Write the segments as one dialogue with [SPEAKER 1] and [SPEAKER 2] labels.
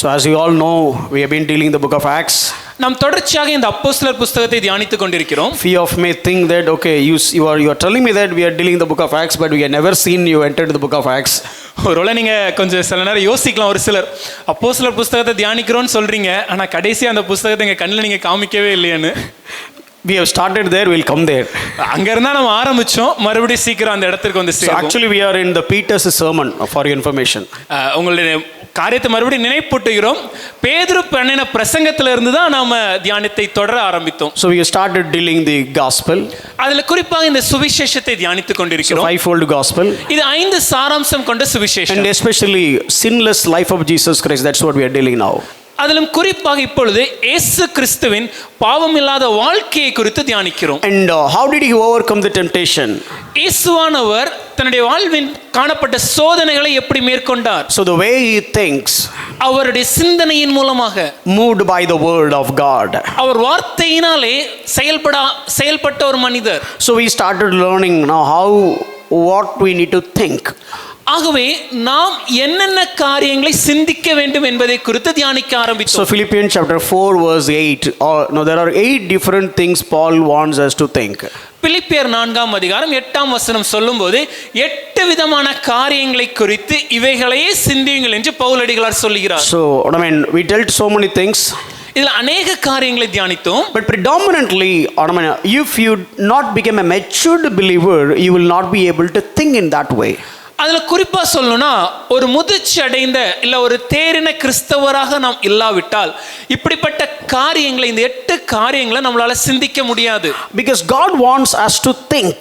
[SPEAKER 1] So as you all know, we have been dealing the book of Acts.
[SPEAKER 2] நாம் தொடர்ச்சியாக இந்த அப்போஸ்தலர் புத்தகத்தை தியானித்துக் கொண்டிருக்கிறோம்.
[SPEAKER 1] Few of may think that okay, you are telling me that we are dealing the book of Acts, but we have never seen you entered the book of Acts.
[SPEAKER 2] ஒருவேளை நீங்க கொஞ்சம் சில நேரம் யோசிக்கலாம், ஒரு சிலர் அப்போஸ்தலர் புத்தகத்தை தியானிக்கிறோம்னு சொல்றீங்க, ஆனா கடைசியா அந்த புத்தகத்தை எங்க கண்ணில் நீங்க காமிக்கவே இல்லையான்னு.
[SPEAKER 1] We have started there, we'll come there.
[SPEAKER 2] அங்க இருந்தா நம்ம ஆரம்பிச்சோம், மறுபடியும் சீக்கிரம் அந்த இடத்துக்கு வந்து
[SPEAKER 1] So
[SPEAKER 2] சேருவோம்.
[SPEAKER 1] actually we are in the Peter's sermon, for your information.
[SPEAKER 2] உங்களுடைய காரியத்தை மறுபடியும் நினைப்பூட்டுகிறோம். பேதுரு பண்ணின பிரசங்கத்துல இருந்து தான் நாம தியானத்தை தொடர ஆரம்பித்தோம்.
[SPEAKER 1] So we have started dealing the gospel.
[SPEAKER 2] அதுல குறிப்பாக இந்த சுவிசேஷத்தை தியானித்துக் கொண்டிருக்கிறோம்.
[SPEAKER 1] Fivefold gospel.
[SPEAKER 2] இது 5 சாராம்சம் கொண்ட சுவிசேஷம்.
[SPEAKER 1] And especially sinless life of Jesus Christ, that's what we are dealing now.
[SPEAKER 2] அதிலும் குறிப்பாக இப்பொழுது இயேசு கிறிஸ்துவின் பாவமில்லாத வாழ்க்கையை குறித்து தியானிக்கிறோம்.
[SPEAKER 1] And how did he overcome the temptation?
[SPEAKER 2] இயேசுவானவர் தன்னுடைய வாழ்வின் காணப்பட்ட சோதனைகளை எப்படி மேற்கொண்டார்?
[SPEAKER 1] So the way he thinks,
[SPEAKER 2] அவருடைய சிந்தனையின் மூலமாக,
[SPEAKER 1] moved by the word of God.
[SPEAKER 2] அவர் வார்த்தையினாலே செயல்பட்ட ஒரு மனிதர்.
[SPEAKER 1] So we started learning now what we need to think.
[SPEAKER 2] ஆகவே நாம் என்னென்ன காரியங்களை சிந்திக்க வேண்டும் என்பதை குறித்து தியானிக்க ஆரம்பித்தோம்.
[SPEAKER 1] So Philippians chapter 4 verse 8, there are 8 different things Paul wants us to think.
[SPEAKER 2] பிலிப்பியர் 4ஆம் அதிகாரம் 8ஆம் வசனம் சொல்லும்போது 8 விதமான காரியங்களை குறித்து இவைகளையே சிந்தியுங்கள் என்று பவுலடிகளார் சொல்கிறார்.
[SPEAKER 1] So we dealt so many things.
[SPEAKER 2] இதுல अनेक காரியங்களை தியானித்தோம்.
[SPEAKER 1] But predominantly, if you not become a matured believer, you will not be able to think in that way.
[SPEAKER 2] அதுல குறிப்பா சொல்லணும்னா, ஒரு முதிர்ச்சி அடைந்த இல்ல ஒரு தேறின கிறிஸ்தவராக நாம் இல்லாவிட்டால் இப்படிப்பட்ட காரியங்களை, இந்த 8 காரியங்களை நம்மளால சிந்திக்க முடியாது.
[SPEAKER 1] Because God wants us to think.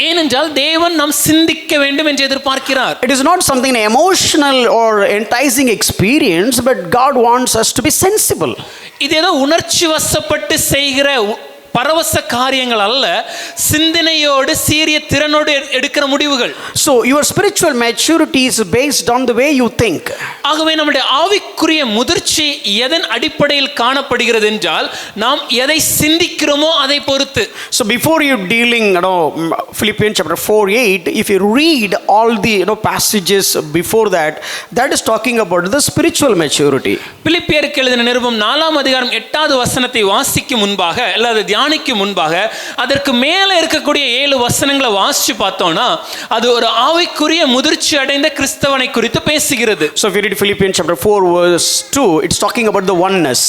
[SPEAKER 2] ஏனென்றால் தேவன் நாம் சிந்திக்க வேண்டும் என்று எதிர்பார்க்கிறார்.
[SPEAKER 1] It is not something emotional or enticing experience, but God wants us to be sensible.
[SPEAKER 2] இது ஏதோ உணர்ச்சி வசப்பட்டு செய்கிற பரவச காரியங்கள் அல்ல, சிந்தனையோடு சீரிய திறனோடு எடுக்கிற முடிவுகள்.
[SPEAKER 1] So your spiritual maturity is based on the way you think.
[SPEAKER 2] ஆகவே நம்முடைய ஆவிக்குரிய முதிர்ச்சி எதன் அடிப்படையில் காணப்படுகிறது என்றால், நாம் எதை சிந்திக்கிறோமோ அதை பொறுத்து.
[SPEAKER 1] So before you dealing, Philippians chapter 4:8, if you read all the passages before that, that is talking about the spiritual maturity.
[SPEAKER 2] பிலிப்பியருக்கு எழுதின நிருபம் 4ஆம் அதிகாரம் 8வது வசனத்தை வாசிக்கும் முன்பாக அல்லது தியானிக்கு முன்பாக அதற்கு மேலே இருக்கக்கூடிய 7 வசனங்களை வாசிச்சு பார்த்தோம்னா, அது ஒரு ஆவிக்குரிய முதிர்ச்சி அடைந்த கிறிஸ்தவனை குறித்து பேசுகிறது.
[SPEAKER 1] So if you read Philippians chapter 4 verse 2, it's talking about the oneness.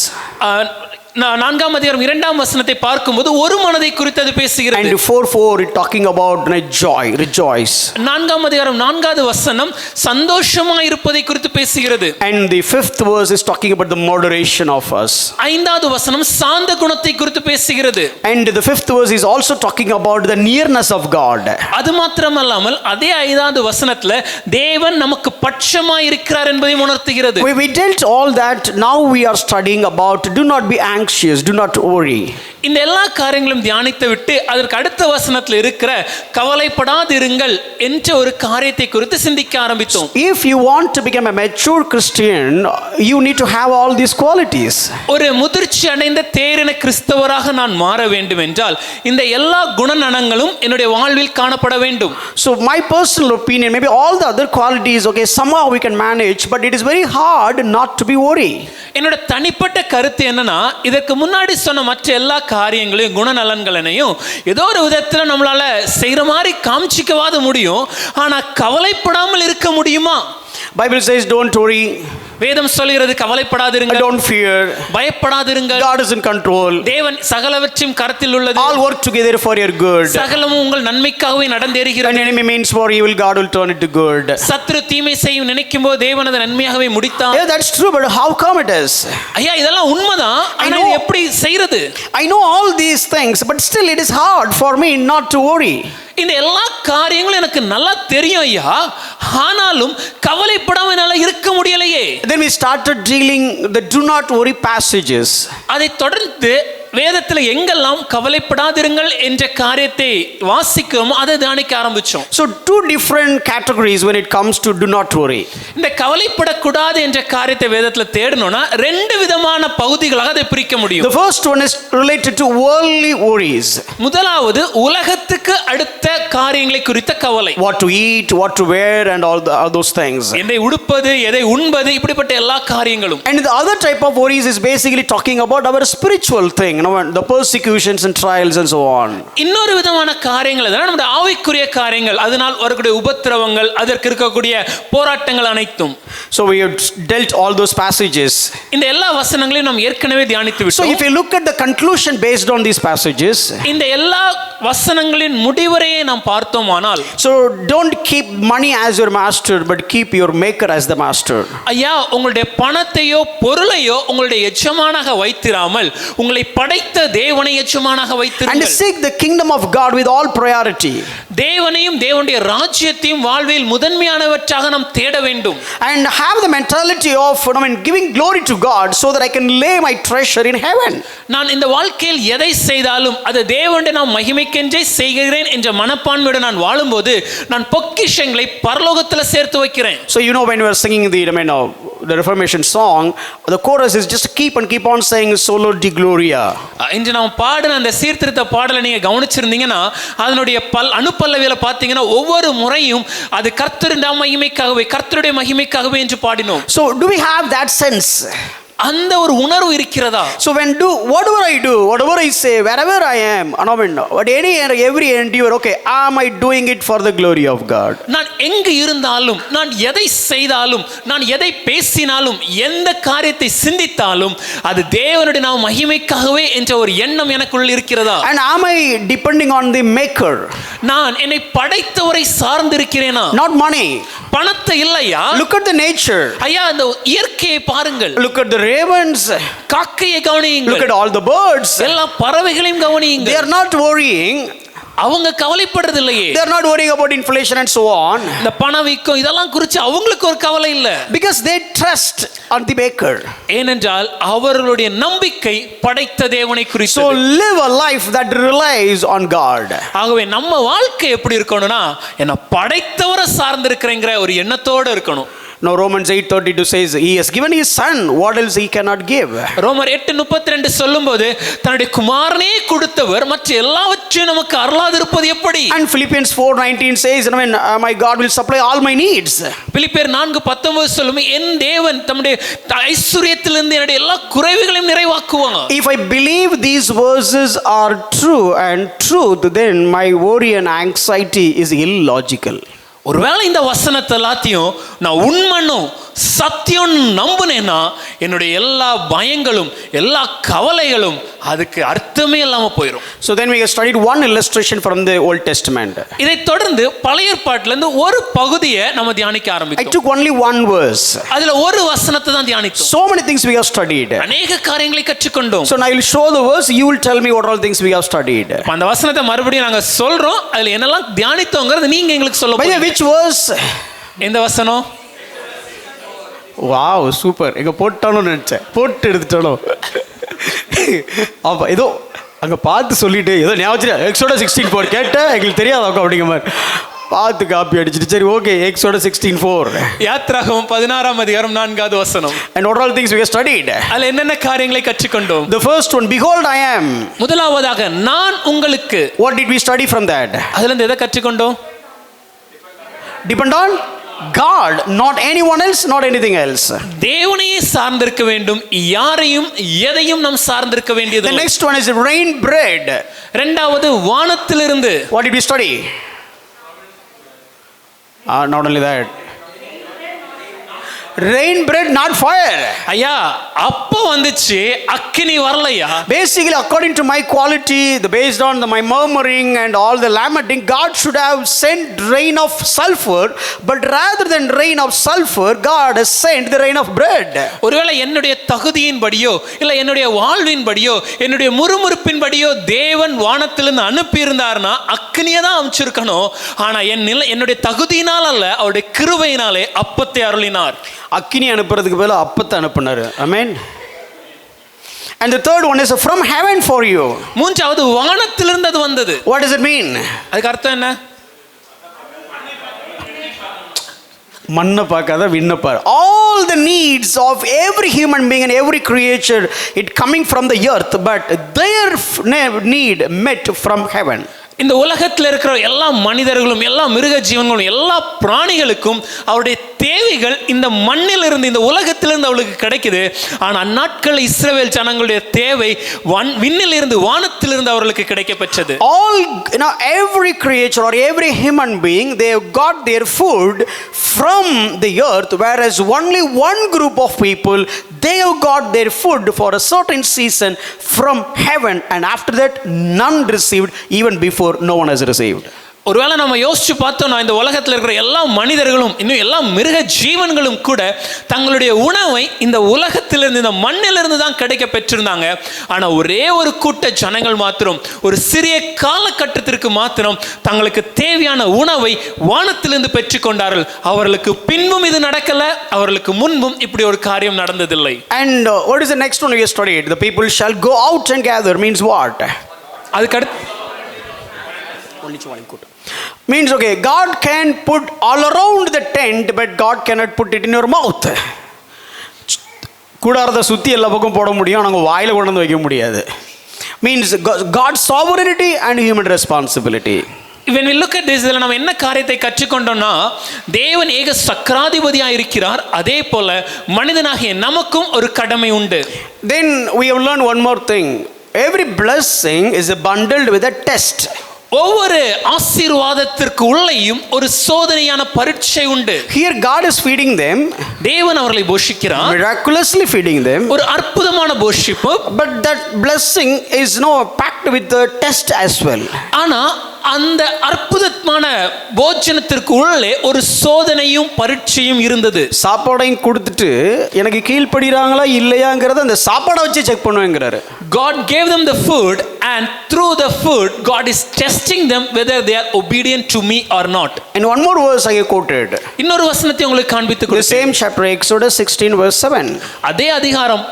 [SPEAKER 2] 4ஆம் அதிகாரம் 2ஆம் வசனத்தை பார்க்கும்போது ஒரு மனதை குறித்து அது பேசுகிறது.
[SPEAKER 1] And 4:4 it talking about joy, rejoice.
[SPEAKER 2] 4ஆம் அதிகாரம் 4வது வசனம் சந்தோஷமாய் இருப்பதை குறித்து பேசுகிறது.
[SPEAKER 1] And the 5th verse is talking about the moderation of us.
[SPEAKER 2] 5வது வசனம் சாந்த குணத்தை குறித்து பேசுகிறது.
[SPEAKER 1] And the 5th verse is also talking about the nearness of God.
[SPEAKER 2] அது மாத்திரமல்லாமல் அதே 5வது வசனத்துல தேவன் நமக்கு பட்சமாய் இருக்கிறார் என்பதை உணர்த்துகிறது.
[SPEAKER 1] We dealt all that. Now we are studying about do not be anxious, do not worry.
[SPEAKER 2] இந்த எல்லா காரியங்களும் தியானித்து விட்டு அதற்கு அடுத்த வசனத்தில் இருக்கிற கவலைப்படாதிருங்கள் என்ற ஒரு காரியத்தை குறித்து சிந்திக்க ஆரம்பித்தோம்.
[SPEAKER 1] If you want to become a mature Christian, you need to have all these qualities.
[SPEAKER 2] ஒரு முதிர்ச்சி அடைந்த தேறின கிறிஸ்தவராக நான் மாற வேண்டும் என்றால் இந்த எல்லா குணநலங்களும் என்னுடைய வாழ்வில் காணப்பட வேண்டும்.
[SPEAKER 1] So my personal opinion, maybe all the other qualities, okay, somehow we can manage, but it is very hard not to be worried.
[SPEAKER 2] என்னோட தனிப்பட்ட கருத்து என்னன்னா, இதற்கு முன்னாடி சொன்ன மற்ற எல்லா காரியங்களையும் குணநலன்களையும் ஏதோ ஒரு விதத்தில் நம்மளால செய்யற மாதிரி காமிச்சிக்கவாத முடியும், ஆனா கவலைப்படாமல் இருக்க முடியுமா?
[SPEAKER 1] Bible says don't worry.
[SPEAKER 2] வேதம் சொல்கிறது கவலைப்படாதிருங்கள்,
[SPEAKER 1] don't fear,
[SPEAKER 2] பயப்படாதிருங்கள்,
[SPEAKER 1] God is in control,
[SPEAKER 2] தேவன் சகலவற்றையும் கரத்தில் உள்ளது,
[SPEAKER 1] all work together for your good,
[SPEAKER 2] சகலமும் உங்கள் நன்மைக்காகவே நடந்தேறுகிறது,
[SPEAKER 1] when enemy means for evil, God will turn it to good.
[SPEAKER 2] சத்துரு தீமை செய்யும் நினைக்கும்போது தேவன் அதை நன்மையாகவே முடித்தார்.
[SPEAKER 1] Yeah, that's true, but how come it is?
[SPEAKER 2] ஐயா, இதெல்லாம் உண்மைதான், ஆனா இது எப்படி செய்யறது?
[SPEAKER 1] I know all these things, but still it is hard for me not to worry.
[SPEAKER 2] இந்த எல்லா காரியங்களும் எனக்கு நல்லா தெரியும் ஐயா, ஆனாலும் கவலைப்படாம என்னால இருக்க முடியலையே.
[SPEAKER 1] Then we started dealing the do not worry passages.
[SPEAKER 2] அதை தொடர்ந்து வேதத்தில் எங்கெல்லாம் கவலைப்படாதிருங்கள் என்ற காரியத்தை வாசிக்கிறோமோ அதை தியானிக்க ஆரம்பிச்சோம்.
[SPEAKER 1] So two different categories when it comes to do not worry.
[SPEAKER 2] இந்த கவலைப்படக்கூடாது என்ற காரியத்தை வேதத்தில் தேடணும்னா 2 விதமான பகுதிகளாக அதை பிரிக்க முடியும்.
[SPEAKER 1] The first one is related to worldly worries.
[SPEAKER 2] முதலாவது உலகத்துக்கு அடுத்த காரியங்களை குறித்த கவலை.
[SPEAKER 1] What to eat, what to wear, and all those things.
[SPEAKER 2] எதை உடுப்பது, எதை உண்பது, இப்படிப்பட்ட எல்லா காரியங்களும்.
[SPEAKER 1] And the other type of worries is basically talking about our spiritual thing, the persecutions and trials and so on.
[SPEAKER 2] இன்னொரு விதமான காரியங்கள் அதனால் நம்முடைய ஆவிக்குரிய காரியங்கள், அதனால் வரக்கூடிய உபத்திரவங்கள், அதற்கு இருக்கக்கூடிய போராட்டங்கள் அனைத்தும்.
[SPEAKER 1] So we have dealt all those passages.
[SPEAKER 2] இந்த எல்லா வசனங்களையும் நாம் ஏற்கனவே தியானித்து
[SPEAKER 1] So
[SPEAKER 2] விட்டோம்.
[SPEAKER 1] if you look at the conclusion based on these passages,
[SPEAKER 2] இந்த எல்லா வசனங்களின் முடிவரையை நாம் பார்த்தோமானால்,
[SPEAKER 1] so don't keep money as your master, but keep your maker as the master.
[SPEAKER 2] ஐயா, உங்களுடைய பணத்தையோ பொருளையோ உங்களுடைய எஜமானாக வைத்திராமல் உங்களை படைத்த தேவனை எஜமானாக
[SPEAKER 1] And
[SPEAKER 2] வைத்திருங்கள்.
[SPEAKER 1] seek the kingdom of God with all priority.
[SPEAKER 2] தேவனையும் தேவனுடைய ராஜ்யத்தையும் வாழ்வில் முதன்மையானவற்றாக நாம் தேட வேண்டும்.
[SPEAKER 1] And have the mentality of giving glory to God so that I can lay my treasure in heaven.
[SPEAKER 2] நான் இந்த வாழ்க்கையில் எதை செய்தாலும் அது தேவனுடைய நான் மகிமைக்கென்றே செய்கிறேன் என்ற மனப்பான்மையோடு நான் வாழும்போது நான் பொக்கிஷங்களை பரலோகத்தில் சேர்த்து வைக்கிறேன்.
[SPEAKER 1] So when we were singing the Reformation song, the chorus is just keep on saying solo di gloria.
[SPEAKER 2] இன்று நாம் பாடின அந்த சீர்திருத்த பாடலை நீங்க கவனிச்சிருந்தீங்கன்னா அதனுடைய அனுப்பல்லவியில பார்த்தீங்கன்னா ஒவ்வொரு முறையும் அது கர்த்தருடைய மகிமைக்காகவே என்று பாடினோம்.
[SPEAKER 1] So do we have that sense?
[SPEAKER 2] அந்த ஒரு உணர்வு இருக்கிறதா?
[SPEAKER 1] So whatever I do, whatever I say, wherever I am, but every endeavor, okay, am I doing it for the glory of God?
[SPEAKER 2] நான் எங்கு இருந்தாலும், நான் எதை செய்தாலும், நான் எதை பேசினாலும், எந்த காரியத்தை சிந்தித்தாலும் அது தேவனுடைய நாம மகிமைக்காகவே என்ற ஒரு எண்ணம் எனக்குள் இருக்கிறதா?
[SPEAKER 1] And am I depending on the maker?
[SPEAKER 2] நான் என்னை படைத்தவரை சார்ந்திருக்கிறேனா?
[SPEAKER 1] Not money.
[SPEAKER 2] பணத்தை இல்லையா?
[SPEAKER 1] Look at the nature.
[SPEAKER 2] ஐயா, அந்த இயற்கையை பாருங்கள்.
[SPEAKER 1] Look at the ravens.
[SPEAKER 2] காக்கையை கவனியுங்கள்.
[SPEAKER 1] Look at all the birds.
[SPEAKER 2] எல்லா பறவைகளையும் கவனியுங்கள்.
[SPEAKER 1] They are not worrying.
[SPEAKER 2] அவங்க கவலைப்படுறது இல்லையே.
[SPEAKER 1] They are not worrying about inflation and so on.
[SPEAKER 2] இந்த பணவீக்கம் இதெல்லாம் குறித்து அவங்களுக்கு ஒரு கவலை இல்ல.
[SPEAKER 1] Because they trust on the maker.
[SPEAKER 2] ஏனென்றால் அவர்களுடைய நம்பிக்கை படைத்த தேவனை குறித்தது.
[SPEAKER 1] So live a life that relies on God.
[SPEAKER 2] ஆகவே நம்ம வாழ்க்கை எப்படி இருக்கணும்னா என்ன படைத்தவரை சார்ந்திருக்கிறேங்கிற ஒரு எண்ணத்தோட இருக்கணும்.
[SPEAKER 1] Now Romans 8:32 says he has given his son, what else he cannot give.
[SPEAKER 2] ரோமர் 8:32 சொல்லும்போது தன்னுடைய குமாரனே கொடுத்தவர் மற்ற எல்லாவற்றையும் நமக்கு அருளாதிருப்பது எப்படி?
[SPEAKER 1] And Philippians 4:19 says my God will supply all my needs.
[SPEAKER 2] பிலிப்பியர் 4:19 சொல்லும் என் தேவன் தம்முடைய ஐஸ்வரியத்திலிருந்து என்னுடைய எல்லா குறைவுகளையும் நிறைவாக்குவாங்க.
[SPEAKER 1] If I believe these verses are true and truth, then my worry and anxiety is illogical.
[SPEAKER 2] ஒருவேளை இந்த வசனத்தை எல்லாத்தையும் நான் உண்மைனும் சத்தியம் நம்புனேன்னா என்னுடைய எல்லா பயங்களும் எல்லா கவலைகளும் அதுக்கு அர்த்தமே இல்லாம போயிடும்.
[SPEAKER 1] So then we have studied one illustration from the Old Testament.
[SPEAKER 2] இதை தொடர்ந்து பழைய ஏற்பாட்டில இருந்து ஒரு பகுதியை நம்ம தியானிக்க ஆரம்பித்தோம்.
[SPEAKER 1] I took only one verse.
[SPEAKER 2] அதுல ஒரு வசனத்தை தான் தியானித்தோம்.
[SPEAKER 1] So many things we have studied.
[SPEAKER 2] அநேக காரியங்களை கற்றுக்கொண்டோம்.
[SPEAKER 1] So now I will show the verse, you will tell me what all things we have studied.
[SPEAKER 2] அந்த வசனத்தை மறுபடியும் நாங்க சொல்றோம், அதுல என்னெல்லாம் தியானித்தோங்கிறது நீங்க எங்களுக்கு சொல்ல போறீங்க.
[SPEAKER 1] Which verse?
[SPEAKER 2] எந்த வசனம்?
[SPEAKER 1] Wow, super. எங்க போட்டானோ நினைச்சேன், போட்டு எடுத்துட்டானோ. அப்ப ஏதோ அங்க பார்த்து சொல்லிட்டு ஏதோ ஞாபகம் எக்ஸோடஸ் 16:4 கேட்டேன், எங்களுக்கு தெரியாது அப்படிங்கிற மாதிரி பார்த்து காப்பி அடிச்சிட்டு சரி ஓகே எக்ஸோடஸ் 16:4.
[SPEAKER 2] யாத்ராகமம் 16ஆம் அதிகாரம் 4வது வசனம்.
[SPEAKER 1] And what all things we have studied?
[SPEAKER 2] அதுல என்னென்ன காரியங்களை கற்றுக்கொண்டோம்?
[SPEAKER 1] The first one, behold I am.
[SPEAKER 2] முதலாவதாக நான் உங்களுக்கு.
[SPEAKER 1] What did we study from that?
[SPEAKER 2] அதுல இருந்து எதை கற்றுக்கொண்டோம்?
[SPEAKER 1] Depend on God, not anyone else, not anything else.
[SPEAKER 2] தேவனையே சார்ந்திருக்க வேண்டும், யாரையும் எதையும் நாம் சார்ந்திருக்க வேண்டியது.
[SPEAKER 1] The next one is rain bread.
[SPEAKER 2] இரண்டாவது வானத்திலிருந்து.
[SPEAKER 1] What did we study? Not only that, rain bread, not fire.
[SPEAKER 2] ஐயா, அப்போ வந்துச்சு, அக்கினி வரலையா?
[SPEAKER 1] Basically according to my quality, based on my murmuring and all the lamenting, God should have sent rain of sulfur, but rather than rain of sulfur, God has sent the rain of bread.
[SPEAKER 2] ஒருவேளை என்னுடைய தகுதியின்படியோ இல்ல என்னுடைய வாழ்வின்படியோ என்னுடைய முறுமுறுப்பின்படியோ தேவன் வானத்திலிருந்து அனுப்பி இருந்தார்னா அக்கினியை தான் அனுப்பிச்சிருக்கணும். ஆனா என்னுடைய தகுதியினால் அல்ல, அவருடைய கிருபையினாலே அப்பத்தை அருளினார்.
[SPEAKER 1] அக்கினி அனுப்புறதுக்கு பதிலா அப்பத்தை அனுப்புனாரு. ஆமென். And the third one is from heaven for you.
[SPEAKER 2] மூன்றாவது வானத்திலிருந்து அது வந்தது.
[SPEAKER 1] What does it mean?
[SPEAKER 2] அதுக்கு அர்த்தம் என்ன?
[SPEAKER 1] மண்ணை பார்க்காத விண்ணை பார். All the needs of every human being and every creature, it coming from the earth, but their need met from heaven.
[SPEAKER 2] இந்த உலகத்தில் இருக்கிற எல்லா மனிதர்களும் எல்லா மிருக ஜீவன்களும் எல்லா பிராணிகளுக்கும் அவருடைய தேவைகள் இந்த மண்ணிலிருந்து இந்த உலகத்திலிருந்து அவளுக்கு கிடைக்குது. ஆனால் அந்நாட்கள் இஸ்ரவேல் ஜனங்களுடைய தேவை விண்ணிலிருந்து வானத்திலிருந்து அவர்களுக்கு கிடைக்க பெற்றது.
[SPEAKER 1] All, every creature or every human being, they have got their food from the earth, whereas only one group of people, they have got their food for a certain season from heaven, and after that none received, even before no one has received.
[SPEAKER 2] ஒருவேளை நம்ம யோசிச்சு பார்த்தோம்னா இந்த உலகத்தில் இருக்கிற எல்லா மனிதர்களும் இன்னும் எல்லா மிருக ஜீவன்களும் கூட தங்களுடைய உணவை இந்த உலகத்திலிருந்து இந்த மண்ணிலிருந்து தான் கிடைக்க பெற்றிருந்தாங்க. ஆனால் ஒரே ஒரு கூட்ட ஜனங்கள் மாத்திரம் ஒரு சிறிய காலகட்டத்திற்கு மாத்திரம் தங்களுக்கு தேவையான உணவை வானத்திலிருந்து பெற்றுக்கொண்டார்கள். அவர்களுக்கு பின்பும் இது நடக்கல, அவர்களுக்கு முன்பும் இப்படி ஒரு காரியம் நடந்ததில்லை.
[SPEAKER 1] And what is the next one we have studied? The people shall go out and gather means what?
[SPEAKER 2] அதுக்கடுத்து
[SPEAKER 1] means, okay, God can put all around the tent, but God cannot put it in your mouth. கூடாரத்தை சுற்றி எல்லா பக்கம் போட முடியும், நாங்கள் வாயில் கொண்டு வந்து வைக்க முடியாது. Means God's sovereignty and human responsibility.
[SPEAKER 2] When we look at this, இதில் நம்ம என்ன காரியத்தை கற்றுக்கொண்டோம்னா, தேவன் ஏக சக்கராதிபதியாக இருக்கிறார், அதே போல மனிதனாகிய நமக்கும் ஒரு கடமை உண்டு.
[SPEAKER 1] Then we have learned one more thing. Every blessing is bundled with a test.
[SPEAKER 2] ஒவ்வொரு ஆசீர்வாதத்திற்கு உள்ளேயும் ஒரு சோதனையான பரீட்சை உண்டு.
[SPEAKER 1] Here God is feeding them.
[SPEAKER 2] தேவன் அவர்களை போஷிக்கிறார்,
[SPEAKER 1] miraculously feeding them.
[SPEAKER 2] ஒரு அற்புதமான போஷிப்பு.
[SPEAKER 1] But that blessing is packed with the test as well.
[SPEAKER 2] ஆனா அந்த அற்புதமான போஜனத்திற்கு உள்ளே ஒரு சோதனையும் பரீட்சையும் இருந்தது.
[SPEAKER 1] சாப்பாடையும் கொடுத்துட்டு எனக்கு கீழ்ப்படிறாங்களா இல்லையாங்கிறத அந்த சாப்பாடை வச்சு check பண்ணுவேங்கிறாரு.
[SPEAKER 2] God gave them the food, and through the food God is testing them whether they are obedient to me or not.
[SPEAKER 1] And one more verse I quoted.
[SPEAKER 2] இன்னொரு வசனத்தை உங்களுக்கு காண்பித்துக்
[SPEAKER 1] The same chapter, Exodus 16 verse 7.
[SPEAKER 2] அதே அதிகாரம்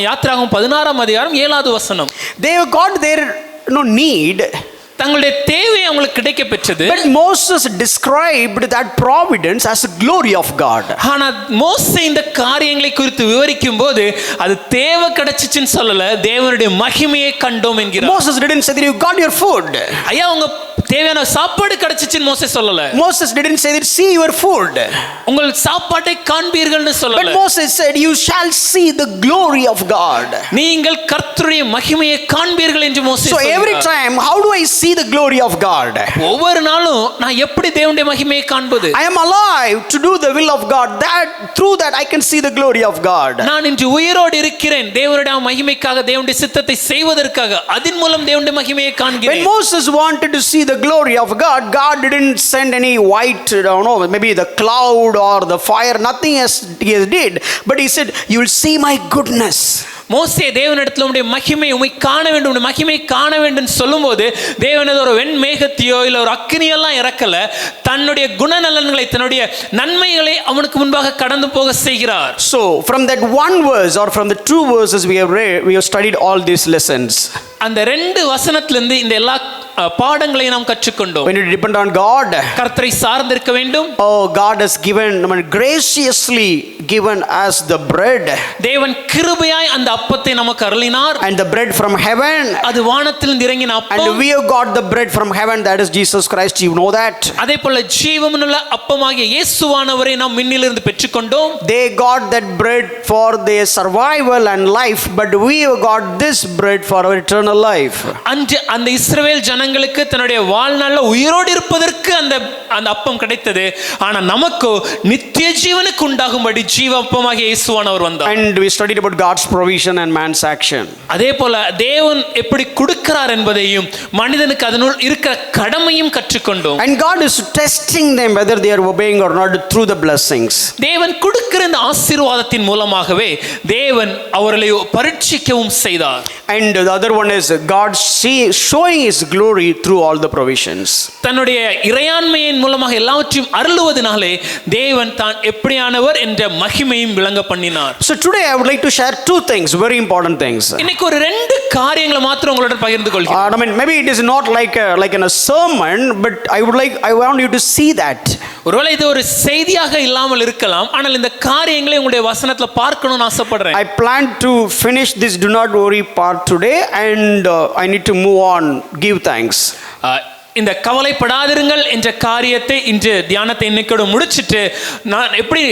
[SPEAKER 2] யாத்திராகமம் 16ஆம் அதிகாரம் 7வது வசனம்.
[SPEAKER 1] They have got their need.
[SPEAKER 2] தங்களுடைய தேவை அவங்களுக்கு கிடைக்க பெற்றது.
[SPEAKER 1] But Moses described that providence as the glory of God.
[SPEAKER 2] ஆனா மோசே இந்த காரியங்களை குறித்து விவரிக்கும் போது அது தேவை கிடைச்சிச்சுன்னு சொல்லல, தேவனுடைய மகிமையை கண்டோம் என்கிறார்.
[SPEAKER 1] Moses didn't say that you got your food.
[SPEAKER 2] ஐயா உங்க தேவையான சாப்பாடு கிடைச்சிச்சுன்னு மோசே சொல்லல.
[SPEAKER 1] Moses didn't say that see your food.
[SPEAKER 2] உங்கள் சாப்பாட்டை காண்பீர்கள்னு சொல்லல.
[SPEAKER 1] But Moses said you shall see the glory of God.
[SPEAKER 2] நீங்கள் கர்த்தருடைய மகிமையை காண்பீர்கள் என்று மோசே சொல்றார்.
[SPEAKER 1] So every time how do I see the glory of God?
[SPEAKER 2] ஒவ்வொரு நாளும் நான் எப்படி தேவனுடைய மகிமையை காண்பது?
[SPEAKER 1] I am alive to do the will of God. That through that I can see the glory of God.
[SPEAKER 2] நான் இன்று உயிரோடு இருக்கிறேன் தேவனுடைய மகிமைக்காக, தேவனுடைய சித்தத்தை செய்வதற்காக. அதன் மூலம் தேவனுடைய மகிமையை காண்கிறேன்.
[SPEAKER 1] When Moses wanted to see the glory of God, God didn't send any white, maybe the cloud or the fire, nothing as he did, but he said you will see my goodness.
[SPEAKER 2] மோசே தேவனிடத்தில் உம்முடைய மகிமை உம்மை காண வேண்டும், உம்முடைய மகிமை காண வேண்டும் சொல்லும்போது தேவன் ஒரு வெண்மேகத்தையோ இல்லை ஒரு அக்கினியெல்லாம் இறக்கல, தன்னுடைய குணநலன்களை தன்னுடைய நன்மைகளை அவனுக்கு முன்பாக கடந்து போக செய்கிறார்.
[SPEAKER 1] So from that one verse or from the two verses we have read, we have studied all these lessons.
[SPEAKER 2] அந்த ரெண்டு வசனத்திலிருந்து இந்த எல்லா பாடங்களையும் நாம் கற்றுக்கொண்டோம்.
[SPEAKER 1] When you depend on God,
[SPEAKER 2] கர்த்தரை சார்ந்திருக்க வேண்டும்.
[SPEAKER 1] Oh, God has given, graciously given us the bread.
[SPEAKER 2] தேவன் கிருபையாய் அந்த அப்பத்தை நமக்கு அருளினார்.
[SPEAKER 1] And the bread from heaven.
[SPEAKER 2] அது வானத்திலிருந்து இறங்கின அப்பம்.
[SPEAKER 1] And we have got the bread from heaven, that is Jesus Christ, you know that.
[SPEAKER 2] அதேபோல ஜீவனுள்ள அப்பமாகிய இயேசுவானவரை நாம் விண்ணிலிருந்து பெற்றுக்கொண்டோம்.
[SPEAKER 1] They got that bread for their survival and life, but we have got this bread for our eternal life.
[SPEAKER 2] அந்த இஸ்ரவேல் ஜனங்களுக்கு தன்னுடைய வாழ்நாள்ல உயிரோடு இருப்பதற்கு அந்த அப்பம் கிடைத்தது. ஆனா நமக்கு நித்திய ஜீவனுக்கு உண்டாகும்படி ஜீவ அப்பமாகிய இயேசுவானவர் வந்தார்.
[SPEAKER 1] And we studied about God's provision and man's action.
[SPEAKER 2] அதேபோல தேவன் எப்படி கொடுக்கிறார் என்பதையும் மனிதனுக்கு அதனுள் இருக்கிற கடமையும் கற்றுக்கொண்டோம்.
[SPEAKER 1] And God is testing them whether they are obeying or not through the blessings.
[SPEAKER 2] தேவன் கொடுக்கிற இந்த ஆசீர்வாதத்தின் மூலமாகவே தேவன் அவர்களை பரீட்சிக்கவும் செய்தார்.
[SPEAKER 1] And the other one is God showing his glory through all the provisions.
[SPEAKER 2] தன்னுடைய இறையாண்மையின் மூலமாக எல்லாவற்றையும் அருளுவதனாலே தேவன் தான் எப்படியானவர் என்ற மகிமையும் விளங்க பண்ணினார்.
[SPEAKER 1] So today I would like to share two things, very important things.
[SPEAKER 2] இன்னைக்கு ஒரு ரெண்டு காரியங்களை மாத்திரம் உங்களுடன் பகிர்ந்து கொள்கிறேன்.
[SPEAKER 1] I mean maybe it is not like in a sermon, but I want you to see that.
[SPEAKER 2] ஒருவேளை இது ஒரு செய்தியாக இல்லாமல் இருக்கலாம், ஆனால் இந்த காரியங்களை உங்களுடைய வசனத்துல பார்க்கணும்னு ஆசைப்படுறேன்.
[SPEAKER 1] I plan to finish this do not worry part today, and I need to move on, give thanks.
[SPEAKER 2] இந்த கவலைப்படாதிருங்கள் என்ற காரியத்தை இன்று தியானத்தை இன்னைக்கோடு முடிச்சிட்டு நான் எப்படி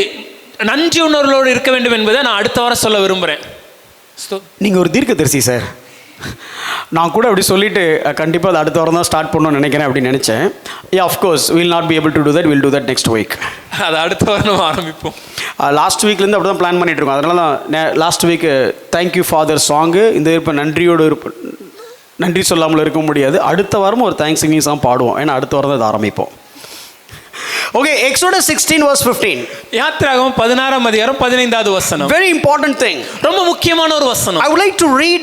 [SPEAKER 2] நன்றி உணர்வோடு இருக்க வேண்டும் என்பதை நான் அடுத்த வாரம் சொல்ல விரும்புகிறேன்.
[SPEAKER 1] நீங்கள் ஒரு தீர்க்கதரிசி சார். நான் கூட அப்படி சொல்லிட்டு கண்டிப்பாக அது அடுத்த வாரம் தான் ஸ்டார்ட் பண்ணணும்னு நினைக்கிறேன் அப்படின்னு நினச்சேன். Of course will not be able to do that, will do that next week.
[SPEAKER 2] அது அடுத்த வாரம் ஆரம்பிப்போம்.
[SPEAKER 1] லாஸ்ட் வீக்லேருந்து அப்படி தான் பிளான் பண்ணிட்டு இருக்கோம். அதனால தான் last week thank you father song இந்த இப்போ நன்றியோடு நன்றி சொல்லாமல் இருக்க முடியாது. அடுத்த வாரம் ஒரு தேங்க்ஸ் சிங்கிங் சாங் பாடுவோம். ஏன்னா அடுத்த வாரம் தான் இதை ஆரம்பிப்போம். Okay, Exodus 16 verse 15.
[SPEAKER 2] யாத்திராகமம் 16ஆம் அதிகாரம் 15வது வசனம்.
[SPEAKER 1] Very important thing.
[SPEAKER 2] ரொம்ப முக்கியமான ஒரு வசனம்.
[SPEAKER 1] I would like to read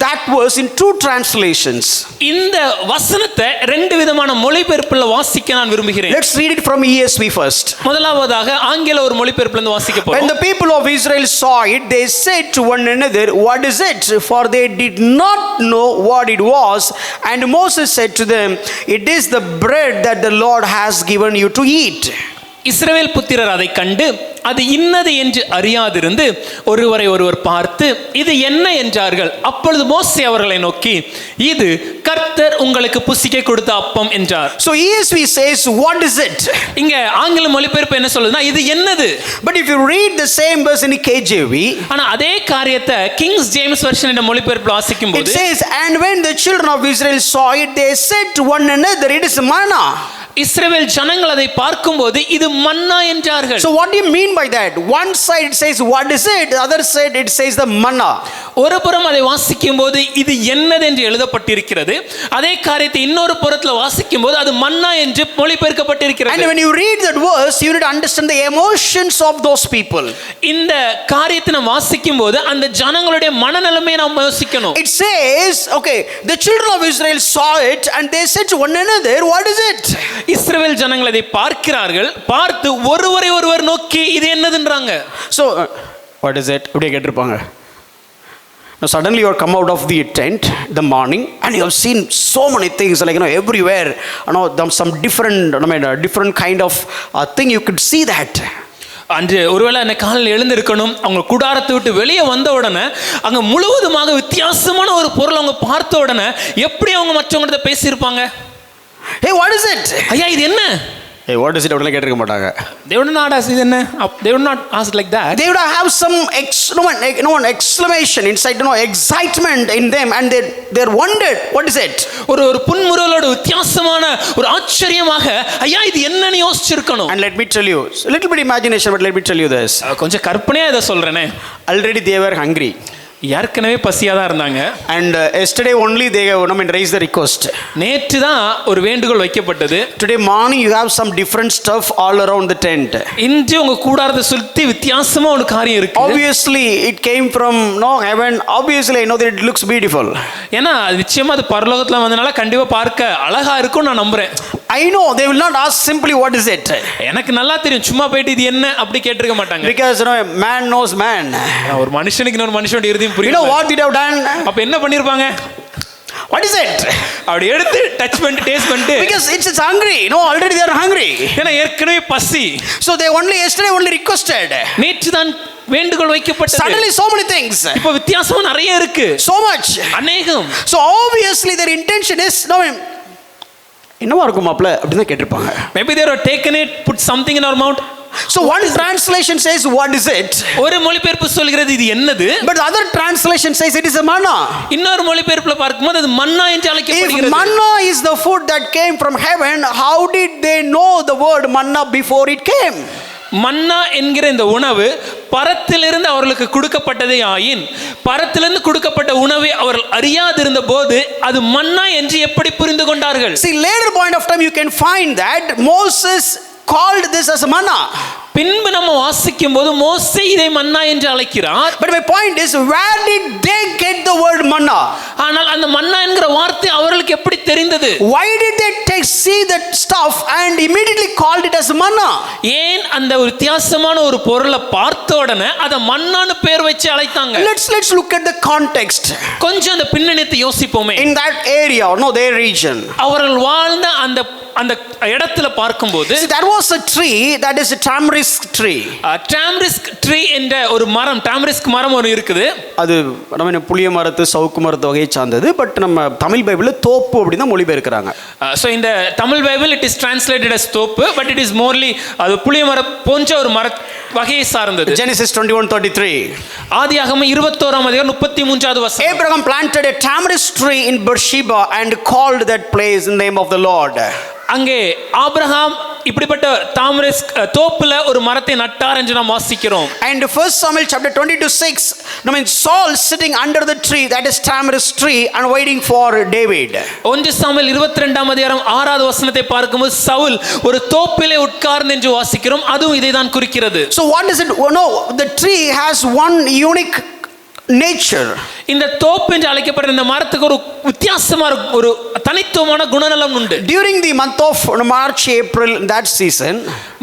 [SPEAKER 1] that verse in two translations.
[SPEAKER 2] இந்த வசனத்தை ரெண்டு விதமான மொழிபெயர்ப்புல வாசிக்க நான் விரும்புகிறேன்.
[SPEAKER 1] Let's read it from ESV first.
[SPEAKER 2] முதலாவதாக ஆங்கில ஒரு மொழிபெயர்ப்புல இருந்து வாசிக்க போறோம்.
[SPEAKER 1] When the people of Israel saw it, they said to one another, "What is it?" For they did not know what it was. And Moses said to them, "It is the bread that the Lord has given you to eat."
[SPEAKER 2] இஸ்ரவேல் புத்திரர் அதை கண்டு அது இன்னது என்று அறியாதிருந்து ஒருவரை ஒருவர் பார்த்து இது என்ன என்றார்கள். அப்பொழுது மோசே அவர்களை நோக்கி இது கர்த்தர் உங்களுக்கு புசிக்க கொடுத்த அப்பம் என்றார்.
[SPEAKER 1] So ESV says, "What is it?"
[SPEAKER 2] இங்க ஆங்கில மொழிபெயர்ப்பு என்ன சொல்லுதுன்னா இது என்னது.
[SPEAKER 1] But if you read the same verse in KJV,
[SPEAKER 2] ஆனா அதே காரியத்தை கிங்ஸ் ஜேம்ஸ் வெர்ஷன் என்ற மொழிபெயர்ப்புல வாசிக்கும் போது
[SPEAKER 1] it says, "And when the children of Israel saw it, they said to one another, it is manna."
[SPEAKER 2] இஸ்ரவேல் ஜனங்கள் அதை பார்க்கும்போது இது மன்னா என்றார்கள்.
[SPEAKER 1] So what do you mean by that? One side it says what is it, the other side it says the manna.
[SPEAKER 2] ஒரு புறம் அதை வாசிக்கும் போது இது என்னது என்று எழுதப்பட்டிருக்கிறது, அதே காரியத்தை இன்னொரு புறத்துல வாசிக்கும் போது அது மன்னா என்று மொழிபெயர்க்கப்பட்டிருக்கிறது.
[SPEAKER 1] And when you read that verse, you need to understand the emotions of those people.
[SPEAKER 2] இந்த காரியத்தை நாம் வாசிக்கும் போது அந்த ஜனங்களுடைய மனநிலைமையை நாம் யோசிக்கணும்.
[SPEAKER 1] It says, okay, the children of Israel saw it and they said to one another, what is it?
[SPEAKER 2] இஸ்ரவேல் ஜனங்கள் அதை பார்க்கிறார்கள், பார்த்து ஒருவரை ஒருவர் நோக்கி இது என்னதுன்றாங்க.
[SPEAKER 1] So what is it? அப்படியே கேட்டிருப்பாங்க. Now suddenly you are come out of the tent the morning and you have seen so many things, like everywhere, some different kind of thing you could see that.
[SPEAKER 2] அன்று ஒருவேளை அந்த காலையில் எழுந்திருக்கணும், அவங்க கூடாரத்தை விட்டு வெளியே வந்த உடனே அங்க முழுவதுமாக வித்தியாசமான ஒரு பொருள் அவங்க பார்த்த உடனே எப்படி அவங்க மற்றவங்கள்ட்ட பேசியிருப்பாங்க.
[SPEAKER 1] Hey, what is it?
[SPEAKER 2] ஐயா இது என்ன?
[SPEAKER 1] Hey, what is it? அப்படிலாம் கேட்டிருக்க மாட்டாங்க.
[SPEAKER 2] They would not ask இது என்ன. They would not ask like that.
[SPEAKER 1] They would have some exclamation inside, excitement in them, and they wondered, what is it?
[SPEAKER 2] ஒரு புன்முறுவலோட வித்தியாசமான ஒரு ஆச்சரியமாக ஐயா இது என்னன்னு யோசிச்சிருக்கணும்.
[SPEAKER 1] And let me tell you, a little bit imagination, but let me tell you this.
[SPEAKER 2] கொஞ்சம் கற்பனையா இதை சொல்றேனே.
[SPEAKER 1] Already they were hungry.
[SPEAKER 2] ஏற்கனவே பசியாக தான் இருந்தாங்க.
[SPEAKER 1] And yesterday only they raised the request.
[SPEAKER 2] நேற்று தான் ஒரு வேண்டுகோள் வைக்கப்பட்டது.
[SPEAKER 1] Today morning you have some different stuff all around the tent.
[SPEAKER 2] இன்று உங்க கூடாரத்தை சுத்தி வித்தியாசமா ஒரு காரியம் இருக்கு.
[SPEAKER 1] Obviously it came from heaven. Obviously I know that it looks beautiful.
[SPEAKER 2] ஏன்னா நிச்சயமா அது பரலோகத்துல வந்தனால கண்டிப்பா பார்க்க அழகா இருக்கும் நான் நம்புறேன்.
[SPEAKER 1] I know they will not ask simply what is it.
[SPEAKER 2] எனக்கு நல்லா தெரியும், சும்மா போயிட்டு இது என்ன அப்படி கேட்டிருக்க மாட்டாங்க.
[SPEAKER 1] Because man knows man.
[SPEAKER 2] ஒரு மனுஷனுக்கு இன்னொரு மனுஷனோட இருதயம் புரியும்.
[SPEAKER 1] You know what they have done?
[SPEAKER 2] அப்ப என்ன பண்ணிருப்பாங்க?
[SPEAKER 1] What is it?
[SPEAKER 2] அப்படி எடுத்து டச் பண்ணிட்டு டேஸ்ட் பண்ணிட்டு,
[SPEAKER 1] because it's hungry. Already they are hungry.
[SPEAKER 2] ஏன்னா ஏற்கனவே பசி.
[SPEAKER 1] So they yesterday only requested.
[SPEAKER 2] நேற்று தான் வேண்டுகோள் வைக்கப்பட்டது.
[SPEAKER 1] Suddenly so many things.
[SPEAKER 2] இப்போ வித்தியாசமா நிறைய இருக்கு.
[SPEAKER 1] So much.
[SPEAKER 2] அநேகம்.
[SPEAKER 1] So obviously their intention is என்னவா இருக்கும் மாப்ள அப்படி தான் கேட்டிருப்பாங்க.
[SPEAKER 2] Maybe they have taken it, put something in our mouth.
[SPEAKER 1] So one translation says what is it?
[SPEAKER 2] ஒரு மொழிபெயர்ப்பு சொல்கிறது இது என்னது.
[SPEAKER 1] But the other translation says it is a manna.
[SPEAKER 2] இன்னொரு மொழிபெயர்ப்புல பார்க்கும்போது அது மன்னா என்று அழைக்கப்படுகிறது.
[SPEAKER 1] If manna is the food that came from heaven, how did they know the word manna before it came?
[SPEAKER 2] மன்னா என்கிற இந்த உணவு பரத்திலிருந்து அவர்களுக்கு கொடுக்கப்பட்டதே ஆயின், பரத்திலிருந்து கொடுக்கப்பட்ட உணவை அவர்கள் அறியாதிருந்த போது அது மன்னா என்று எப்படி புரிந்து கொண்டார்கள்?
[SPEAKER 1] See, later point of time you can find that Moses called this as manna.
[SPEAKER 2] பின்பு நம்ம வாசிக்கும் போது மோசே இதை மன்னா என்று அழைக்கிறார்.
[SPEAKER 1] But my point is, where did they get the word manna?
[SPEAKER 2] ஆனால் அந்த மன்னா என்கிற வார்த்தை அவர்களுக்கு எப்படி தெரிந்தது?
[SPEAKER 1] Why did they see that stuff and immediately called it as manna?
[SPEAKER 2] ஏன் அந்த வித்தியாசமான ஒரு பொருளை பார்த்த உடனே அதை மன்னான்னு பேர் வச்சு அழைத்தாங்க?
[SPEAKER 1] Let's look at the context.
[SPEAKER 2] கொஞ்சம் அந்த பின்னணியை யோசிப்போமே.
[SPEAKER 1] In that area, their region.
[SPEAKER 2] அவர்கள் வாழ்ந்த அந்த அந்த இடத்துல பார்க்கும்போது
[SPEAKER 1] See, there was a tree that is a tamarisk tree.
[SPEAKER 2] Tamarisk tree என்ற ஒரு மரம், டாம்ரிஸ்க் மரம் ஒரு இருக்குது.
[SPEAKER 1] அது நம்ம புளிய மரத்து சவுக்கு மரத்து வகையை சார்ந்தது. பட் நம்ம தமிழ் பைபிளில் தோப்பு அப்படின்னு தான் மொழிபெயர்க்கிறாங்க.
[SPEAKER 2] ஸோ இந்த Tamil Bible it is translated as தோப்பு, பட் இட் இஸ் மோர்லி அது புளிய மரம் போன்ற ஒரு மர வகையை சார்ந்தது.
[SPEAKER 1] Genesis 21:33.
[SPEAKER 2] ஆதியாகமம் 21:33 வசனம்.
[SPEAKER 1] Abraham planted a tamarisk tree in Beersheba and called that place in the name of the Lord.
[SPEAKER 2] அங்கே ஆபிரகாம் இப்படிப்பட்ட தாமரிஸ்க் தோப்புல ஒரு மரத்தை நட்டார் என்று நாம் வாசிக்கிறோம்.
[SPEAKER 1] And 1 Samuel chapter 22:6, I mean Saul sitting under the tree, that is tamarisk tree, and waiting for David.
[SPEAKER 2] 1 Samuel 22:6 வசனத்தை பார்க்கும்போது சவுல் ஒரு தோப்பிலே உட்கார்ந்து என்று வாசிக்கிறோம். அதுவும் இதை தான் குறிக்கிறது.
[SPEAKER 1] So what is it? No, the tree has one unique nature.
[SPEAKER 2] இந்த தோப்பு என்று அழைக்கப்படுற இந்த மரத்துக்கு ஒரு வித்தியாசமான ஒரு தனித்துவமான குணநலம் உண்டு.
[SPEAKER 1] During the month of March, April, that season,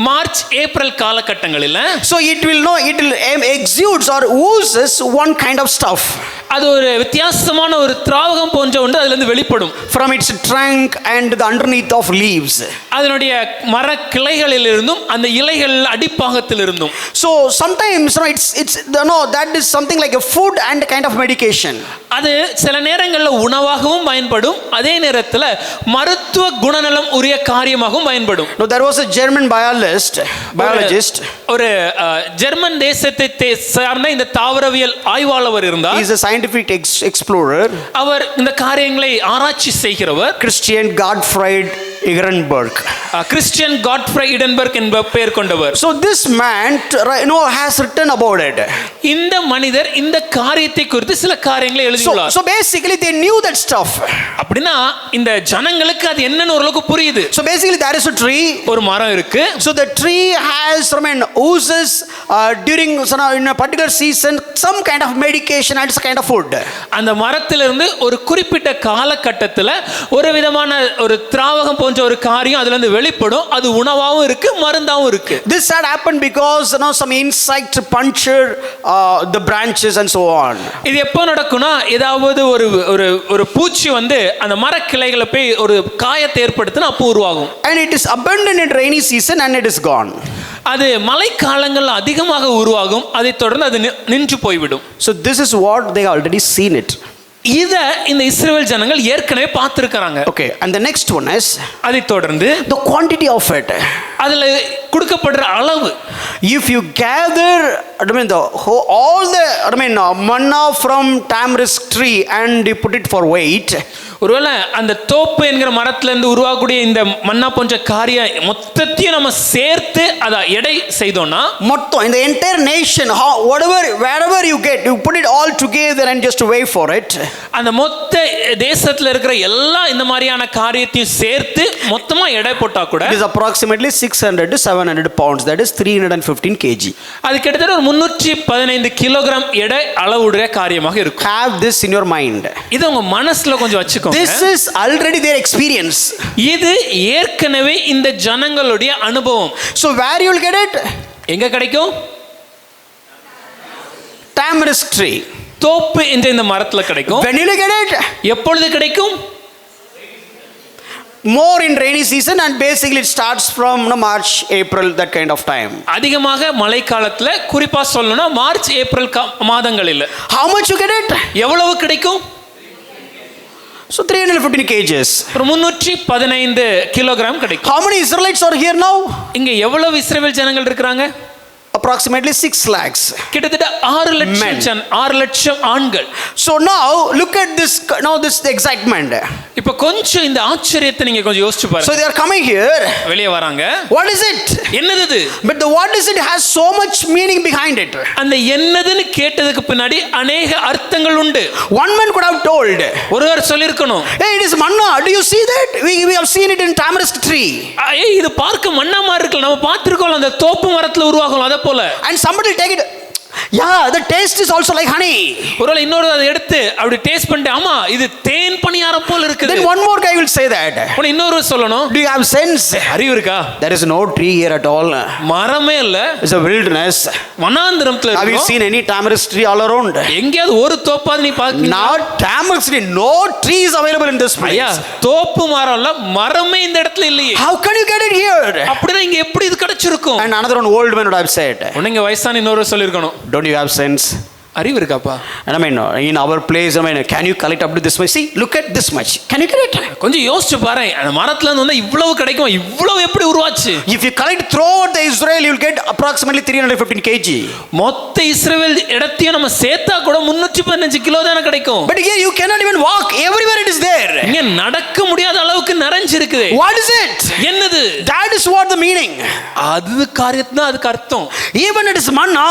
[SPEAKER 2] March April காலகட்டங்களில்
[SPEAKER 1] so it will exudes or oozes one kind of stuff
[SPEAKER 2] அது ஒரு வித்தியாசமான ஒரு திராவகம் போன்ற ஒன்று அதிலிருந்து வெளிப்படும்.
[SPEAKER 1] from its trunk and the underneath of leaves.
[SPEAKER 2] அதனுடைய மர கிளைகளில் இருந்தும் அந்த இலைகள் அடிப்பாகத்தில் இருந்தும்.
[SPEAKER 1] So sometimes it's that is something like a food and kind of medication.
[SPEAKER 2] அது சில நேரங்களில் உணவாகவும் பயன்படும், அதே நேரத்தில் மருத்துவ குணநலம் உரிய காரியமாகவும் பயன்படும்.
[SPEAKER 1] No, there was a German biologist.
[SPEAKER 2] ஒரு ஜெர்மன் தேசத்தை சார்ந்த இந்த தாவரவியல் ஆய்வாளர் இருந்தார்.
[SPEAKER 1] He is a scientific explorer.
[SPEAKER 2] அவர் இந்த காரியங்களை ஆராய்ச்சி செய்கிறவர்.
[SPEAKER 1] Christian Gottfried Ehrenberg.
[SPEAKER 2] Christian Gottfried Ehrenberg என்ப பெயர் கொண்டவர்.
[SPEAKER 1] So this man has written about it.
[SPEAKER 2] இந்த மனிதர் இந்த காரியத்தை குறித்து சில காரியங்களை எழுதியுள்ளார்.
[SPEAKER 1] So basically they knew that stuff.
[SPEAKER 2] அப்படினா இந்த ஜனங்களுக்கு அது என்னன்னு ஓரளவுக்கு புரியுது.
[SPEAKER 1] So basically there is a tree.
[SPEAKER 2] ஒரு மரம் இருக்கு.
[SPEAKER 1] So the tree has oozes during in a particular season some kind of medication and some kind of food.
[SPEAKER 2] அந்த மரத்திலிருந்து ஒரு குறிப்பிட்ட காலகட்டத்தில் ஒரு விதமான ஒரு திராவகம் போன்ற ஒரு காரியம் அதிலிருந்து வெளிப்படும். அது உணவாகவும் இருக்கு, மருந்தாகவும் இருக்கு.
[SPEAKER 1] This had happened because some insect punctured the branches and so on.
[SPEAKER 2] இது எப்போ நடக்கும்னா ஏதாவது ஒரு பூச்சி வந்து அந்த மரக்கிளைகளை போய் ஒரு காயத்தை ஏற்படுத்தினா அப்போ உருவாகும்.
[SPEAKER 1] And it is abundant in rainy season and it is gone.
[SPEAKER 2] அது மழைக்காலங்களில் அதிகமாக உருவாகும், அதை தொடர்ந்து அது நின்று போய்விடும்.
[SPEAKER 1] So this is what they already seen it.
[SPEAKER 2] இத இந்த இஸ்ரவேல் ஜனங்கள் ஏற்கனவே பார்த்திருக்காங்க.
[SPEAKER 1] Okay, and the next one is
[SPEAKER 2] அதை தொடர்ந்து
[SPEAKER 1] the quantity of it.
[SPEAKER 2] அதுல கொடுக்கப்படுற அளவு.
[SPEAKER 1] If you gather all the manna from tamarisk tree and you put it for weight,
[SPEAKER 2] ஒருவேளை அந்த தோப்பு என்கிற மரத்திலிருந்து உருவாகக்கூடிய இந்த மன்னா போன்ற காரியம் மொத்தத்தையும் நம்ம சேர்த்து அதை எடை செய்தோம்னா
[SPEAKER 1] மொத்தம் இந்த entire nation wherever you get you put it all together and just weigh for it,
[SPEAKER 2] அந்த மொத்த தேசத்துல இருக்கிற எல்லா இந்த மாதிரியான காரியத்தையும் சேர்த்து மொத்தமா எடை போட்டா கூட
[SPEAKER 1] it is approximately 600 to 700 pounds, that is 315 kg.
[SPEAKER 2] அது கிட்டத்தட்ட ஒரு 315 கிலோகிராம் எடை அளவுடைய காரியமாக இருக்கும்.
[SPEAKER 1] Have this in your mind.
[SPEAKER 2] இது உங்க மனசுல கொஞ்சம் வச்சுக்கோங்க.
[SPEAKER 1] This is already their experience.
[SPEAKER 2] இது ஏற்கனவே இந்த ஜனங்களுடைய அனுபவம்.
[SPEAKER 1] So where you will get it?
[SPEAKER 2] எங்க கிடைக்கும்?
[SPEAKER 1] Tamarisk tree.
[SPEAKER 2] தோப்பு என்ற இந்த மரத்துல கிடைக்கும்.
[SPEAKER 1] When will you get it?
[SPEAKER 2] எப்பொழுது கிடைக்கும்?
[SPEAKER 1] More in rainy season and basically it starts from March, April, that kind of time.
[SPEAKER 2] அதிகமாக மழை காலத்துல, குறிப்பா சொல்லணும்னா மார்ச் ஏப்ரல் மாதங்களில்.
[SPEAKER 1] How much you get it?
[SPEAKER 2] எவ்வளவு கிடைக்கும்?
[SPEAKER 1] So 315 kgs.
[SPEAKER 2] 315 கிலோகிராம் கிடைக்கும்.
[SPEAKER 1] How many Israelites are here now?
[SPEAKER 2] இங்க எவ்வளவு இஸ்ரவேல் ஜனங்கள் இருக்காங்க?
[SPEAKER 1] Approximately 6 lakhs.
[SPEAKER 2] கிட்டத்தட்ட 6 லட்சம் ஆண்கள்.
[SPEAKER 1] So now look at this excitement.
[SPEAKER 2] இப்போ கொஞ்சம் இந்த ஆச்சரியத்தை நீங்க கொஞ்சம் யோசிச்சு பாருங்க.
[SPEAKER 1] So they are coming here.
[SPEAKER 2] வெளியே வராங்க.
[SPEAKER 1] What is it?
[SPEAKER 2] என்னது இது?
[SPEAKER 1] But the what is it has so much meaning behind it.
[SPEAKER 2] அந்த என்னதுன்னு கேட்டதுக்கு பின்னாடி अनेक அர்த்தங்கள் உண்டு.
[SPEAKER 1] One man could have told.
[SPEAKER 2] ஒருவர் சொல்லிருக்கணும்.
[SPEAKER 1] Hey, it is manna. Do you see that? We have seen it in tamarisk tree.
[SPEAKER 2] இது பார்க்க மன்னா மாதிரி இருக்கு. நம்ம பார்த்திருக்கோம் அந்த தோப்பு மரத்துல உருவாகும் அத போல.
[SPEAKER 1] And somebody take it. Yeah, the taste is also like honey.
[SPEAKER 2] ஒருவேளை இன்னொரு அதை எடுத்து அப்படி டேஸ்ட் பண்ணிட்டு ஆமா இது தேன் பணியாரம் போல இருக்குது.
[SPEAKER 1] Then one more guy will say that.
[SPEAKER 2] உடனே இன்னொரு சொல்லணும்,
[SPEAKER 1] Do you have sense?
[SPEAKER 2] அறிவு இருக்கா?
[SPEAKER 1] There is no tree here at all.
[SPEAKER 2] மரமே இல்ல.
[SPEAKER 1] It's a wilderness.
[SPEAKER 2] வனாந்திரத்துல
[SPEAKER 1] Have you
[SPEAKER 2] இருக்கு.
[SPEAKER 1] seen any tamarisk tree all around?
[SPEAKER 2] எங்கயாவது ஒரு தோப்பாவது நீ பாக்கீங்களா?
[SPEAKER 1] Not tamarisk tree. No tree is available in this
[SPEAKER 2] ஐயா
[SPEAKER 1] place.
[SPEAKER 2] தோப்பு மரம் இல்ல, மரமே இந்த இடத்துல இல்லையே.
[SPEAKER 1] How can you get it here?
[SPEAKER 2] அப்படினா இங்க எப்படி இது கிடைச்சிருக்கும்?
[SPEAKER 1] And another one old man would have said,
[SPEAKER 2] உடனே இங்க வயசான இன்னொரு சொல்லிருக்கணும்,
[SPEAKER 1] Don't you have sense?
[SPEAKER 2] அறிவு இருக்காப்பா?
[SPEAKER 1] And I mean, in our place, I mean, can you collect up to this much? See, look at this much. Can you get it?
[SPEAKER 2] கொஞ்சம் யோசிச்சு பாரு, அந்த மரத்துல இருந்து வந்தா இவ்வளவு கிடைக்கும், இவ்வளவு எப்படி உருவாச்சு?
[SPEAKER 1] If you collect throughout the Israel, you will get approximately 315 kg.
[SPEAKER 2] மொத்த இஸ்ரவேல் இடத்தையும் நம்ம சேர்த்தா கூட 315 கிலோ தான கிடைக்கும்.
[SPEAKER 1] But here you cannot even walk. Everywhere it is there.
[SPEAKER 2] இங்க நடக்க முடியாத அளவுக்கு நிறைஞ்சு இருக்குது.
[SPEAKER 1] What is it?
[SPEAKER 2] என்னது?
[SPEAKER 1] That is what the meaning.
[SPEAKER 2] அது காரியத்துல அதுக்கு அர்த்தம்.
[SPEAKER 1] Even it is manna.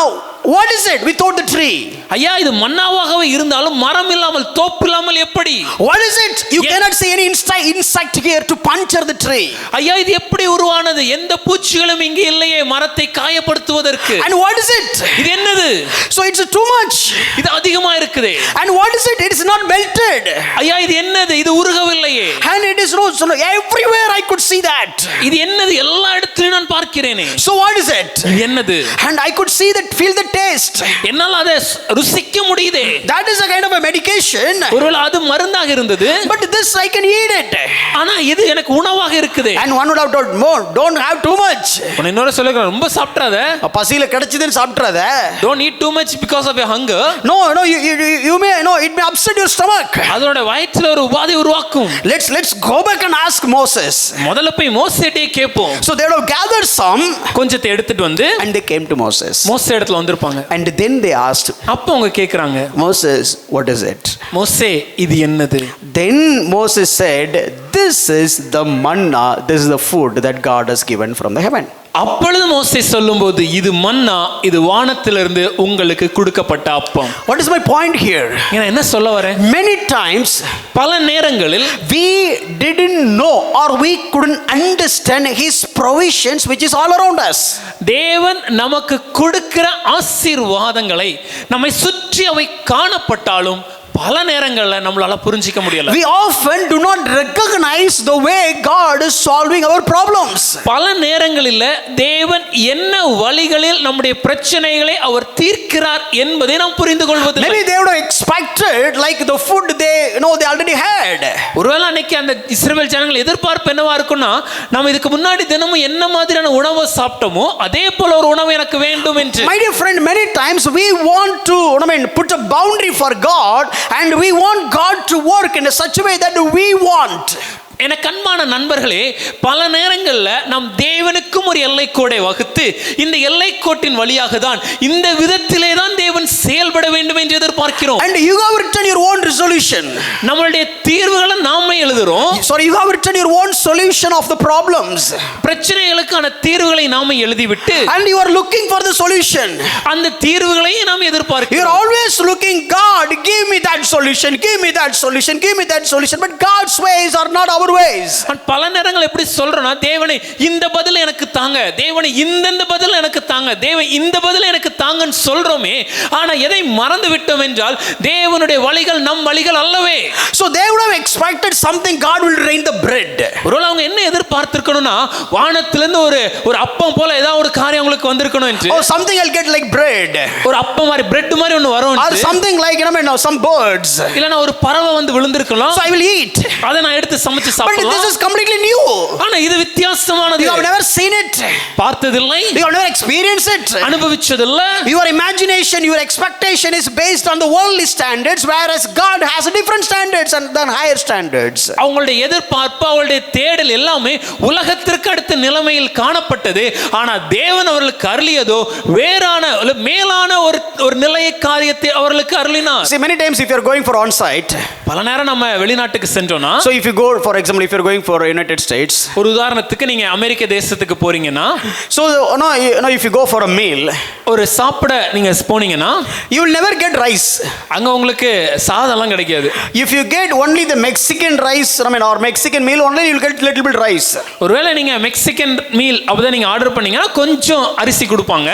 [SPEAKER 1] What is it without the tree?
[SPEAKER 2] ஐயா இது மன்னாவாகவே இருந்தாலும் மரம் இல்லாமல் தோப்பு இல்லாமல் எப்படி?
[SPEAKER 1] What is it? You cannot see any insect here to puncture the tree.
[SPEAKER 2] ஐயா இது எப்படி உருவானது? எந்த பூச்சிகளும் இங்கே இல்லையே மரத்தை காயப்படுத்துவதற்கு.
[SPEAKER 1] And what is it?
[SPEAKER 2] இது என்னது?
[SPEAKER 1] So it's too much.
[SPEAKER 2] இது அதிகமா இருக்குதே.
[SPEAKER 1] And what is it? It is not melted.
[SPEAKER 2] ஐயா இது என்னது? இது உருகவில்லையே.
[SPEAKER 1] And it is no, everywhere I could see that.
[SPEAKER 2] இது என்னது? எல்லா இடத்திலும் நான் பார்க்கிறேனே.
[SPEAKER 1] So what is it?
[SPEAKER 2] இது என்னது?
[SPEAKER 1] And I could see that, feel the taste.
[SPEAKER 2] என்னால அதை ருசிக்க முடியுதே.
[SPEAKER 1] That is a kind of a medication.
[SPEAKER 2] ஒருவேளை அது மருந்தாக இருந்தது.
[SPEAKER 1] But this I can eat it.
[SPEAKER 2] ஆனா இது எனக்கு உணவாக இருக்குதே.
[SPEAKER 1] And one would have told more, don't have too much.
[SPEAKER 2] உன்னை இன்னொரு சொல்லுகிறேன், ரொம்ப சாப்பிட்றாத.
[SPEAKER 1] பசியில கிடைச்சதுன்னு சாப்பிட்றாத.
[SPEAKER 2] Don't eat too much because of your hunger.
[SPEAKER 1] No, you may, no, it may upset your stomach.
[SPEAKER 2] அதோட வயித்துல ஒரு உபாதை உருவாக்கும்.
[SPEAKER 1] Let's go back and ask Moses.
[SPEAKER 2] முதல்ல போய் மோசேட்டே கேட்போம்.
[SPEAKER 1] So they have gathered some.
[SPEAKER 2] கொஞ்சத்தை எடுத்துட்டு வந்து
[SPEAKER 1] And they came to Moses.
[SPEAKER 2] மோசே இடத்துல வந்திருப்பாங்க.
[SPEAKER 1] And then they asked,
[SPEAKER 2] அப்போ அவங்க கேக்குறாங்க,
[SPEAKER 1] Moses, what is it?
[SPEAKER 2] மோசே இது என்னது?
[SPEAKER 1] Then Moses said, this is the manna, this is the food that God has given from the heaven.
[SPEAKER 2] அப்பொழுது மோசே சொல்லும்போது இது மன்னா, இது வானத்திலிருந்து உங்களுக்கு கொடுக்கப்பட்ட அப்பம்.
[SPEAKER 1] What is my point here?
[SPEAKER 2] நான் என்ன சொல்ல வரேன்?
[SPEAKER 1] Many times
[SPEAKER 2] பல நேரங்களில்
[SPEAKER 1] we didn't know or we couldn't understand his provisions which is all around us.
[SPEAKER 2] தேவன் நமக்கு கொடுக்கிற ஆசீர்வாதங்களை நம்மை சுற்றி அவை காணப்பட்டாலும் பல நேரங்களில் நம்மளால புரிஞ்சிக்க முடியல.
[SPEAKER 1] We often do not recognize the way God is solving our problems.
[SPEAKER 2] பல நேரங்களில் தேவன் என்ன வழிகளில் நம்முடைய பிரச்சனைகளை அவர் தீர்க்கிறார் என்பதை நாம் புரிந்து கொள்வதில்லை.
[SPEAKER 1] Maybe they would have expected like the food they already had.
[SPEAKER 2] ஒருவேளை அன்னைக்கு அந்த இஸ்ரவேல் ஜனங்கள் எதிர்பார்ப்பு என்னவா இருக்கும்னா, நம்ம இதுக்கு முன்னாடி தினமும் என்ன மாதிரியான உணவை சாப்பிட்டோமோ அதே போல ஒரு உணவு எனக்கு வேண்டும் என்று.
[SPEAKER 1] My dear friend, many times we want to put a boundary for God and we want God to work in such a way that we want.
[SPEAKER 2] எனக்கு அன்பான நண்பர்களே, பல நேரங்களில் நாம் தேவனுக்கும் ஒரு எல்லைக்கோடை வகுத்து இந்த எல்லைக்கோட்டின் வழியாக தான் இந்த விதத்திலே தான் தேவன் செயல்பட வேண்டும் என்று எதிர்பார்க்கிறோம்.
[SPEAKER 1] And you have written your own resolution.
[SPEAKER 2] நம்மளுடைய தீர்வுகளை நாமே எழுதுறோம்.
[SPEAKER 1] Sorry, you have written your own solution of the problems.
[SPEAKER 2] பிரச்சனைகளுக்கான தீர்வுகளை நாமே எழுதிவிட்டு
[SPEAKER 1] And you are looking for the solution.
[SPEAKER 2] அந்த தீர்வுகளை நாம் எதிர்பார்க்கிறோம்.
[SPEAKER 1] You are always looking, God, give me that solution, give me that solution, give me that solution. But God's ways are not our ways.
[SPEAKER 2] பல நேரங்கள் எப்படி சொல்றோம்னா, தேவனே இந்த பதில் எனக்கு தாங்க, தேவனே இந்த பதில் எனக்கு தாங்க, தேவன் இந்த பதில் எனக்கு தாங்கன்னு சொல்றோமே, ஆனா எதை மறந்து விட்டோம் என்றால் தேவனுடைய வழிகள் நம் வழிகள் அல்லவே.
[SPEAKER 1] So they would have expected something, God will rain the bread.
[SPEAKER 2] ஒருவேளை அவங்க என்ன எதிர்பார்த்திருக்கணும்னா, வானத்திலிருந்து ஒரு அப்பம் போல ஏதாவது ஒரு காரியம் உங்களுக்கு வந்திருக்கணும் என்று.
[SPEAKER 1] Or something I'll get like bread.
[SPEAKER 2] ஒரு அப்பம் மாதிரி பிரெட் மாதிரி ஒன்னு வரும்.
[SPEAKER 1] Or something like some birds.
[SPEAKER 2] இல்லனா ஒரு பறவை வந்து விழுந்திருக்கலாம்.
[SPEAKER 1] So I will eat.
[SPEAKER 2] அதை நான் எடுத்து சமைச்சு சாப்பிடலாம்.
[SPEAKER 1] But this is completely new.
[SPEAKER 2] ஆனா இது வித்தியாசமானது.
[SPEAKER 1] You have never seen it.
[SPEAKER 2] பார்த்ததில்லை.
[SPEAKER 1] You have never experienced it.
[SPEAKER 2] அனுபவிச்சதில்லை.
[SPEAKER 1] Your imagination, your expectation is based on the worldly standards, whereas God has different standards and then higher standards.
[SPEAKER 2] அவங்களுடைய எதிர்பார்ப்பு, அவங்களுடைய தேடல் எல்லாமே உலகத்திற்கு அடுத்த நிலைமையில் காணப்பட்டது. ஆனா தேவன் அவர்களுக்கு அருளியதோ வேறான மேலான ஒரு நிலைய காரியத்தை அவர்களுக்கு அருளினார்.
[SPEAKER 1] See, many times if you are going for on site,
[SPEAKER 2] பல நேரம் நம்ம வெளிநாட்டுக்கு சென்றோம்னா,
[SPEAKER 1] so if you go, for example, if you are going for United States,
[SPEAKER 2] ஒரு உதாரணத்துக்கு நீங்க அமெரிக்க தேசத்துக்கு போறீங்கன்னா,
[SPEAKER 1] so if you go for a meal,
[SPEAKER 2] ஒரு சாப்பிட நீங்க போனீங்கன்னா,
[SPEAKER 1] you will never get rice.
[SPEAKER 2] அங்க உங்களுக்கு சாதம்லாம் கிடைக்காது.
[SPEAKER 1] If you get only the Mexican rice, or Mexican meal, only you'll get little bit rice.
[SPEAKER 2] ஒருவேளை நீங்க மெக்சிகன் மீல் அப்பதான் நீங்க ஆர்டர் பண்ணீங்கன்னா கொஞ்சம் அரிசி கொடுப்பாங்க,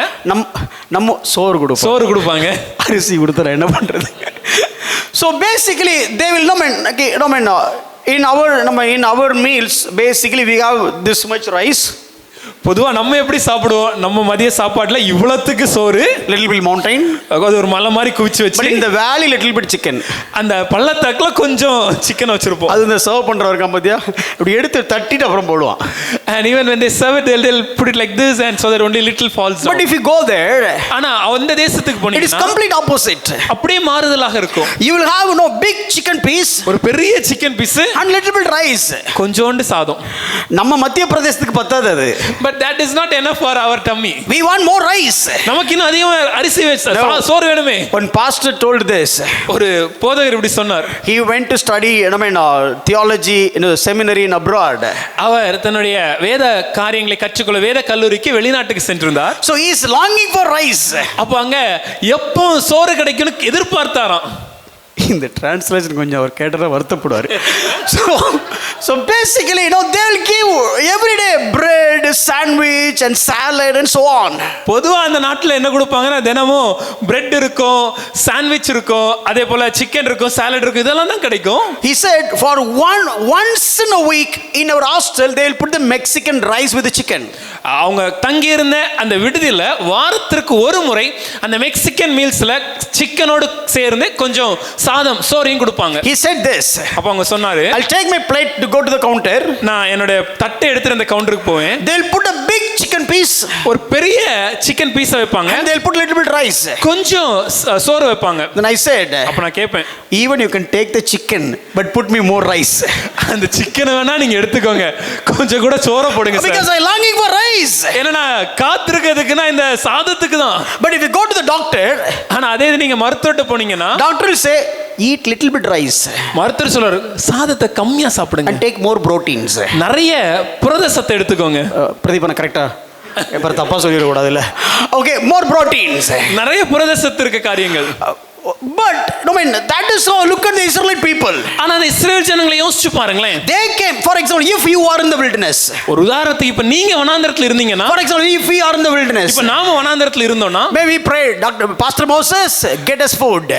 [SPEAKER 1] நம்ம சோறு கொடுப்பாங்க, அரிசி கொடுத்தா என்ன பண்றது? So basically they will in our meals basically we have this much rice.
[SPEAKER 2] பொதுவா நம்ம எப்படி சாப்பிடுவோம், நம்ம மதிய சாப்பாட்டுல இவ்வளவுக்கு சோறு,
[SPEAKER 1] little bit mountain,
[SPEAKER 2] அது ஒரு மலை மாதிரி குவிச்சு வச்சு,
[SPEAKER 1] but in the valley little bit chicken,
[SPEAKER 2] அந்த பள்ளத்தாக்குல கொஞ்சம் சிக்கன் வச்சிருப்போம்.
[SPEAKER 1] அது இந்த சர்வ் பண்றவங்க மத்தியா இப்படி எடுத்து தட்டிட்டு அப்புறம் போடுவான்.
[SPEAKER 2] And even when they serve it they'll put it like this and so that only little falls down.
[SPEAKER 1] But if you go there,
[SPEAKER 2] ஆனா அந்த தேசத்துக்கு போனீங்கன்னா
[SPEAKER 1] it is complete opposite.
[SPEAKER 2] அப்படியே மாறுதலாக இருக்கும்.
[SPEAKER 1] You will have no big chicken piece,
[SPEAKER 2] ஒரு பெரிய chicken piece
[SPEAKER 1] and little bit rice,
[SPEAKER 2] கொஞ்சோண்டு சாதம்.
[SPEAKER 1] நம்ம மத்திய பிரதேசத்துக்கு பத்தாது அது.
[SPEAKER 2] But that is not enough for our tummy.
[SPEAKER 1] We want more rice.
[SPEAKER 2] நமக்கு இன்னும் அதிகமா அரிசி சோறு வேணுமே.
[SPEAKER 1] One pastor told this.
[SPEAKER 2] ஒரு போதகர் இப்படி சொன்னார்.
[SPEAKER 1] He went to study theology in a seminary in abroad.
[SPEAKER 2] அவர் தன்னுடைய வேத காரியங்களை கற்றுக்கொள்ள வேத கல்லூரிக்கு வெளிநாட்டுக்கு சென்றிருந்தார்.
[SPEAKER 1] So he is longing for rice.
[SPEAKER 2] அப்ப அங்க எப்போ சோறு கிடைக்கும்னு எதிர்பார்த்தாராம்.
[SPEAKER 1] இந்த டிரான்ஸ்லேஷன் கொஞ்சம் அவர் கேட்டா வருத்தப்படுவார். So basically they will give every day bread, sandwich and salad and so on.
[SPEAKER 2] பொதுவா அந்த நாட்டுல என்ன கொடுப்பாங்கன்னா தினமும் பிரெட் இருக்கும், சாண்ட்விச் இருக்கும், அதே போல சிக்கன் இருக்கும், சாலட் இருக்கும், இதெல்லாம் தான் கிடைக்கும்.
[SPEAKER 1] He said for once in a week in our hostel they will put the Mexican rice with the chicken.
[SPEAKER 2] அவங்க தங்கி இருந்த அந்த விடுதியில வாரத்திற்கு ஒரு முறை அந்த மெக்சிகன் மீல்ஸ்ல சிக்கனோடு சேர்ந்து கொஞ்சம் சாதம் சோறையும் கொடுப்பாங்க.
[SPEAKER 1] He said this.
[SPEAKER 2] அப்ப அவங்க சொன்னாரு,
[SPEAKER 1] I'll take my plate to go to the counter.
[SPEAKER 2] நான் என்னோட தட்டை எடுத்து அந்த கவுண்டருக்கு போவேன்.
[SPEAKER 1] They'll put a big chicken piece,
[SPEAKER 2] ஒரு பெரிய சிக்கன் பீஸ் வைப்பாங்க,
[SPEAKER 1] and they'll put little bit rice,
[SPEAKER 2] கொஞ்சம் சோறு வைப்பாங்க.
[SPEAKER 1] Then I said,
[SPEAKER 2] அப்ப நான் கேட்பேன்,
[SPEAKER 1] even you can take the chicken but put me more rice.
[SPEAKER 2] அந்த சிக்கனை வேணா நீங்க எடுத்துக்கோங்க, கொஞ்சம் கூட சோறு போடுங்க sir.
[SPEAKER 1] Because I longing for rice.
[SPEAKER 2] ஏன்னா காத்திருக்கிறதுக்குன்னா இந்த சாதத்துக்கு தான்.
[SPEAKER 1] But if you go to the doctor,
[SPEAKER 2] ஆனா அதே நீங்க மருத்துவர்கிட்ட போனீங்கன்னா
[SPEAKER 1] doctor will say eat little bit rice.
[SPEAKER 2] மருத்துவர் சொல்றாரு சாதத்தை கம்மியா சாப்பிடுங்க
[SPEAKER 1] and take more proteins.
[SPEAKER 2] நிறைய புரத சத்தை எடுத்துக்கோங்க.
[SPEAKER 1] பிரதீபன கரெக்ட்டா? எப்ப தப்பா சொல்லிட கூடாதுல. Okay, more proteins.
[SPEAKER 2] நிறைய புரத சத்து இருக்க காரியங்கள்.
[SPEAKER 1] But that is how look at the Israelite people.
[SPEAKER 2] ஆனா அந்த இஸ்ரவேல் ஜனங்களை யோசிச்சு பாருங்களேன்.
[SPEAKER 1] They came, for example, if you are in the wilderness.
[SPEAKER 2] ஒரு உதாரணத்துக்கு இப்ப நீங்க வனாந்தரத்துல இருந்தீங்கன்னா,
[SPEAKER 1] for example, if we are in the wilderness.
[SPEAKER 2] இப்ப நாம வனாந்தரத்துல இருந்தோம்னா,
[SPEAKER 1] maybe we pray, Pastor Moses, get us food.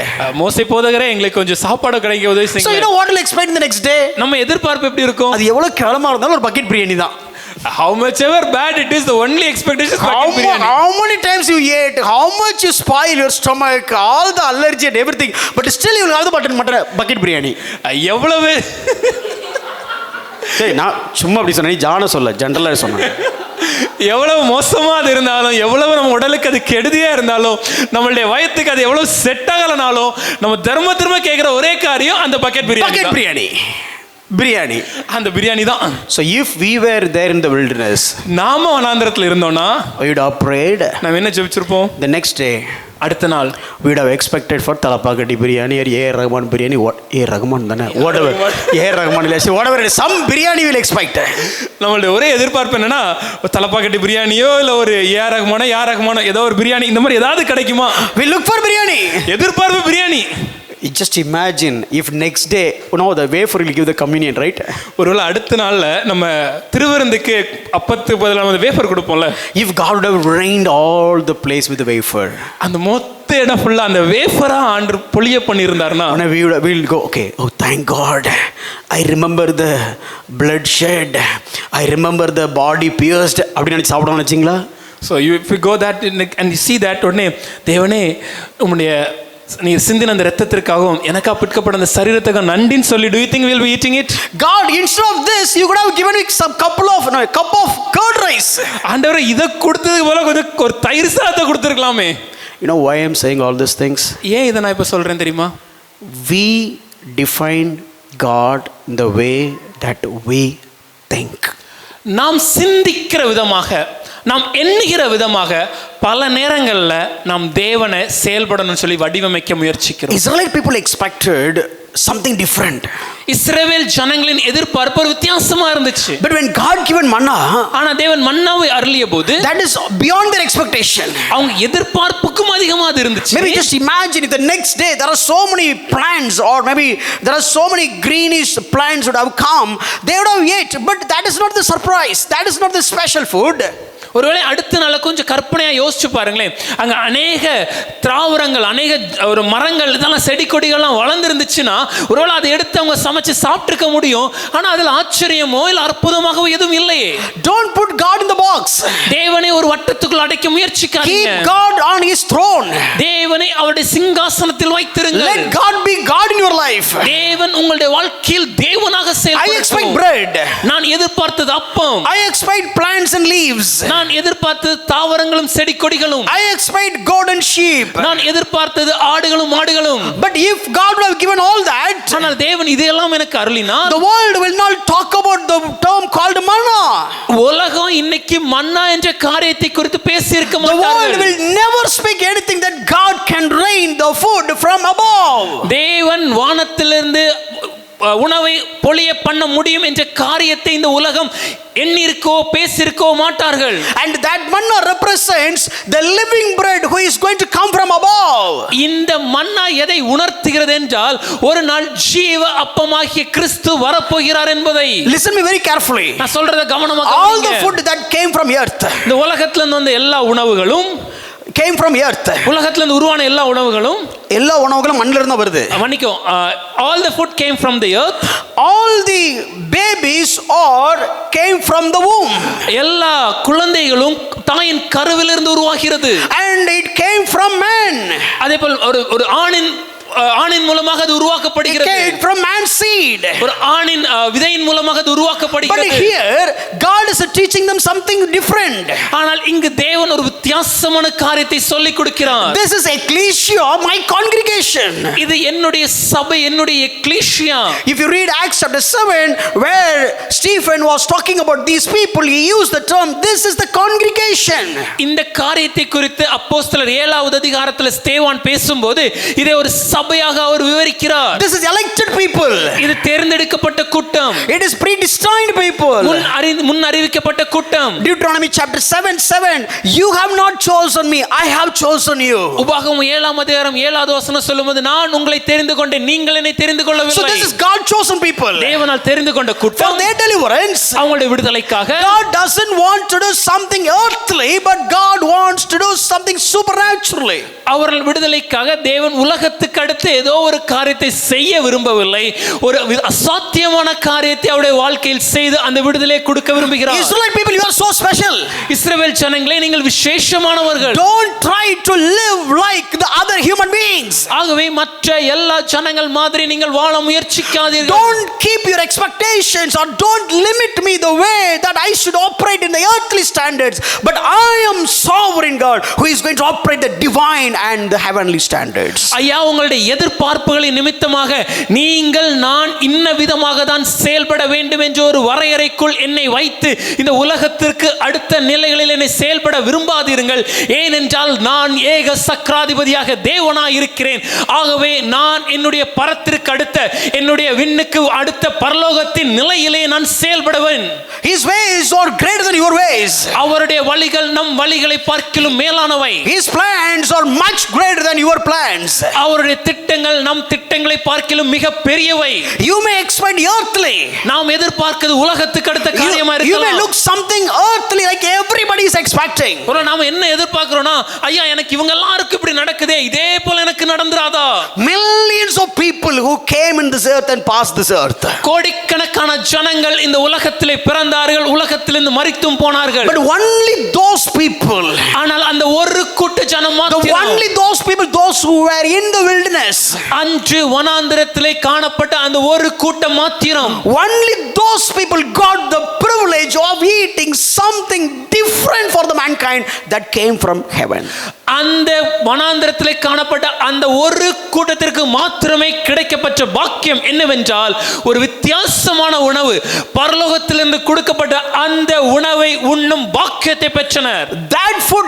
[SPEAKER 2] மோசே போதகரே எங்களுக்கு கொஞ்சம் சாப்பாடு கிடைக்க உதவி செய்யுங்க.
[SPEAKER 1] So you know what will expect the next day?
[SPEAKER 2] நம்ம எதிர்பார்ப்பு எப்படி இருக்கும்?
[SPEAKER 1] அது எவ்வளவு கேவலமா இருந்தாலும் ஒரு பக்கெட் பிரியாணி தான்.
[SPEAKER 2] How much ever bad it is, the only expectation is bucket biryani.
[SPEAKER 1] How many times you ate, how much you spoil your stomach, all the allergy and everything, but still you will have the bucket biryani.
[SPEAKER 2] எவ்வளவு
[SPEAKER 1] நான் சும்மா அப்படி சொன்னேன், ஜான சொல்ல ஜெனரலா சொன்னேன்.
[SPEAKER 2] எவ்வளவு மோசமா அது இருந்தாலும், எவ்வளவு நம்ம உடலுக்கு அது கெடுதியா இருந்தாலும், நம்மளுடைய வயத்துக்கு அது எவ்வளவு செட் ஆகலனாலும், நம்ம திரும்ப கேட்கிற ஒரே காரியம் அந்த பக்கெட் பிரியாணி.
[SPEAKER 1] பிரியாணி
[SPEAKER 2] அந்த பிரியாணி தான்.
[SPEAKER 1] So if we were there in the wilderness,
[SPEAKER 2] நாம வனாந்தரத்துல இருந்தோம்னா,
[SPEAKER 1] we would have prayed.
[SPEAKER 2] நாம என்ன ஜெபிச்சிருப்போம்?
[SPEAKER 1] The next day,
[SPEAKER 2] அடுத்த நாள்
[SPEAKER 1] we would have expected for talapakati biryani or A. Rahman biryani. What A. Rahman தானே, whatever A. Rahman இல்ல, whatever it is, some biryani will expect.
[SPEAKER 2] நம்மளுடைய ஒரே எதிர்பார்ப்பு என்னன்னா, தலப்பாக்கட்டி பிரியாணியோ இல்ல ஒரு ஏ ரஹ்மானோ ஏதோ ஒரு பிரியாணி, இந்த மாதிரி ஏதாவது கிடைக்குமா?
[SPEAKER 1] We look for biryani.
[SPEAKER 2] எதிர்பார்ப்பு biryani.
[SPEAKER 1] Just imagine if next day, the wafer will give the communion, right?
[SPEAKER 2] ஒருவேளை அடுத்த நாள்ல நம்ம திருவிருந்துக்கு அப்பத்துக்கு பதிலாக அந்த wafer கொடுப்போம்ல. If
[SPEAKER 1] God would have rained all the place with the wafer,
[SPEAKER 2] அந்த மொத்த இடம் ஃபுல்லா அந்த வேஃபரா ஆண்டு பொழிய பண்ணியிருந்தாருன்னா,
[SPEAKER 1] we will go, okay, oh thank God, I remember the bloodshed, I remember the body pierced அப்படி நினைச்சு சாப்பிடணும் நினைச்சீங்களா?
[SPEAKER 2] So if you go that and you see that உடனே தேவனே உம்முடைய நீ சிந்தின அந்த இரத்தத்திற்காகவும் எனக்கா பிற்கப்பட்ட அந்த சரீரத்துக்கு நன்றின்னு சொல்லி, do you think we will be eating it?
[SPEAKER 1] God, instead of this you could have given me some cup of curd rice.
[SPEAKER 2] ஆண்டவரே இத கொடுத்ததுக்கு போல கொஞ்சம் ஒரு தயிர் சாதத்தை கொடுத்திருக்கலாமே.
[SPEAKER 1] You know why I am saying all these things?
[SPEAKER 2] ஏன் இத நான் இப்ப சொல்றேன் தெரியுமா?
[SPEAKER 1] We define God in the way that we think.
[SPEAKER 2] நாம் சிந்திக்கிற விதமாக, நாம் எண்ணுகிற விதமாக பல நேரங்களில் நாம் தேவனை செயல்படணும்னு சொல்லி வடிவமைக்க முயற்சிக்கிறோம்.
[SPEAKER 1] Israelite people expected something different.
[SPEAKER 2] இஸ்ரவேல் ஜனங்களின் எதிர்பார்ப்பு ஒரு வித்தியாசமா இருந்துச்சு.
[SPEAKER 1] But when God given manna,
[SPEAKER 2] ஆனா தேவன் மன்னாவை அருளிய போது
[SPEAKER 1] that is beyond their expectation.
[SPEAKER 2] அவங்க எதிர்பார்ப்புக்கும் அதிகமா அது இருந்துச்சு.
[SPEAKER 1] Maybe just imagine if the next day there are so many plants, or maybe there are so many greenish plants would have come, they would have ate. But that is not the surprise. That is not the special food.
[SPEAKER 2] ஒருவேளை அடுத்த நாள் கொஞ்சம் கற்பனையா யோசிச்சு பாருங்களேன். அங்க அநேக திராவரங்கள், அநேக ஒரு மரங்கள், இதெல்லாம் செடி கொடிகள்லாம் வளர்ந்துருந்துச்சுன்னா ஒருவேளை அதை எடுத்து அவங்க சமைச்சு சாப்பிட்டுருக்க முடியும். ஆனா அதுல ஆச்சரியமோ இல்ல அற்புதமாகவோ எதுவும் இல்லையே.
[SPEAKER 1] Don't put God in the box.
[SPEAKER 2] தேவனை ஒரு வட்டத்துக்குள் அடைக்க முயற்சிக்காதீங்க.
[SPEAKER 1] Keep God on his throne.
[SPEAKER 2] தேவனை அவருடைய சிங்காசனத்தில் வைத்திருங்கள்.
[SPEAKER 1] Let God be God in your life.
[SPEAKER 2] தேவன் உங்களுடைய வாழ்க்கையில் தேவனாக
[SPEAKER 1] I
[SPEAKER 2] செயல்படட்டும்.
[SPEAKER 1] expect bread.
[SPEAKER 2] நான் எதிர்பார்த்தது அப்பம்.
[SPEAKER 1] I expect plants and leaves.
[SPEAKER 2] நான் எதிர்பார்த்தது தாவரங்களும் செடி கொடிகளும்.
[SPEAKER 1] I expect goat and sheep.
[SPEAKER 2] நான் எதிர்பார்த்தது ஆடுகளும் மாடுகளும்.
[SPEAKER 1] But if God would have given all that,
[SPEAKER 2] ஆனால் தேவன் இதையெல்லாம் எனக்கு அருளினார்,
[SPEAKER 1] the world will not talk about the term called manna.
[SPEAKER 2] உலகம் இன்னைக்கு மன்னா என்ற காரியத்தை குறித்து பேசி இருக்க
[SPEAKER 1] The world
[SPEAKER 2] மாட்டார்கள்.
[SPEAKER 1] will never speak anything that God can rain the food from above.
[SPEAKER 2] தேவன் வானத்திலிருந்து உணவை பொழிய பண்ண முடியும் என்ற காரியத்தை இந்த உலகம் எண்ணிருக்கோ பேசியிருக்கோ மாட்டார்கள்.
[SPEAKER 1] And that manna represents the living bread who is going to come from above.
[SPEAKER 2] இந்த மன்னா எதை உணர்த்துகிறது என்றால் ஒரு நாள் ஜீவ அப்பமாகிய கிறிஸ்து வரப்போகிறார் என்பதை.
[SPEAKER 1] Listen me very carefully.
[SPEAKER 2] நான் சொல்றத கவனமாக
[SPEAKER 1] All
[SPEAKER 2] கேளுங்க.
[SPEAKER 1] the food that came from earth
[SPEAKER 2] இந்த உலகத்துல இருந்து வந்த எல்லா உணவுகளும்,
[SPEAKER 1] came from earth.
[SPEAKER 2] உலகத்துல இருந்து உருவான எல்லா உணவுகளும்,
[SPEAKER 1] எல்லா உணவுகளும் மண்ணில இருந்து வருது.
[SPEAKER 2] மன்னிக்கும், all the food came from the earth.
[SPEAKER 1] All the babies or came from the womb.
[SPEAKER 2] எல்லா குழந்தைகளும் தாயின் கருவிலிருந்து உருவாகிறது.
[SPEAKER 1] And it came from man.
[SPEAKER 2] அதேபோல் ஒரு ஆணின் மூலமாக அது
[SPEAKER 1] It
[SPEAKER 2] உருவாக்கப்படுகிறது.
[SPEAKER 1] came from man's seed.
[SPEAKER 2] ஒரு ஆணின் விதையின் மூலமாக அது
[SPEAKER 1] But
[SPEAKER 2] உருவாக்கப்படுகிறது.
[SPEAKER 1] here God is teaching them something different.
[SPEAKER 2] ஆனால் இங்கு தேவன் ஒரு வித்தியாசமான காரியத்தை சொல்லிக் கொடுக்கிறார்.
[SPEAKER 1] This is ecclesia, my congregation.
[SPEAKER 2] இது என்னுடைய சபை, என்னுடைய ecclesia.
[SPEAKER 1] If you read Acts chapter 7, where Stephen was talking about these people, he used the term, this is the congregation.
[SPEAKER 2] இந்த காரியத்தை குறித்து அப்போஸ்தலர் 7வது அதிகாரத்தில் ஸ்தேவான் பேசும்போது இதை ஒரு சபையாக அவர் விவரிக்கிறார்.
[SPEAKER 1] This is elected people.
[SPEAKER 2] இது தேர்ந்தெடுக்கப்பட்ட கூட்டம்.
[SPEAKER 1] It is predestined people.
[SPEAKER 2] முன் அறிவிக்கப்பட்ட கூட்டம்.
[SPEAKER 1] Deuteronomy chapter 7:7, you have not chosen me, I have chosen you.
[SPEAKER 2] உபாகமம் 7ஆம் அதிகாரம் 7வது வசனம் சொல்லும்போது நான் உங்களை தெரிந்து கொண்டேன், நீங்கள் என்னை தெரிந்து
[SPEAKER 1] So
[SPEAKER 2] கொள்ளவில்லை.
[SPEAKER 1] this is God chosen people.
[SPEAKER 2] தேவனால் தெரிந்து கொண்ட
[SPEAKER 1] For
[SPEAKER 2] கூட்டம்,
[SPEAKER 1] their deliverance.
[SPEAKER 2] அவங்களுடைய விடுதலைக்காக.
[SPEAKER 1] God doesn't want to do something earthly, but God wants to do something supernaturally.
[SPEAKER 2] அவர்கள் விடுதலைக்காக தேவன் உலகத்துக்கு அடுத்து ஏதோ ஒரு காரியத்தை செய்ய விரும்பவில்லை. ஒரு அசாத்தியமான காரியத்தை அவருடைய வாழ்க்கையில் செய்து அந்த விடுதலை கொடுக்க விரும்புகிறார்.
[SPEAKER 1] Israelite people, you are so special.
[SPEAKER 2] இஸ்ரவேல் ஜனங்களே, நீங்கள் விசேஷமானவர்கள்.
[SPEAKER 1] Don't try to live like the other human beings.
[SPEAKER 2] ஆகவே மற்ற எல்லா ஜனங்கள் மாதிரி நீங்கள் வாழ முயற்சிக்காதீர்கள்.
[SPEAKER 1] Don't keep your expectations, or don't limit me the way that I should operate in the earthly standards, but I am sovereign God who is going to operate the divine and the heavenly standards.
[SPEAKER 2] ஐயா, உங்களுடைய எதிர்பார்ப்புகளின் நிமித்தமாக நீங்கள் நான் இன்ன விதமாக தான் செயல்பட வேண்டும் என்ற ஒரு வரையறைக்குள் என்னை வைத்து இந்த உலகத்திற்கு அடுத்த நிலைகளில் என்னை செயல்பட விரும்பாதீர்கள். ஏனென்றால் நான் ஏக சக்கராதிபதியாக தேவனாய் இருக்கிறேன். ஆகவே நான் என்னுடைய பரத்திற்கு அடுத்த, என்னுடைய விண்ணுக்கு அடுத்த பரலோகத்தின் நிலையிலே நான் செயல்படுவேன்.
[SPEAKER 1] His ways are greater than your ways.
[SPEAKER 2] அவருடைய வழிகள் நம் வழிகளை பார்க்கிலும் மேலானவை.
[SPEAKER 1] His plans are much greater than your plans.
[SPEAKER 2] அவருடைய திட்டங்கள் நம் திட்டங்களை பார்க்கிலும் மிக பெரியவை.
[SPEAKER 1] You may expect earthly.
[SPEAKER 2] நாம் எதிர்பார்க்கிறது உலகத்துக்கு அடுத்த காரியமா
[SPEAKER 1] You may
[SPEAKER 2] இருக்கலாம்.
[SPEAKER 1] look something earthly like everybody is expecting.
[SPEAKER 2] ஒரு நாம என்ன எதிர்பார்க்கிறோம்னா, ஐயா எனக்கு இவங்க எல்லாருக்கும் இப்படி நடக்குதே, இதே போல எனக்கு நடந்துராதா?
[SPEAKER 1] Millions of people who came in this earth and passed this earth.
[SPEAKER 2] கோடிக்கணக்கான ஜனங்கள் இந்த உலகத்திலே பிறந்தார்கள், உலகத்திலிருந்து மரித்தும் போனார்கள்.
[SPEAKER 1] But only those people,
[SPEAKER 2] ஆனால் அந்த ஒரு கூட்ட ஜனம் மாத்திரம்,
[SPEAKER 1] only those people, those who were in the wilderness,
[SPEAKER 2] அன்று வனாந்திரத்திலே காணப்பட்ட அந்த ஒரு கூட்டம் மாத்திரம்,
[SPEAKER 1] only those people got the privilege of eating something different for the mankind, that came from heaven.
[SPEAKER 2] அந்த வனாந்திரத்திலே காணப்பட்ட அந்த ஒரு கூட்டத்திற்கு மாத்திரமே கிடைக்கப்பட்ட பாக்கியம் என்னவென்றால் ஒரு வித்தியாசமான உணவு, பரலோகத்திலிருந்து கொடுக்கப்பட்ட அந்த உணவை உண்ணும் பாக்கியத்தை பெற்றனர்.
[SPEAKER 1] That food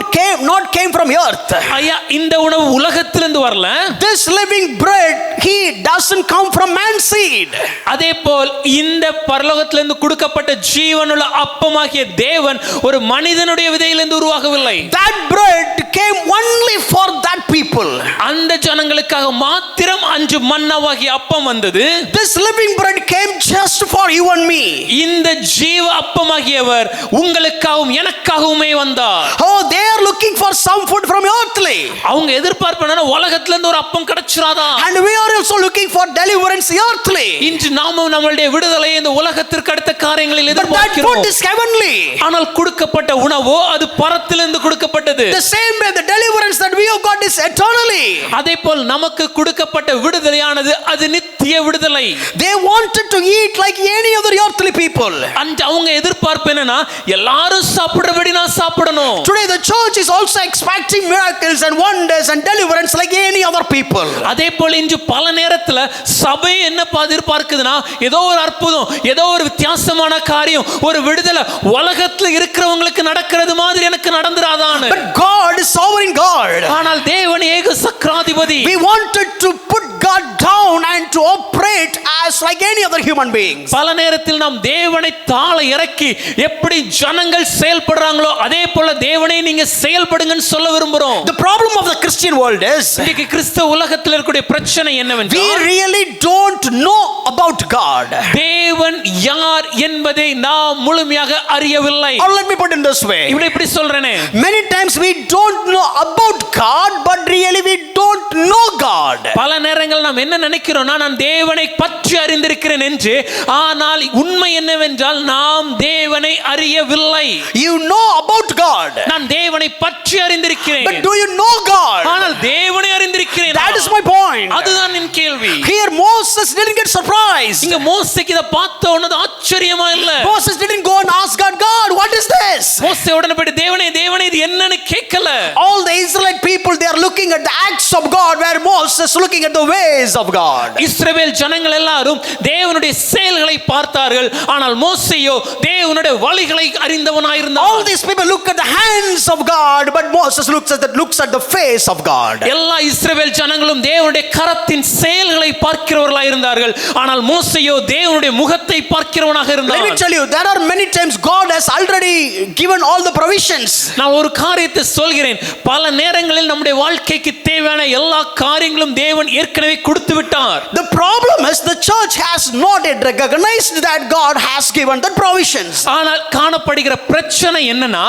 [SPEAKER 1] came from earth.
[SPEAKER 2] ஐயா, இந்த உணவு உலகத்திலிருந்து வரல.
[SPEAKER 1] This living bread he doesn't come from man's seed.
[SPEAKER 2] அதேபோல் இந்த பரலோகத்திலிருந்து கொடுக்கப்பட்ட ஜீவனுள்ள அப்பமாகிய தேவன் ஒரு மனிதனுடைய விதையிலிருந்து உருவாகவில்லை.
[SPEAKER 1] That bread came only for that people.
[SPEAKER 2] அந்த ஜனங்களுக்காக மாத்திரம் அன்று மன்னாவாகிய அப்பம் வந்தது.
[SPEAKER 1] This living bread came just for you and me.
[SPEAKER 2] இந்த ஜீவ அப்பமாகியவர் உங்களுக்காகவும் எனக்காகவுமே வந்தார்.
[SPEAKER 1] Oh, they are looking for some food from earthly.
[SPEAKER 2] அவங்க எதிர்பார்ப்பான உலகத்துல இருந்து ஒரு அப்பம் கிடைச்சிராதா?
[SPEAKER 1] And we are also looking for deliverance earthly.
[SPEAKER 2] இன்று நாமும் நம்மளுடைய விடுதலை இந்த உலகத்திற்கு அடுத்த காரியங்களில்
[SPEAKER 1] But that
[SPEAKER 2] எதிர்பார்க்கிறோம்.
[SPEAKER 1] food is heavenly.
[SPEAKER 2] ஆனால் கொடுக்கப்பட்ட உணவோ அது பரத்திலிருந்து கொடுக்கப்பட்டது.
[SPEAKER 1] The same way the deliverance that we have got is eternally.
[SPEAKER 2] அதேபோல் நமக்கு கொடுக்கப்பட்ட விடுதலையானது அது நித்திய விடுதலை.
[SPEAKER 1] They wanted to eat like any other earthly people.
[SPEAKER 2] அந்த அவங்க எதிர்பார்ப்பு என்னன்னா எல்லாரும் சாப்பிடுறபடி நான் சாப்பிடணும்.
[SPEAKER 1] Today the church is also expecting miracles and wonders and deliverance like any other people.
[SPEAKER 2] அதேபோல் இன்று பல நேரத்துல சபை என்ன எதிர்பார்க்குதுன்னா ஏதோ ஒரு அற்புதம், ஏதோ ஒரு வித்தியாசமான காரியம், ஒரு விடுதலை உலகத்துல இருக்கிறவங்களுக்கு நடக்கிறது மாதிரி எனக்கு நடந்துராதான்னு.
[SPEAKER 1] But God is sovereign God.
[SPEAKER 2] ஆனால் தேவன் ஏக சக்கராதிபதி.
[SPEAKER 1] We wanted to put God down and to operate as like any other human beings.
[SPEAKER 2] பல நேரத்தில் நாம் தேவனை தாழ இறக்கி எப்படி ஜனங்கள் செயல்படுறாங்களோ அதே போல தேவனை நீங்க செயல்படுங்கன்னு சொல்ல விரும்புறோம்.
[SPEAKER 1] The problem of the Christian world is
[SPEAKER 2] இன்னைக்கு கிறிஸ்தவ உலகத்தில் இருக்கக்கூடிய பிரச்சனை என்னவென்றால்
[SPEAKER 1] we really don't know about God.
[SPEAKER 2] தேவன் யார் என்பதை நாம் முழுமையாக அறியவில்லை.
[SPEAKER 1] Or let me put it this way.
[SPEAKER 2] இப்படி சொல்றேனே,
[SPEAKER 1] Many times we don't know about God, but really we don't know God.
[SPEAKER 2] பல நேரங்கள் நாம் என்ன நினைக்கிறோம்னா நான் தேவனை பற்றி அறிந்திருக்கிறேன் என்று, ஆனால் உண்மை என்னவென்றால் நாம் தேவனை அறியவில்லை.
[SPEAKER 1] You know about God,
[SPEAKER 2] நான் தேவனை பற்றி அறிந்திருக்கிறேன்,
[SPEAKER 1] but do you know God?
[SPEAKER 2] ஆனால் தேவனை அறிந்திருக்கிறேன்.
[SPEAKER 1] That is my point.
[SPEAKER 2] அதுதான் என் கேள்வி.
[SPEAKER 1] Here Moses didn't get surprised.
[SPEAKER 2] இங்க மோசேக்கு இத பார்த்த உடனே ஆச்சரியமா இல்ல.
[SPEAKER 1] Moses didn't go and ask God, God, what is this?
[SPEAKER 2] மோசே உடனே போய் தேவனே தேவனே இது என்னன்னு கேட்கல.
[SPEAKER 1] All the Israelite people, they are looking at the acts of God, where Moses looking at the ways of God.
[SPEAKER 2] இஸ்ரவேல் ஜனங்கள் எல்லாரும் தேவனுடைய செயல்களை பார்த்தார்கள், ஆனால் மோசேயோ தேவனுடைய வழிகளை அறிந்தவனாய் இருந்தான்.
[SPEAKER 1] All these people look at the hands of God, but Moses looks at the face of God.
[SPEAKER 2] எல்லா இஸ்ரவேல் ஜனங்களும் தேவனுடைய கரத்தின் செயல்களை பார்க்கிறவர்களாய் இருந்தார்கள், ஆனால் மோசேயோ தேவனுடைய முகத்தை பார்க்கிறவனாக இருந்தான்.
[SPEAKER 1] Let me tell you, there are many times God has already given all the provisions.
[SPEAKER 2] நான் ஒரு காரியத்தை சொல்கிறேன், பல நேரங்களில் நம்முடைய வாழ்க்கைக்கு தேவையான எல்லா காரியங்களும் தேவன் ஏற்கனவே கொடுத்து விட்டார்.
[SPEAKER 1] The problem is the church has not yet recognized that God has given the provisions.
[SPEAKER 2] ஆனால் காணப்படுகிற பிரச்சனை என்னன்னா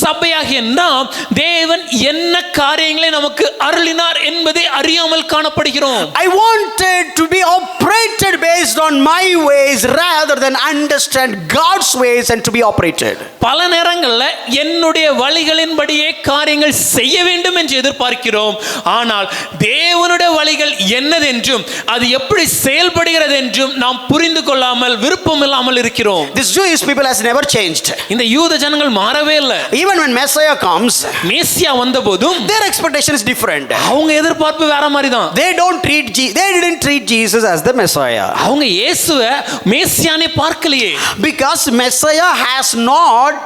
[SPEAKER 2] சபையாகிய நாம் தேவன் என்ன காரியங்களை நமக்கு அருளினார் என்பதை அறியாமல் காணப்படுகிறோம்.
[SPEAKER 1] I wanted to be operated based on my ways rather than understand God's ways and to be operated.
[SPEAKER 2] பல நேரங்கள்ல என்னுடைய வழிகளின்படியே காரியங்கள் செய்ய வேண்டும் என்று எதிர்பார்க்கிறோம், ஆனால் தேவனுடைய வழிகள் என்னதென்றும் அது எப்படி செயல்படுகிறது என்றும் நாம் புரிந்து கொள்ளாமல் விருப்பம் இல்லாமல் இருக்கிறோம்.
[SPEAKER 1] This Jewish people has never changed.
[SPEAKER 2] இந்த யூத ஜனங்கள் மாறவே இல்லை.
[SPEAKER 1] Even when Messiah comes,
[SPEAKER 2] Messiah வந்தபோதும்
[SPEAKER 1] their expectation is different.
[SPEAKER 2] அவங்க எதிர்பார்ப்பு வேற மாதிரி தான்.
[SPEAKER 1] They didn't treat Jesus as the Messiah.
[SPEAKER 2] அவங்க இயேசுவை மேசியானே பார்க்கலையே.
[SPEAKER 1] Because Messiah has not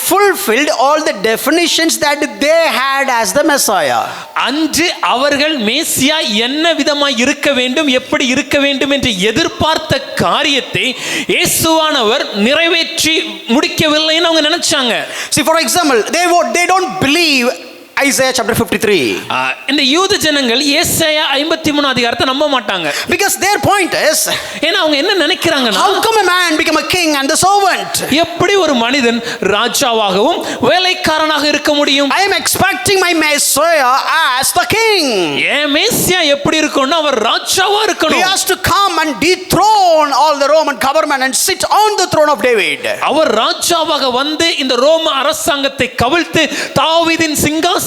[SPEAKER 1] fulfilled all the definitions that they had as the Messiah.
[SPEAKER 2] அன்று அவர்கள் மேசியா என்ன விதமாய் இருக்க வேண்டும், எப்படி இருக்க வேண்டும் என்று எதிர்பார்த்த காரியத்தை இயேசுவானவர் நிறைவேற்றி முடிக்கவில்லைன்னு அவங்க நினைச்சாங்க.
[SPEAKER 1] See, for example, they don't believe Isaiah chapter 53.
[SPEAKER 2] இந்த யூத ஜனங்கள் ஏசாயா 53 அதிகாரத்தை நம்ப மாட்டாங்க.
[SPEAKER 1] Because their point is,
[SPEAKER 2] ஏன்னா அவங்க என்ன நினைக்கிறாங்கன்னா,
[SPEAKER 1] how come a man become a king and the servant?
[SPEAKER 2] எப்படி ஒரு மனிதன் ராஜாவாகவும் வேலைக்காரனாக இருக்க முடியும்?
[SPEAKER 1] I am expecting my Messiah as the king.
[SPEAKER 2] ஏன் மேசியா எப்படி இருக்கணும்னா அவர் ராஜாவா
[SPEAKER 1] He
[SPEAKER 2] இருக்கணும்.
[SPEAKER 1] has to come and dethrone all the Roman government and sit on the throne of David.
[SPEAKER 2] அவர் ராஜாவாக வந்து இந்த ரோம அரசாங்கத்தை கவிழ்த்து தாவீதின் சிங்காசனத்தில்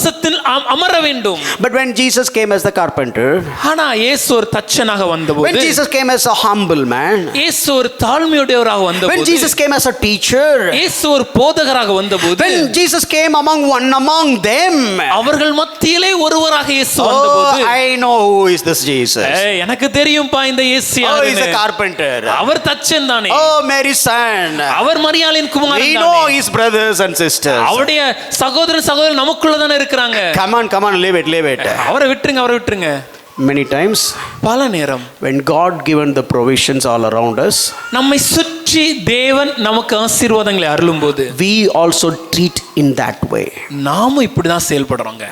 [SPEAKER 2] அமர வேண்டும்.
[SPEAKER 1] But when Jesus came as the carpenter,
[SPEAKER 2] ஆனா இயேசு ஒரு தச்சனாக வந்தபோது,
[SPEAKER 1] when Jesus came as a humble man,
[SPEAKER 2] இயேசு ஒரு தாழ்மையுடையவராக
[SPEAKER 1] when
[SPEAKER 2] வந்தபோது,
[SPEAKER 1] Jesus came as a teacher.
[SPEAKER 2] இயேசு ஒரு போதகராக வந்தபோது
[SPEAKER 1] When Jesus came among them,
[SPEAKER 2] அவர்கள் மத்தியிலே ஒருவராக இயேசு
[SPEAKER 1] oh,
[SPEAKER 2] வந்தபோது
[SPEAKER 1] I know who is this Jesus.
[SPEAKER 2] எனக்கு தெரியும்பா இந்த இயேசு
[SPEAKER 1] Oh, he's
[SPEAKER 2] யாருன்னு.
[SPEAKER 1] a carpenter.
[SPEAKER 2] அவர் தச்சன் தானே.
[SPEAKER 1] Oh, Mary's son.
[SPEAKER 2] அவர் மரியாளின்
[SPEAKER 1] We
[SPEAKER 2] குமாரன்
[SPEAKER 1] know
[SPEAKER 2] தானே.
[SPEAKER 1] his brothers and sisters.
[SPEAKER 2] அவருடைய சகோதரன் நமக்குள்ள தானே இருக்கிறாங்க.
[SPEAKER 1] Come on, leave it.
[SPEAKER 2] அவரை விட்டுருங்க.
[SPEAKER 1] Many times,
[SPEAKER 2] பல நேரம்
[SPEAKER 1] when God given the provisions all around us,
[SPEAKER 2] நம்மை சுற்றி தேவன் நமக்கு ஆசீர்வாதங்களை அருளும்போது
[SPEAKER 1] we also treat in that way.
[SPEAKER 2] நாமும் இப்படிதான் செயல்படுறோங்க.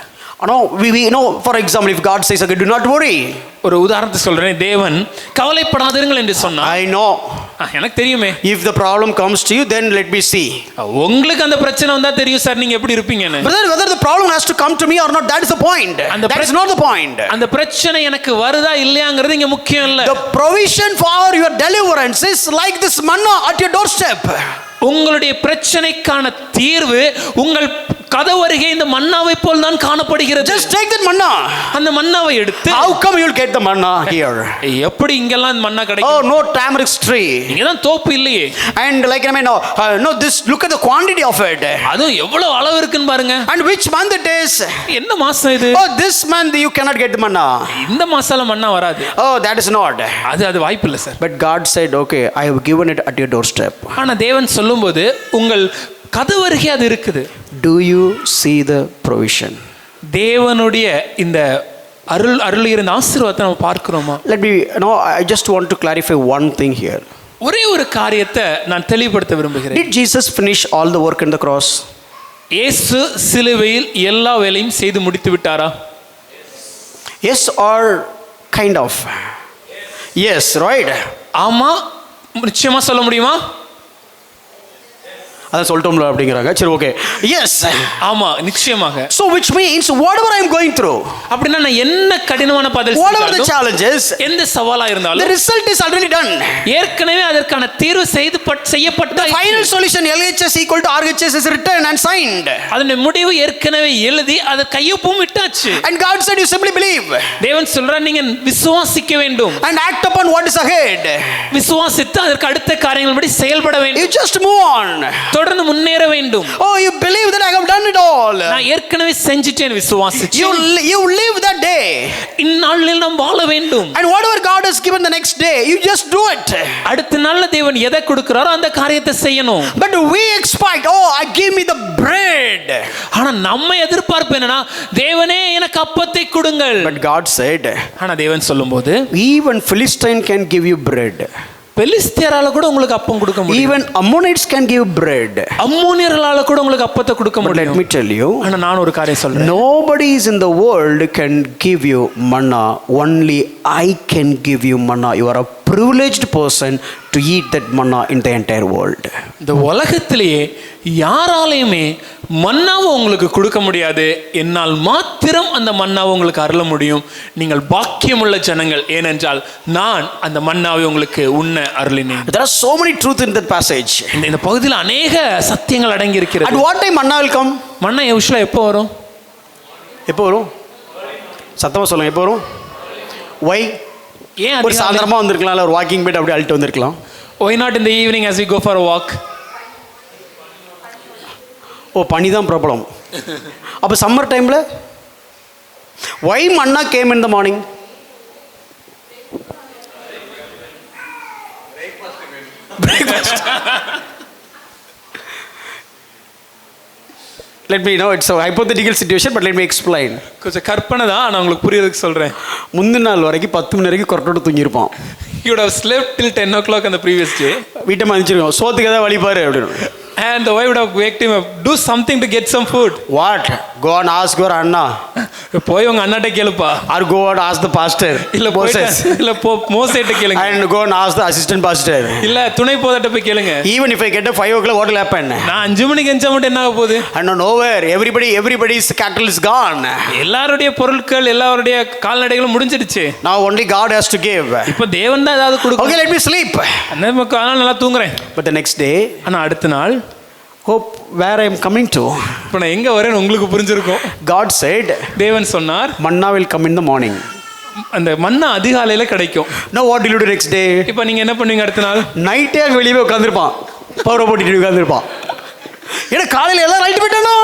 [SPEAKER 1] No, we know, for example, if God says, okay, do not worry.
[SPEAKER 2] ஒரு உதாரணத்தை சொல்றேன். தேவன் கவலைப்படாதீர்கள் என்று சொன்னார்.
[SPEAKER 1] I know.
[SPEAKER 2] எனக்கு தெரியுமே.
[SPEAKER 1] If the problem comes to you, then let me see.
[SPEAKER 2] உங்களுக்கு அந்த பிரச்சனை வந்தா தெரியும் சார் நீங்க எப்படி இருப்பீங்கன்னு.
[SPEAKER 1] Brother, whether the problem has to come to me or not, that is the point. That is not the point.
[SPEAKER 2] அந்த பிரச்சனை எனக்கு வருதா இல்லையாங்கிறது இங்க முக்கியம் இல்ல.
[SPEAKER 1] The provision for your deliverance is like this manna at your doorstep.
[SPEAKER 2] உங்களுடைய பிரச்சனைக்கான தீர்வு உங்கள் கதவு அருகே இந்த மன்னாவை போல் தான் காணப்படுகிறது.
[SPEAKER 1] Just take that manna.
[SPEAKER 2] அந்த மன்னாவை எடுத்து
[SPEAKER 1] How come you will get the manna here?
[SPEAKER 2] எப்படி இங்கெல்லாம் மன்னா கிடைக்கும்?
[SPEAKER 1] Oh, no tamarisk tree.
[SPEAKER 2] இங்க தான் தோப்பு இல்லையே.
[SPEAKER 1] And like no, this, look at the quantity of it.
[SPEAKER 2] அதுவும் எவ்வளவு அளவு இருக்குன்னு பாருங்க.
[SPEAKER 1] And which month it is?
[SPEAKER 2] என்ன மாசம் இது?
[SPEAKER 1] Oh, this month you cannot get the manna.
[SPEAKER 2] இந்த மாசத்துல மன்னா வராது.
[SPEAKER 1] Oh, that is not.
[SPEAKER 2] அது வாய்ப்பு இல்ல sir.
[SPEAKER 1] But God said, okay, I have given it at your doorstep.
[SPEAKER 2] ஆனா தேவன் சொல்லும்போது உங்கள் கதவு அருகே அது இருக்குது.
[SPEAKER 1] Do you see the provision?
[SPEAKER 2] தேவனுடைய இந்த அருளுகிற இந்த ஆசீர்வாதத்தை நம்ம பார்க்கிறோமா?
[SPEAKER 1] Let me, I just want to clarify one thing here.
[SPEAKER 2] ஒரே ஒரு காரியத்தை நான் தெளிவுபடுத்த விரும்புகிறேன்.
[SPEAKER 1] Did Jesus finish all the work in the cross?
[SPEAKER 2] இயேசு சிலுவையில் எல்லா வேலையும் செய்து முடித்து விட்டாரா?
[SPEAKER 1] Yes or kind of? Yes, right?
[SPEAKER 2] ஆமா நிச்சயமா சொல்ல முடியுமா?
[SPEAKER 1] அத சொல்லிட்டோம்ல அப்படிங்கறாங்க. சரி, ஓகே. Yes.
[SPEAKER 2] ஆமா நிச்சயமாக.
[SPEAKER 1] So which means whatever I am going through,
[SPEAKER 2] அப்படினா நான் என்ன கடினமான பாதை
[SPEAKER 1] whatever the challenges,
[SPEAKER 2] எந்த சவாலா இருந்தாலும்
[SPEAKER 1] the result is already done.
[SPEAKER 2] ஏற்கனவே அதற்கான தீர்வு செய்யப்பட்ட
[SPEAKER 1] The final solution LHS equal to RHS is written and signed.
[SPEAKER 2] அதனுடைய முடிவு ஏற்கனவே எழுதி அத கையொப்பம் விட்டாச்சு.
[SPEAKER 1] And God said you simply believe.
[SPEAKER 2] தேவன் சொல்றார் நீங்க விசுவாசிக்க வேண்டும்.
[SPEAKER 1] And act upon what is ahead.
[SPEAKER 2] விசுவாசித்து அதற்கு அடுத்த காரியங்கள்படி செயல்பட வேண்டும்.
[SPEAKER 1] You just move on.
[SPEAKER 2] தொடர்ந்து முன்னேற வேண்டும்.
[SPEAKER 1] Oh, you believe that I have done it all.
[SPEAKER 2] நான் ஏற்கனவே செஞ்சிட்டேன் விசுவாசிச்சு.
[SPEAKER 1] You live that day.
[SPEAKER 2] இந்நாளில் நாம் வாழ வேண்டும்.
[SPEAKER 1] And whatever God has given the next day, you just do it.
[SPEAKER 2] அடுத்த நாள்ல தேவன் எதை கொடுக்கிறாரோ அந்த காரியத்தை செய்யணும்.
[SPEAKER 1] But we expect, give me the bread.
[SPEAKER 2] ஆனா நம்ம எதிர்பார்ப்பு என்னன்னா தேவனே எனக்கு அப்பத்தை கொடுங்கள்.
[SPEAKER 1] But God said,
[SPEAKER 2] ஆனா தேவன் சொல்லும்போது
[SPEAKER 1] even Philistine can give you bread.
[SPEAKER 2] பெலிஸ்தியரால கூட உங்களுக்கு அப்பம் கொடுக்க முடியும்.
[SPEAKER 1] Even Ammonites can give bread.
[SPEAKER 2] அம்மோனியர்களால கூட உங்களுக்கு அப்பத்தை கொடுக்க முடியும்.
[SPEAKER 1] Let me tell you,
[SPEAKER 2] ஆனா நான் ஒரு காரியம் சொல்றேன்.
[SPEAKER 1] nobody is in the world can give you manna. Only I can give you manna. You are a privileged person to eat that manna in the entire world.
[SPEAKER 2] இந்த உலகத்திலேயே யாராலையுமே மன்னாவை உங்களுக்கு கொடுக்க முடியாது. என்னால் மாத்திரம் அந்த மன்னாவை உங்களுக்கு அருள முடியும். நீங்கள் பாக்கியமுள்ள ஜனங்கள், ஏனென்றால் நான் அந்த மன்னாவை உங்களுக்கு உண்ண அருளினேன்.
[SPEAKER 1] There are so many truth in that passage.
[SPEAKER 2] இந்த பகுதியில் அநேக சத்தியங்கள் அடங்கி இருக்கிறது.
[SPEAKER 1] At what time manna will come?
[SPEAKER 2] மன்னா யூசுவலா எப்போ வரும்?
[SPEAKER 1] சத்தமா சொல்லுங்க, எப்போ வரும்? Why?
[SPEAKER 2] ஏன்
[SPEAKER 1] ஒரு சாயந்தரமா வந்திருக்கலாம், ஒரு வாக்கிங் போய்ட்டு அப்படியே அழிட்டு வந்திருக்கலாம்.
[SPEAKER 2] Why not in the evening as we go for a walk?
[SPEAKER 1] பனி தான் ப்ராப்ளம். அப்போ சம்மர் டைமில் why manna came in the morning? Breakfast. Let me know, it's a hypothetical situation, but let me explain.
[SPEAKER 2] கொஞ்சம் கற்பனை தான், நான் உங்களுக்கு புரியறதுக்கு சொல்றேன்.
[SPEAKER 1] முந்தின நாள் வரைக்கும் 10 மணி வரைக்கும் கொரட்டோட தூங்கியிருப்பான்.
[SPEAKER 2] You would have slept till 10 o'clock on the previous day.
[SPEAKER 1] வீட்டை மதிச்சிருக்கோம், சோத்துக்கு ஏதாவது வழி பாரு அப்படின்னு.
[SPEAKER 2] And the wife would have waked him up, do something to get some food.
[SPEAKER 1] What? Go and ask your அண்ணா.
[SPEAKER 2] போய் உங்க அண்ணாட்ட கேளுப்பா.
[SPEAKER 1] Or go and ask the pastor.
[SPEAKER 2] இல்ல Moses. இல்ல மோசேட்ட கேளுங்க.
[SPEAKER 1] And go and ask the assistant pastor.
[SPEAKER 2] இல்ல துணை போதட்ட போய் கேளுங்க.
[SPEAKER 1] Even if I get a 5 o'clock, what will happen?
[SPEAKER 2] நான் 5 மணிக்கு எஞ்சா மட்டும் என்ன ஆக போகுது?
[SPEAKER 1] And nowhere, everybody's cattle is gone.
[SPEAKER 2] எல்லாருடைய பொருட்கள், எல்லாருடைய கால்நடைகளும் முடிஞ்சிடுச்சு.
[SPEAKER 1] Now only God has to give.
[SPEAKER 2] இப்போ தேவன் தான் ஏதாவது கொடுக்கணும்.
[SPEAKER 1] Okay, let me sleep.
[SPEAKER 2] அதனால நல்லா தூங்குறேன்.
[SPEAKER 1] But the next day,
[SPEAKER 2] ஆனா அடுத்த நாள்,
[SPEAKER 1] hope where I am coming to.
[SPEAKER 2] இப்போ நான் எங்க வரேன்னு உங்களுக்கு புரிஞ்சிருக்கும்.
[SPEAKER 1] God said,
[SPEAKER 2] தேவன் சொன்னார்,
[SPEAKER 1] manna will come in the morning.
[SPEAKER 2] அந்த மன்னா அதிகாலையில கிடைக்கும்.
[SPEAKER 1] Now what will you do next day?
[SPEAKER 2] இப்போ நீங்க என்ன பண்ணுவீங்க அடுத்த நாள்?
[SPEAKER 1] நைட்டே வெளியே உட்கார்ந்திருப்பான். பவரை போட்டுட்டு உட்காந்துருப்பான். ஏன்னா காலையில் எல்லாம் right போயிட்டானோ.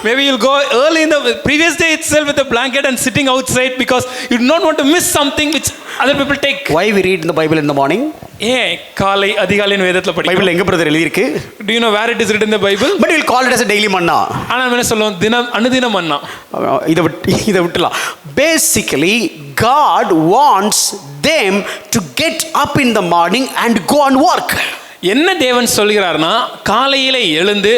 [SPEAKER 2] Maybe you'll go early in the previous day itself with a blanket and sitting outside because you do not want to miss something which other people take.
[SPEAKER 1] Why we read in the Bible in the morning?
[SPEAKER 2] ஏன் காலை அதிகாலையின் வேதத்துல படிக்கிறோம்?
[SPEAKER 1] Bible எங்க brother எழுதி இருக்கு?
[SPEAKER 2] Do you know where it is written in the Bible?
[SPEAKER 1] But we'll call it as a daily manna.
[SPEAKER 2] ஆனா நம்ம என்ன சொல்லுவோம்? தினம் அனுதின மன்னா.
[SPEAKER 1] இதை விட்டுலாம். Basically God wants them to get up in the morning and go and work.
[SPEAKER 2] என்ன தேவன் சொல்கிறார்னா காலையில எழுந்து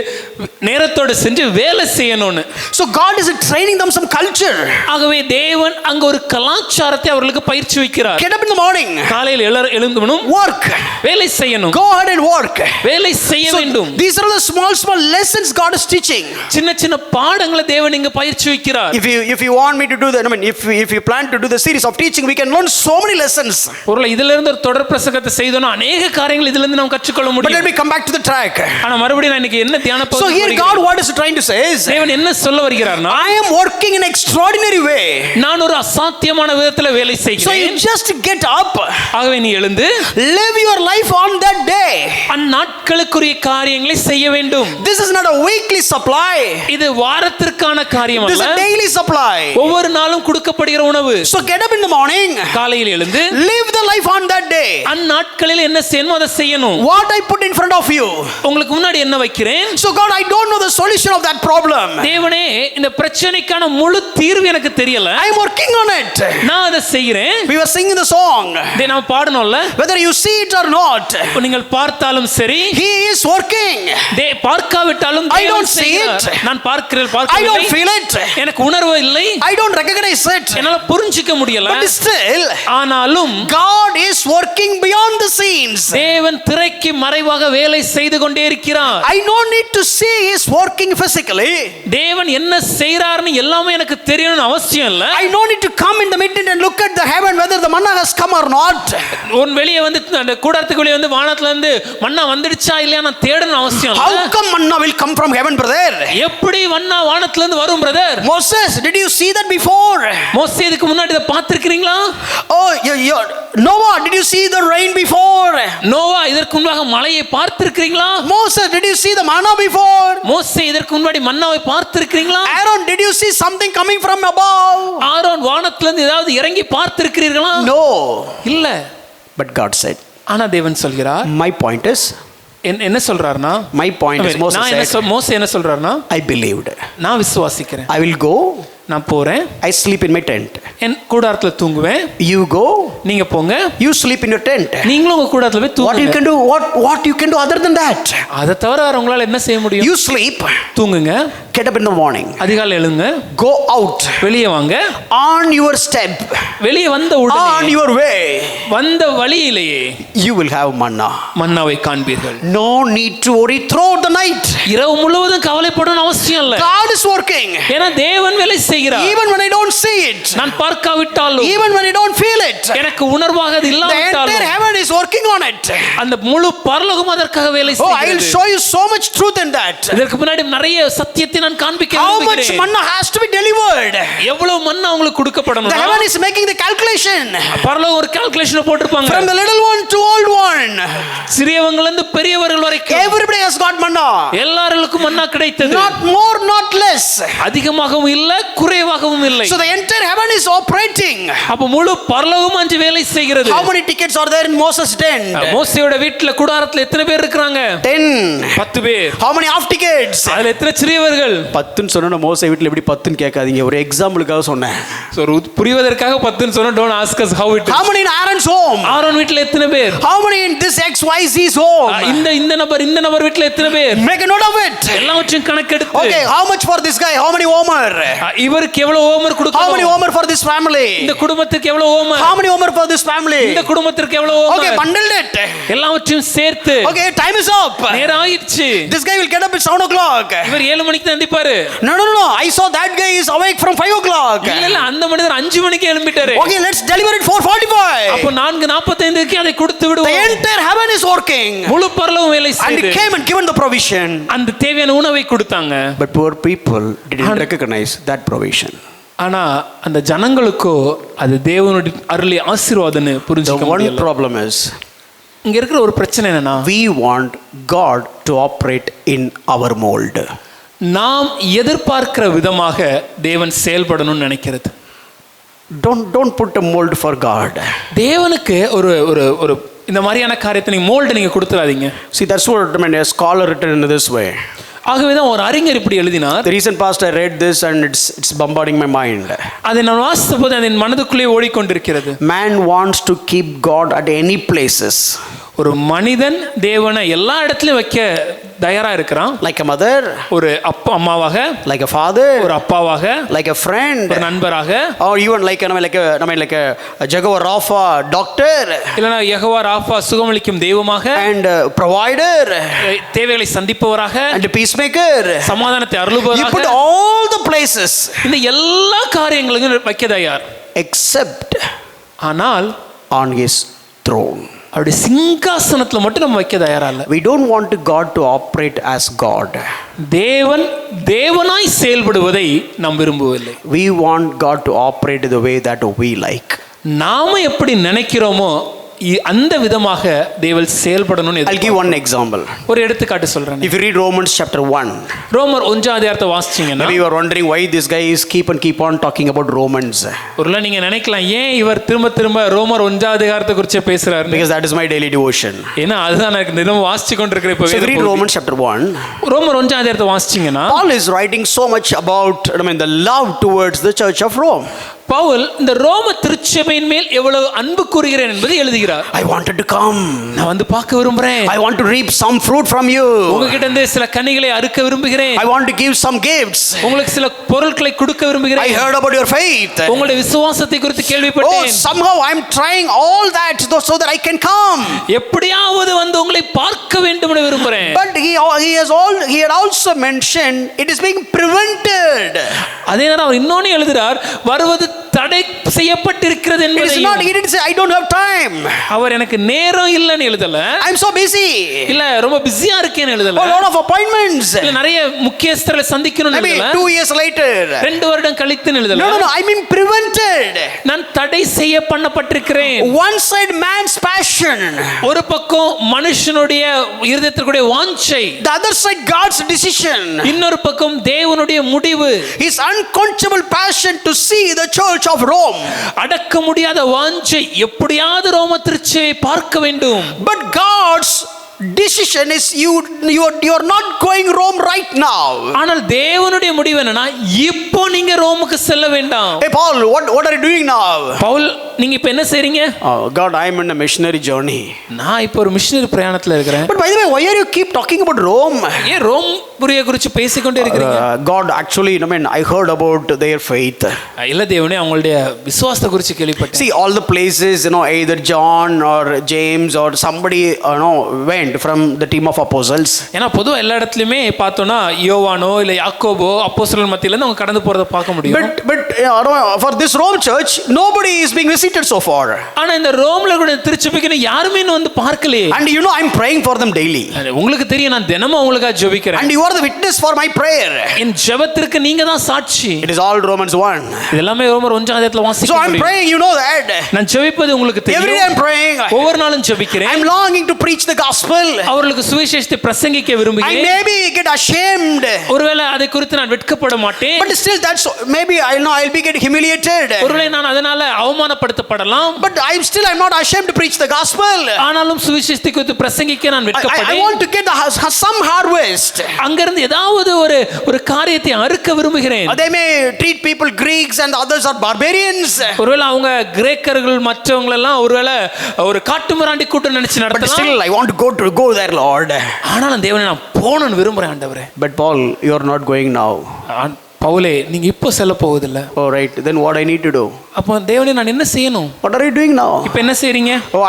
[SPEAKER 2] நேரத்தோடு சென்று வேலை செய்யணும்னு.
[SPEAKER 1] So God is training them some culture.
[SPEAKER 2] ஆகவே தேவன் அங்க ஒரு கலாச்சாரத்தை அவர்களுக்கு பயிற்சி வைக்கிறார்.
[SPEAKER 1] Get up in the morning.
[SPEAKER 2] காலையில் எழுந்தவனும்
[SPEAKER 1] work.
[SPEAKER 2] வேலை செய்யணும்.
[SPEAKER 1] Go ahead and work.
[SPEAKER 2] வேலை செய்ய வேண்டும்.
[SPEAKER 1] These are the small lessons God is teaching.
[SPEAKER 2] சின்ன சின்ன பாடங்களை தேவன் இங்க பயிற்சி வைக்கிறார்.
[SPEAKER 1] If you want me to do that, I mean if you plan to do the series of teaching, we can learn so many lessons.
[SPEAKER 2] ஒருவேளை இதில இருந்து ஒரு தொடர் பிரசங்கத்தை செய்தோம்னா अनेक காரியங்கள் இதில இருந்து நாம் கற்றுக்கொள்ள முடியும்.
[SPEAKER 1] But let me come back to the track.
[SPEAKER 2] ஆனா மறுபடியும் நான் இன்னைக்கு என்ன தியான பகுதி.
[SPEAKER 1] So here God what is trying to say is
[SPEAKER 2] தேவன் என்ன சொல்ல வருகிறார்னா
[SPEAKER 1] I am working in extraordinary way.
[SPEAKER 2] நான் ஒரு அசாத்தியமான விதத்துல வேலை செய்கிறேன்.
[SPEAKER 1] So you just get up.
[SPEAKER 2] ஆகவே நீ எழுந்து
[SPEAKER 1] live your life on that day.
[SPEAKER 2] அந்நாட்களுக்குரிய காரியங்களை செய்ய வேண்டும்.
[SPEAKER 1] This is not a weekly supply.
[SPEAKER 2] இது வாரத்திற்கான காரியம் அல்ல.
[SPEAKER 1] This is a daily supply.
[SPEAKER 2] ஒவ்வொரு நாளும் கொடுக்கப்படுகிற உணவு.
[SPEAKER 1] So get up in the morning.
[SPEAKER 2] காலையில் எழுந்து
[SPEAKER 1] live the life on that day.
[SPEAKER 2] அந்நாட்களில் என்ன செய்யணுமோ அதை செய்யணும்.
[SPEAKER 1] What I put in front of you.
[SPEAKER 2] உங்களுக்கு முன்னாடி என்ன வைக்கிறேன்?
[SPEAKER 1] So God, I don't know the solution of that problem.
[SPEAKER 2] தேவனே இந்த பிரச்சனைக்கான முழு தீர்வு எனக்கு தெரியல.
[SPEAKER 1] I am working on it.
[SPEAKER 2] நான் அதை செய்கிறேன்.
[SPEAKER 1] We were singing the song.
[SPEAKER 2] நாம் பாடணும்ல.
[SPEAKER 1] Whether you see it or not.
[SPEAKER 2] நீங்கள் பார்த்தாலும் சரி.
[SPEAKER 1] He is working.
[SPEAKER 2] பார்க்காவிட்டாலும்
[SPEAKER 1] I don't see it.
[SPEAKER 2] நான் பார்க்கிறேன்.
[SPEAKER 1] I don't feel it.
[SPEAKER 2] எனக்கு உணர்வு இல்லை.
[SPEAKER 1] I don't recognize it.
[SPEAKER 2] என்னால புரிஞ்சிக்க முடியல.
[SPEAKER 1] But still
[SPEAKER 2] ஆனாலும்
[SPEAKER 1] God is working beyond the scenes.
[SPEAKER 2] தேவன் திரைக்கு மறைவாக வேலை செய்து கொண்டே இருக்கிறார்.
[SPEAKER 1] I don't need to see he is working physically.
[SPEAKER 2] தேவன் என்ன செய்றார்னு எல்லாமே எனக்கு தெரியணும்னு அவசியம் இல்ல.
[SPEAKER 1] I don't need to come in the midnight and look at the heaven whether the manna has come or not.
[SPEAKER 2] உன் வெளியே வந்து அந்த கூடாரத்துக்கு வெளியே வந்து வானத்துல இருந்து மன்னா வந்துடுச்சா இல்லையா நான் தேடணும் அவசியம் இல்ல.
[SPEAKER 1] How come manna will come from heaven, brother?
[SPEAKER 2] எப்படி மன்னா வானத்துல இருந்து வரும் brother?
[SPEAKER 1] Moses, did you see that before?
[SPEAKER 2] மோசே இதுக்கு முன்னாடி இத பார்த்திருக்கீங்களா?
[SPEAKER 1] Oh, Noah, did you see the rain before?
[SPEAKER 2] Noah இதற்கு முன்பாக மழையை பார்த்திருக்கீங்களா?
[SPEAKER 1] Moses, did you see the manna before?
[SPEAKER 2] மோசே இதற்கு முன்னாடி மன்னாவை பார்த்திருக்கீங்களா?
[SPEAKER 1] Aaron, did you see something coming from above?
[SPEAKER 2] Aaron வானத்துல இருந்து ஏதாவது இறங்கி பார்த்திருக்கிறீர்களா?
[SPEAKER 1] No.
[SPEAKER 2] இல்ல.
[SPEAKER 1] But God said.
[SPEAKER 2] ஆனா தேவன் சொல்கிறார்.
[SPEAKER 1] My point is.
[SPEAKER 2] என்ன சொல்றாருன்னா?
[SPEAKER 1] My point is Moses said.
[SPEAKER 2] மோசே என்ன சொல்றாருன்னா?
[SPEAKER 1] I believed.
[SPEAKER 2] நான் விசுவாசிக்கிறேன்.
[SPEAKER 1] I will go.
[SPEAKER 2] நான் போறேன்.
[SPEAKER 1] I sleep in my tent.
[SPEAKER 2] என் கூடாரத்துல தூங்குவேன்.
[SPEAKER 1] You go.
[SPEAKER 2] நீங்க போங்க.
[SPEAKER 1] You sleep in your tent.
[SPEAKER 2] நீங்களும் உங்க கூடாரத்துல போய் தூங்குங்க.
[SPEAKER 1] What you can do? What you can do other than that?
[SPEAKER 2] அத தவிர வேற உங்களால என்ன செய்ய முடியும்?
[SPEAKER 1] You sleep.
[SPEAKER 2] தூங்குங்க.
[SPEAKER 1] Get up in the morning.
[SPEAKER 2] அதிகாலை எழுங்க.
[SPEAKER 1] Go out.
[SPEAKER 2] வெளியே வாங்க.
[SPEAKER 1] On your step.
[SPEAKER 2] வெளியே வந்த உடனே.
[SPEAKER 1] On your way.
[SPEAKER 2] வந்த வழியிலேயே.
[SPEAKER 1] You will have manna.
[SPEAKER 2] மன்னாவை காண்பீர்கள்.
[SPEAKER 1] No need to worry throughout the night.
[SPEAKER 2] இரவு முழுவதும் கவலைப்படணும் அவசியம் இல்ல.
[SPEAKER 1] God is working.
[SPEAKER 2] ஏன்னா தேவன் வேலை செய்கிறார்.
[SPEAKER 1] Even when I don't see it.
[SPEAKER 2] நான் பார்க்காவிட்டாலும்.
[SPEAKER 1] Even when I don't feel it.
[SPEAKER 2] எனக்கு உணர்வாக அது இல்லாவிட்டாலும்.
[SPEAKER 1] The entire heaven is working on it.
[SPEAKER 2] அந்த முழு பரலோகம் அதற்காக வேலை செய்கிறது.
[SPEAKER 1] Oh, I will show you so much truth in that.
[SPEAKER 2] இதற்கு முன்னாடி நிறைய சத்தியத்தை நான் காண்பிக்க
[SPEAKER 1] How
[SPEAKER 2] விரும்புகிறேன்.
[SPEAKER 1] much manna has to be delivered?
[SPEAKER 2] எவ்வளவு மன்னா உங்களுக்கு கொடுக்கப்படணும்?
[SPEAKER 1] The heaven is making the calculation.
[SPEAKER 2] பரலோகம் ஒரு கால்குலேஷன் போட்டுருப்பாங்க.
[SPEAKER 1] From the little one to old one.
[SPEAKER 2] சிறியவங்கல இருந்து பெரியவர்கள் வரைக்கும்.
[SPEAKER 1] Everybody has got manna.
[SPEAKER 2] எல்லாருக்கும் மன்னா கிடைத்தது.
[SPEAKER 1] Not more, not less.
[SPEAKER 2] அதிகமாகவும் இல்ல குறைவாகவும் இல்லை.
[SPEAKER 1] So the entire heaven is operating.
[SPEAKER 2] அப்ப முழு பரலோகம் அஞ்சு வேலை செய்கிறது.
[SPEAKER 1] How many tickets are there in Moses' tent?
[SPEAKER 2] மோசேயோட வீட்ல கூடாரத்துல எத்தனை பேர் இருக்காங்க? 10 பேர்.
[SPEAKER 1] How many half tickets?
[SPEAKER 2] அதுல எத்தனை சிறியவர்கள்?
[SPEAKER 1] 10 ன்னு சொன்னா மோசே வீட்ல எப்படி 10 ன்னு கேட்காதீங்க. ஒரு எக்ஸாம்பிளுக்காக சொன்னேன்.
[SPEAKER 2] சோ புரிவதற்காக 10 ன்னு சொன்னா don't ask us how it is.
[SPEAKER 1] How many in Aaron's home?
[SPEAKER 2] Aaron வீட்ல எத்தனை பேர்?
[SPEAKER 1] How many in this XYZ's home?
[SPEAKER 2] இந்த நபர் வீட்ல எத்தனை பேர்?
[SPEAKER 1] Make a note of it.
[SPEAKER 2] எல்லாவற்றையும் கணக்கெடுத்து.
[SPEAKER 1] Okay, how much for this guy? How many homer?
[SPEAKER 2] இவருக்கு எவ்வளவு homer கொடுக்கணும்?
[SPEAKER 1] How many homer for this family?
[SPEAKER 2] இந்த குடும்பத்துக்கு எவ்வளவு homer?
[SPEAKER 1] How many homer for this family?
[SPEAKER 2] இந்த குடும்பத்துக்கு எவ்வளவு homer?
[SPEAKER 1] Okay, bundled it.
[SPEAKER 2] எல்லாவற்றையும் சேர்த்து.
[SPEAKER 1] Okay, time is up.
[SPEAKER 2] நேரம் ஆயிடுச்சு.
[SPEAKER 1] This guy will get up at 7 o'clock.
[SPEAKER 2] இவர் 7 மணிக்கு தான் எந்திப்பாரு.
[SPEAKER 1] No. I saw that guy is awake from 5 o'clock.
[SPEAKER 2] இல்ல அந்த மனிதர் 5 மணிக்கு எழும்பிட்டாரு.
[SPEAKER 1] Okay, let's deliver it 4:45.
[SPEAKER 2] அப்போ 4:45க்கு அதை கொடுத்து விடுவோம்.
[SPEAKER 1] The entire heaven is working.
[SPEAKER 2] முழு பரலோகம் வேலை செய்யுது.
[SPEAKER 1] And he came and given the provision.
[SPEAKER 2] அந்த தேவையான உணவை கொடுத்தாங்க.
[SPEAKER 1] But poor people didn't recognize that provision.
[SPEAKER 2] ஆனா அந்த ஜனங்களுக்கோ அது தேவனுடைய அருளை ஆசீர்வாதம்னு புரிஞ்சுக்க முடியல.
[SPEAKER 1] The one problem is
[SPEAKER 2] இங்க இருக்கிற ஒரு பிரச்சனை என்னன்னா,
[SPEAKER 1] we want God to operate in our mold.
[SPEAKER 2] நாம் எதிர்பார்க்கிற விதமாக தேவன் செயல்படணும்னு நினைக்கிறது.
[SPEAKER 1] Don't put a mold for God.
[SPEAKER 2] தேவனுக்கு ஒரு ஒரு ஒரு இந்த மாதிரியான காரியத்தை நீங்க மோல்டு நீங்க கொடுத்துறாதீங்க.
[SPEAKER 1] See, that's what I mean, a scholar written in this way.
[SPEAKER 2] ஆகவே தான் ஒரு அறிஞர் இப்படி எழுதினார்.
[SPEAKER 1] The recent past I read this and it's bombarding my mind.
[SPEAKER 2] அதை நான் வாசித்த போது என் மனதுக்குள்ளே ஓடிக்கொண்டிருக்கிறது.
[SPEAKER 1] Man wants to keep God at any places.
[SPEAKER 2] ஒரு மனிதன் தேவனை எல்லா இடத்துலயும் வைக்க தயாரா இருக்கிறான்.
[SPEAKER 1] Like a mother,
[SPEAKER 2] ஒரு அப்பா அம்மாவாக,
[SPEAKER 1] like a father,
[SPEAKER 2] ஒரு அப்பாவாக,
[SPEAKER 1] like a friend,
[SPEAKER 2] ஒரு நண்பராக,
[SPEAKER 1] or even like a Jehovah Rapha doctor,
[SPEAKER 2] இல்லனா யெகோவா ராஃபா சுகமளிக்கும் தெய்வமாக,
[SPEAKER 1] and provider,
[SPEAKER 2] தேவைகளை சந்திப்பவராக,
[SPEAKER 1] and peacemaker,
[SPEAKER 2] சமாதானத்தை
[SPEAKER 1] you
[SPEAKER 2] அருளுபவராக,
[SPEAKER 1] put all the places
[SPEAKER 2] இந்த எல்லா காரியங்களையும் வைக்க தயார்.
[SPEAKER 1] except
[SPEAKER 2] ஆனால்
[SPEAKER 1] on his throne.
[SPEAKER 2] அவருடைய சிங்காசனத்துல மட்டும் நம்ம வைக்க தயாரா இல்ல.
[SPEAKER 1] We don't want God to operate as God.
[SPEAKER 2] தேவன் தேவனாய் செயல்படுவதை நாம் விரும்பவில்லை.
[SPEAKER 1] We want God to operate the way that we like.
[SPEAKER 2] நாம எப்படி நினைக்கிறோமோ அந்த விதமாக தேவன் செயல்படணும்னு
[SPEAKER 1] I'll give one example.
[SPEAKER 2] ஒரு எடுத்துக்காட்டு சொல்றேன்.
[SPEAKER 1] If you read Romans chapter 1,
[SPEAKER 2] ரோமர் 1 அதிகாரத்தை வாசிச்சீங்கன்னா,
[SPEAKER 1] maybe you are wondering why this guy is keep on talking about Romans.
[SPEAKER 2] ஒருவேளை நீங்க நினைக்கலாம் ஏன் இவர் திரும்ப ரோமர் 1 அதிகாரத்தை குறித்து பேசுறாரு.
[SPEAKER 1] Because that is my daily devotion.
[SPEAKER 2] ஏன்னா அதுதான் எனக்கு தினமும் வாசிச்சு கொண்டிருக்கிற இப்ப.
[SPEAKER 1] So if you read Romans chapter 1,
[SPEAKER 2] ரோமர் 1 அதிகாரத்தை வாசிச்சீங்கன்னா,
[SPEAKER 1] Paul is writing so much about the love towards the church of Rome.
[SPEAKER 2] Pavul இந்த ரோம திருச்சபையின் மேல் எவ்வளவு அன்பு கூறுகிறேன் என்பதை எழுதுகிறார்.
[SPEAKER 1] I wanted to come.
[SPEAKER 2] நான் வந்து பார்க்க விரும்புறேன்.
[SPEAKER 1] I want to reap some fruit from you.
[SPEAKER 2] உங்ககிட்ட இருந்து சில கனிகளை அறுக்க விரும்புகிறேன்.
[SPEAKER 1] I want to give some gifts.
[SPEAKER 2] உங்களுக்கு சில பொருட்களை கொடுக்க விரும்புகிறேன்.
[SPEAKER 1] I heard about your faith.
[SPEAKER 2] உங்களுடைய விசுவாசத்தை குறித்து கேள்விப்பட்டேன்.
[SPEAKER 1] Oh, somehow I am trying all that so that I can come.
[SPEAKER 2] எப்படியாவது வந்து உங்களை பார்க்க வேண்டும் என விரும்புறேன்.
[SPEAKER 1] But he had also mentioned it is being prevented.
[SPEAKER 2] அதே நேரம் அவர் இன்னொன்னு எழுதுறார், வருவது தடை செய்யப்பட்டிருக்கிறது என்பதை.
[SPEAKER 1] He didn't say I don't have time.
[SPEAKER 2] அவர் எனக்கு நேரம் இல்லன்னு எழுதல.
[SPEAKER 1] I'm so busy.
[SPEAKER 2] இல்ல ரொம்ப பிஸியா இருக்கேன்னு எழுதல.
[SPEAKER 1] A lot of appointments.
[SPEAKER 2] இல்ல நிறைய முக்கியஸ்தர்களை சந்திக்கணும்னு எழுதல.
[SPEAKER 1] Maybe 2 years later.
[SPEAKER 2] 2 வருடம் கழித்துன்னு எழுதல.
[SPEAKER 1] No, I mean prevented.
[SPEAKER 2] நான் தடை செய்யப்பட்டிருக்கிறேன்.
[SPEAKER 1] One side man's passion.
[SPEAKER 2] ஒரு பக்கம் மனுஷனுடைய இருதயத்திற்குடைய வாஞ்சை.
[SPEAKER 1] The other side God's decision.
[SPEAKER 2] இன்னொரு பக்கம் தேவனுடைய முடிவு.
[SPEAKER 1] His unquenchable passion to see the church of Rome.
[SPEAKER 2] அடக்க முடியாத வாஞ்சை எப்படியாவது ரோம திருச்சபையை பார்க்க வேண்டும்.
[SPEAKER 1] But God's decision is you are not going Rome right now.
[SPEAKER 2] ஆனால் தேவனுடைய முடிவு என்னன்னா இப்போ நீங்க ரோமுக்கு செல்ல வேண்டாம்.
[SPEAKER 1] Hey Paul, what are you doing now?
[SPEAKER 2] Pavul நீங்க இப்ப என்ன செய்றீங்க?
[SPEAKER 1] Oh God, I am in a missionary journey.
[SPEAKER 2] நான் இப்போ ஒரு மிஷனரி பிரயாணத்துல இருக்கிறேன்.
[SPEAKER 1] But by the way, why are you keep talking about Rome?
[SPEAKER 2] ஏன் ரோம் புரிய குறித்து பேசிக்கொண்டே இருக்கிறீங்க?
[SPEAKER 1] God actually, I heard about their faith.
[SPEAKER 2] இல்ல தேவனே அவங்களுடைய விசுவாசத்தை குறித்து கேள்விப்பட்டேன்.
[SPEAKER 1] See all the places, either John or James or somebody went from the team of apostles.
[SPEAKER 2] ஏனா பொதுவா எல்லா இடத்துலயுமே பார்த்தோம்னா யோவானோ இல்ல யாக்கோபோ அப்போஸ்தலர்கள் மத்தியில இருந்து அவங்க கடந்து போறத பார்க்க முடியும்.
[SPEAKER 1] But for this Rome church nobody is being visited so far.
[SPEAKER 2] ஆனா இந்த ரோம்ல கூட திருச்சபைக்கு யாருமே வந்து பார்க்கலையே.
[SPEAKER 1] And I'm praying for them daily.
[SPEAKER 2] உங்களுக்கு தெரியும் நான் தினமும் உங்களுக்காக ஜெபிக்கிறேன்.
[SPEAKER 1] And you are the witness for my prayer.
[SPEAKER 2] என் ஜெபத்திற்கு நீங்க தான் சாட்சி.
[SPEAKER 1] It is all Romans 1.
[SPEAKER 2] இதெல்லாம் ரோமர் 1 அதிகாரத்துல வாசிக்க
[SPEAKER 1] முடியும். So I'm praying, you know that.
[SPEAKER 2] நான் ஜெபிப்பது உங்களுக்கு தெரியும்.
[SPEAKER 1] Every day I'm praying.
[SPEAKER 2] ஒவ்வொரு நாளும் ஜெபிக்கிறேன்.
[SPEAKER 1] I'm longing to preach the gospel.
[SPEAKER 2] அவர்களுக்கு சுவிசேஷத்தை பிரசங்கிக்க விரும்புகிறேன்.
[SPEAKER 1] I maybe get ashamed.
[SPEAKER 2] ஒருவேளை அதை குறித்து நான் வெட்கப்பட மாட்டேன்.
[SPEAKER 1] But still that's maybe I'll be get humiliated.
[SPEAKER 2] ஒருவேளை நான் அதனால அவமானப்படுத்தப்படலாம்.
[SPEAKER 1] But I'm not ashamed to preach the gospel.
[SPEAKER 2] ஆனாலும் சுவிசேஷத்தை குறித்து பிரசங்கிக்க நான் வெட்கப்படேன்.
[SPEAKER 1] I want to get some harvest.
[SPEAKER 2] அங்கிருந்து ஏதாவது ஒரு காரியத்தை அறுக்க விரும்புகிறேன்.
[SPEAKER 1] They may treat people Greeks and others are barbarians.
[SPEAKER 2] ஒருவேளை அவங்க கிரேக்கர்கள் மற்றவங்க எல்லாம் ஒருவேளை ஒரு காட்டுமிராண்டி கூட்டம் நினைச்சு நடத்தலாம்.
[SPEAKER 1] But still I want to go there, Lord.
[SPEAKER 2] ஆனாலும் தேவனே நான் போகணும்னு விரும்புறேன் ஆண்டவரே.
[SPEAKER 1] But Paul, you are not going now.
[SPEAKER 2] பவுலே நீங்க இப்போ செல்ல போவதில்லை.
[SPEAKER 1] Oh right, then what I need to do?
[SPEAKER 2] அப்போ தேவனே நான் என்ன செய்யணும்?
[SPEAKER 1] What are you doing now?
[SPEAKER 2] இப்போ என்ன செய்றீங்க?
[SPEAKER 1] Oh,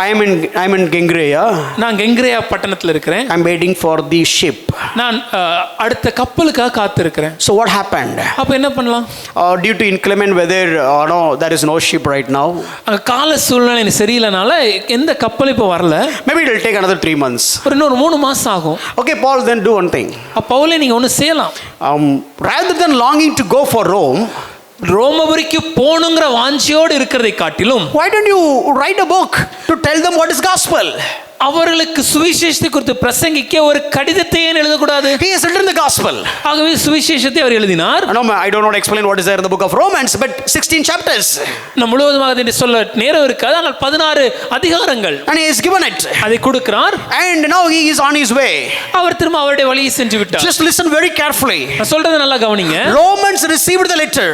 [SPEAKER 1] I'm in Gengrea.
[SPEAKER 2] நான் கெங்கிரேயா பட்டணத்துல இருக்கிறேன்.
[SPEAKER 1] I'm waiting for the ship.
[SPEAKER 2] நான் அடுத்த கப்பலுக்காக காத்திருக்கிறேன்.
[SPEAKER 1] So what happened?
[SPEAKER 2] அப்போ என்ன பண்ணலாம்?
[SPEAKER 1] Due to inclement weather, no, there is no ship right now.
[SPEAKER 2] கால சூழ்நிலை சரியில்லைனால எந்த கப்பல் இப்போ வரல.
[SPEAKER 1] Maybe it will take another 3 months.
[SPEAKER 2] இன்னொரு 3 மாசம் ஆகும்.
[SPEAKER 1] Okay, Paul, then do one thing.
[SPEAKER 2] பவுலே நீங்க ஒன்னு செய்யலாம்.
[SPEAKER 1] Rather than longing to go for Rome,
[SPEAKER 2] ரோமபுரிக்கு போகணுங்கிற வாஞ்சியோடு இருக்கிறதை காட்டிலும்
[SPEAKER 1] why don't you write a book to tell them what is gospel?
[SPEAKER 2] அவர்களுக்கு சுவிசேஷத்தை குறித்து பிரசங்கிக்க ஒரு கடிதத்தை ஏன் எழுதக்கூடாது?
[SPEAKER 1] He has written the gospel.
[SPEAKER 2] ஆகவே சுவிசேஷத்தை அவர் எழுதினார்.
[SPEAKER 1] No, I don't want to explain what is there in the book of Romans, but 16 chapters.
[SPEAKER 2] நான் முழுவதுமாக அதை சொல்ல நேரம் இருக்காது, ஆனால் 16 அதிகாரங்கள்
[SPEAKER 1] And he has given it.
[SPEAKER 2] அதை கொடுக்கிறார்.
[SPEAKER 1] And now he is on his way.
[SPEAKER 2] அவர் திரும்ப அவருடைய வழியை சென்று விட்டார்.
[SPEAKER 1] Just listen very carefully.
[SPEAKER 2] நான் சொல்றதை நல்லா கவனிங்க.
[SPEAKER 1] Romans received the letter.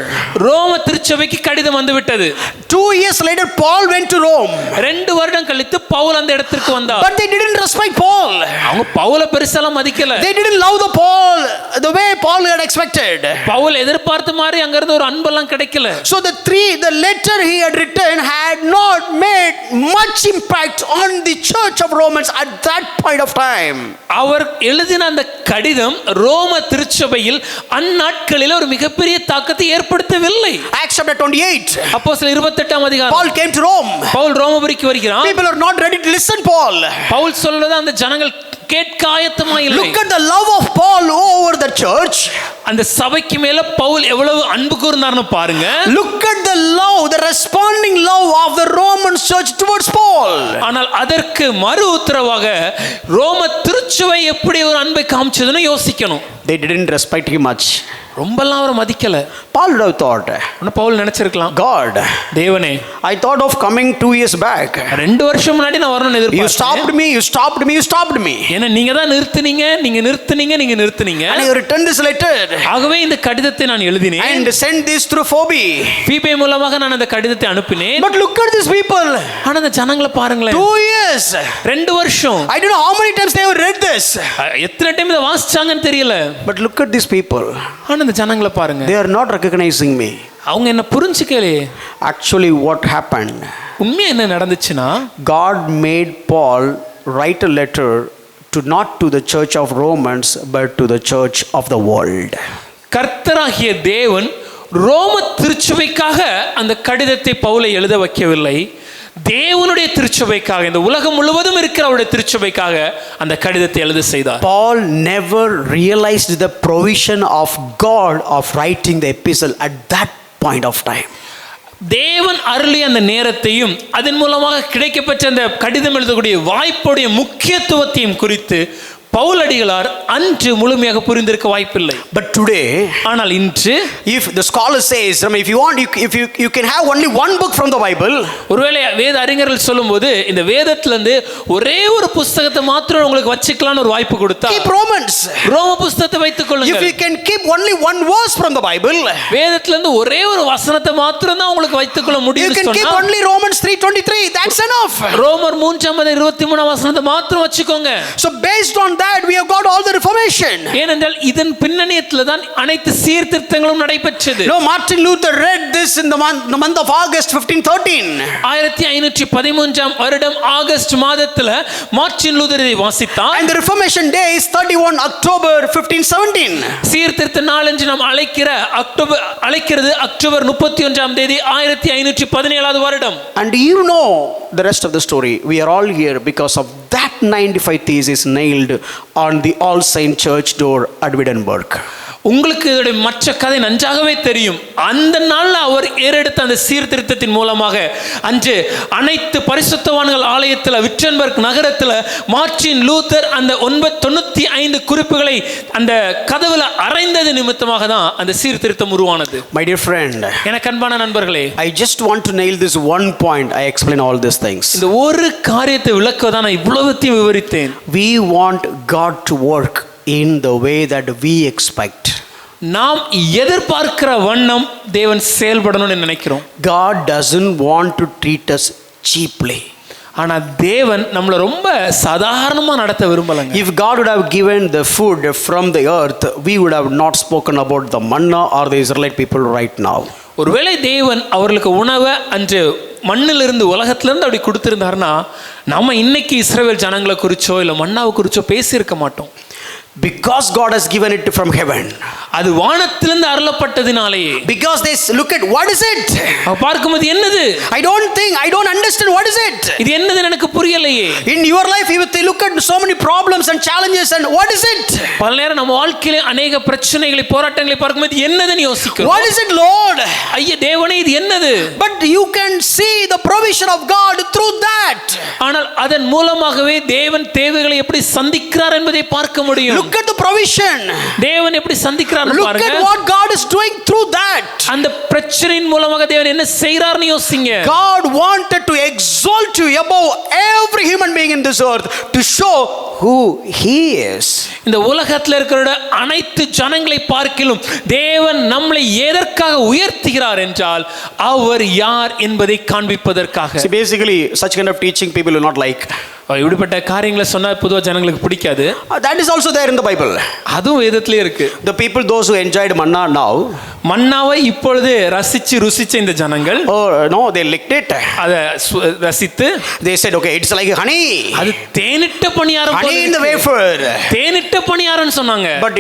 [SPEAKER 2] ரோம திருச்சபைக்கு கடிதம் வந்து விட்டது.
[SPEAKER 1] 2 years later Paul went to Rome.
[SPEAKER 2] 2 வருடம் கழித்து பவுல் அந்த இடத்திற்கு வந்தார்.
[SPEAKER 1] But they didn't respect Paul.
[SPEAKER 2] அவங்க பவுலை பெருசாலாம் மதிக்கல.
[SPEAKER 1] They didn't love the way Paul had expected.
[SPEAKER 2] Pavul எதிர்பார்த்த மாதிரி அங்க இருந்து ஒரு அன்பெல்லாம் கிடைக்கல.
[SPEAKER 1] So the letter he had written had not made much impact on the church of Romans at that point of time.
[SPEAKER 2] அவர் எழுதின அந்த கடிதம் ரோம திருச்சபையில் அந்நாட்களில் ஒரு மிகப்பெரிய தாக்கத்தை ஏற்படுத்தவில்லை.
[SPEAKER 1] Acts chapter 28.
[SPEAKER 2] அப்போஸ்தலர் 28ஆம் அதிகாரம்.
[SPEAKER 1] Paul came to Rome.
[SPEAKER 2] Pavul ரோமபுரிக்கு வருகிறார்.
[SPEAKER 1] People are not ready to listen Paul.
[SPEAKER 2] Pavul சொல்றத அந்த ஜனங்கள் கேட்க ஆயத்தமா இல்லை.
[SPEAKER 1] Look at the love of Paul over the church.
[SPEAKER 2] அந்த சபைக்கு மேல பவுல் எவ்வளவு அன்பு கூர்ந்தார்னு பாருங்க.
[SPEAKER 1] Look at the love, the responding love of the Roman church towards Paul.
[SPEAKER 2] ஆனால் அதற்கு மறு உத்தரவாக ரோம திருச்சபை எப்படி ஒரு அன்பை காமிச்சதுன்னு யோசிக்கணும்.
[SPEAKER 1] They didn't respect him much.
[SPEAKER 2] ரொம்பலாம் அவரை மதிக்கல.
[SPEAKER 1] Paul would have thought,
[SPEAKER 2] Pavul நினைச்சிருக்கலாம்,
[SPEAKER 1] God,
[SPEAKER 2] தேவனே,
[SPEAKER 1] I thought of coming 2 years back.
[SPEAKER 2] 2 வருஷம் முன்னாடி நான் வரணும்னு எதிர்பார்த்தேன்.
[SPEAKER 1] You stopped me.
[SPEAKER 2] ஏன்னா நீங்க தான் நிறுத்துனீங்க.
[SPEAKER 1] And you returned this letter.
[SPEAKER 2] ஆகவே இந்த கடிதத்தை நான் எழுதினேன்.
[SPEAKER 1] And sent this through Phoebe.
[SPEAKER 2] பீபே மூலமாக நான் அந்த கடிதத்தை அனுப்பினேன்.
[SPEAKER 1] But look at these people.
[SPEAKER 2] ஆனா அந்த ஜனங்களை பாருங்களேன்.
[SPEAKER 1] 2 years.
[SPEAKER 2] 2 வருஷம்.
[SPEAKER 1] I don't know how many times they have read this.
[SPEAKER 2] எத்தனை டைம் இதை வாசிச்சாங்கன்னு தெரியல.
[SPEAKER 1] But look at these people.
[SPEAKER 2] ஆனா அந்த ஜனங்களை பாருங்க.
[SPEAKER 1] They are not recognizing me.
[SPEAKER 2] அவங்க என்ன புரிஞ்சுக்கலையே.
[SPEAKER 1] Actually what happened?
[SPEAKER 2] உண்மையா என்ன நடந்துச்சுன்னா,
[SPEAKER 1] God made Paul write a letter not to the church of Romans but to the church of the world.
[SPEAKER 2] கர்த்தராகிய தேவன் ரோம திருச்சபைக்காக அந்த கடிதத்தை பவுலை எழுத வைக்கவில்லை. தேவனுடைய திருச்சபைக்காக, இந்த உலகம் முழுவதும் இருக்கிற அவருடைய திருச்சபைக்காக அந்த கடிதத்தை எழுத செய்தார்.
[SPEAKER 1] Paul never realized the provision of God of writing the epistle at that point of time.
[SPEAKER 2] தேவன் அருளிய அந்த நேரத்தையும் அதன் மூலமாக கிடைக்கப்பட்ட அந்த கடிதம் எழுதக்கூடிய வாய்ப்புடைய முக்கியத்துவத்தையும் குறித்து பவுலடிகளார் அன்று முழுமையாக புரிந்திருக்க வாய்ப்பில்லை.
[SPEAKER 1] But today,
[SPEAKER 2] ஆனால் இன்று,
[SPEAKER 1] if the scholar says, if you want, if you can have only one book from the Bible,
[SPEAKER 2] ஒருவேளை வேத அறிஞர்கள் சொல்லும்போது இந்த வேதத்திலிருந்து ஒரே ஒரு புத்தகத்தை மாத்திரம் உங்களுக்கு வச்சுக்கலாம்னு ஒரு வாய்ப்பு கொடுத்தா,
[SPEAKER 1] keep Romans.
[SPEAKER 2] ரோம புத்தகத்தை வைத்துக் கொள்ளுங்கள்.
[SPEAKER 1] If you can keep only one verse from the Bible,
[SPEAKER 2] வேதத்திலிருந்து ஒரே ஒரு வசனத்தை மாத்திரம் தான் உங்களுக்கு வைத்துக் கொள்ள முடியும்.
[SPEAKER 1] You can keep only Romans 3:23. That's enough.
[SPEAKER 2] ரோமர் 3:23 வசனத்தை மாத்திரம் வச்சுக்கோங்க.
[SPEAKER 1] So based on that we have got all the reformation.
[SPEAKER 2] ஏனென்றால் இதன் பின்னணியத்துல தான் அனைத்து சீர்திருத்தங்களும் நடைபெற்றது.
[SPEAKER 1] No, Martin Luther read this in the month of August 1513.
[SPEAKER 2] 1513 வருடம் ஆகஸ்ட் மாதத்துல மார்ட்டின் லூதர் இதை வாசித்தார்.
[SPEAKER 1] And the Reformation Day is 31 October 1517.
[SPEAKER 2] சீர்திருத்த நாள் என்று நாம் அழைக்கிறது அக்டோபர் 31ஆம் தேதி 1517வது வருடம்.
[SPEAKER 1] And you know the rest of the story. We are all here because of that 95 thesis nailed on the All Saint Church door at Wittenberg.
[SPEAKER 2] உங்களுக்கு இதோடைய மற்ற கதை நன்றாகவே தெரியும். அந்த நாள்ல அவர் ஏறெடுத்த அந்த சீர்திருத்தத்தின் மூலமாக அன்று அனைத்து பரிசுத்தவான்கள் ஆலயத்தில் விட்டன்பர்க் நகரத்தில் மார்ட்டின் லூத்தர் அந்த 95 குறிப்புகளை அந்த கதவுல அறைந்தது நிமித்தமாக தான் அந்த சீர்திருத்தம் உருவானது.
[SPEAKER 1] My dear friend,
[SPEAKER 2] எனக்கு அன்பான நண்பர்களே,
[SPEAKER 1] I just want to nail this one point. I explain all these things.
[SPEAKER 2] இந்த ஒரு காரியத்தை விளக்குவதா நான் இவ்வளவுத்தையும் விவரித்தேன்.
[SPEAKER 1] We want God to work in the way that we expect.
[SPEAKER 2] நாம் எதிர்பார்க்கிற வண்ணம் தேவன் செயல்படணும்னு நினைக்கிறோம்.
[SPEAKER 1] God doesn't want to treat us cheaply.
[SPEAKER 2] ஆனா தேவன் நம்மள ரொம்ப சாதாரணமா நடத்த விரும்பலங்க.
[SPEAKER 1] If God would have given the food from the earth, we would have not spoken about the manna or the Israelite people right now.
[SPEAKER 2] ஒருவேளை தேவன் அவர்களுக்கு உணவை அன்று மண்ணிலிருந்து உலகத்திலிருந்து அப்படி கொடுத்திருந்தாருன்னா நம்ம இன்னைக்கு இஸ்ரவேல் ஜனங்களை குறிச்சோ இல்ல மன்னாவை குறிச்சோ பேசியிருக்க மாட்டோம்.
[SPEAKER 1] Because God has given it from heaven.
[SPEAKER 2] அது வானத்திலிருந்து அருளப்பட்டதினாலேயே.
[SPEAKER 1] Because they look at what is it?
[SPEAKER 2] பார்க்கும்போது என்னது?
[SPEAKER 1] I don't understand what is it.
[SPEAKER 2] இது என்னது எனக்கு புரியலையே.
[SPEAKER 1] In your life you they look at so many problems and challenges and what is it?
[SPEAKER 2] பல நேரம் நம்ம வாழ்க்கையில அநேக பிரச்சனைகளை போராட்டங்களை பார்க்கும்போது என்னதுன்னு யோசிக்கிறோம்.
[SPEAKER 1] What is it, Lord?
[SPEAKER 2] ஐயா தேவனே இது என்னது?
[SPEAKER 1] But you can see the provision of God through that.
[SPEAKER 2] ஆனால் அதன் மூலமாகவே தேவன் தேவைகளை எப்படி சந்திக்கிறார் என்பதை பார்க்க முடியும்.
[SPEAKER 1] Look at the provision.
[SPEAKER 2] தேவன் எப்படி சந்திக்கிறார்னு
[SPEAKER 1] Look
[SPEAKER 2] பாருங்க.
[SPEAKER 1] at what God is doing through that.
[SPEAKER 2] அந்த பிரச்சனையின் மூலமாக தேவன் என்ன செய்றார்னு யோசிங்க.
[SPEAKER 1] God wanted to exalt you above every human being in this earth to show who he is.
[SPEAKER 2] இந்த உலகத்தில் இருக்கிற அனைத்து ஜனங்களை பார்க்கிலும் தேவன் நம்மளை எதற்காக உயர்த்துகிறார் என்றால் அவர் யார் என்பதை காண்பிப்பதற்காக.
[SPEAKER 1] See, basically such kind of teaching people will not like.
[SPEAKER 2] இப்படிப்பட்ட காரியங்களை சொன்னா பொதுவா ஜனங்களுக்கு பிடிக்காது.
[SPEAKER 1] That is also there in the Bible.
[SPEAKER 2] அதுவும் வேதத்திலே இருக்கு.
[SPEAKER 1] The people, those who enjoyed manna now,
[SPEAKER 2] மன்னாவை இப்பொழுது ரசிச்சு ருசிச்ச இந்த ஜனங்கள்,
[SPEAKER 1] oh no, they licked it.
[SPEAKER 2] அதை ரசித்து
[SPEAKER 1] They said, okay, it's like honey.
[SPEAKER 2] அது தேனிட்ட பணியாரம் போல
[SPEAKER 1] Honey in the
[SPEAKER 2] இருக்கு.
[SPEAKER 1] wafer.
[SPEAKER 2] தேனிட்ட பணியாரம்னு சொன்னாங்க.
[SPEAKER 1] But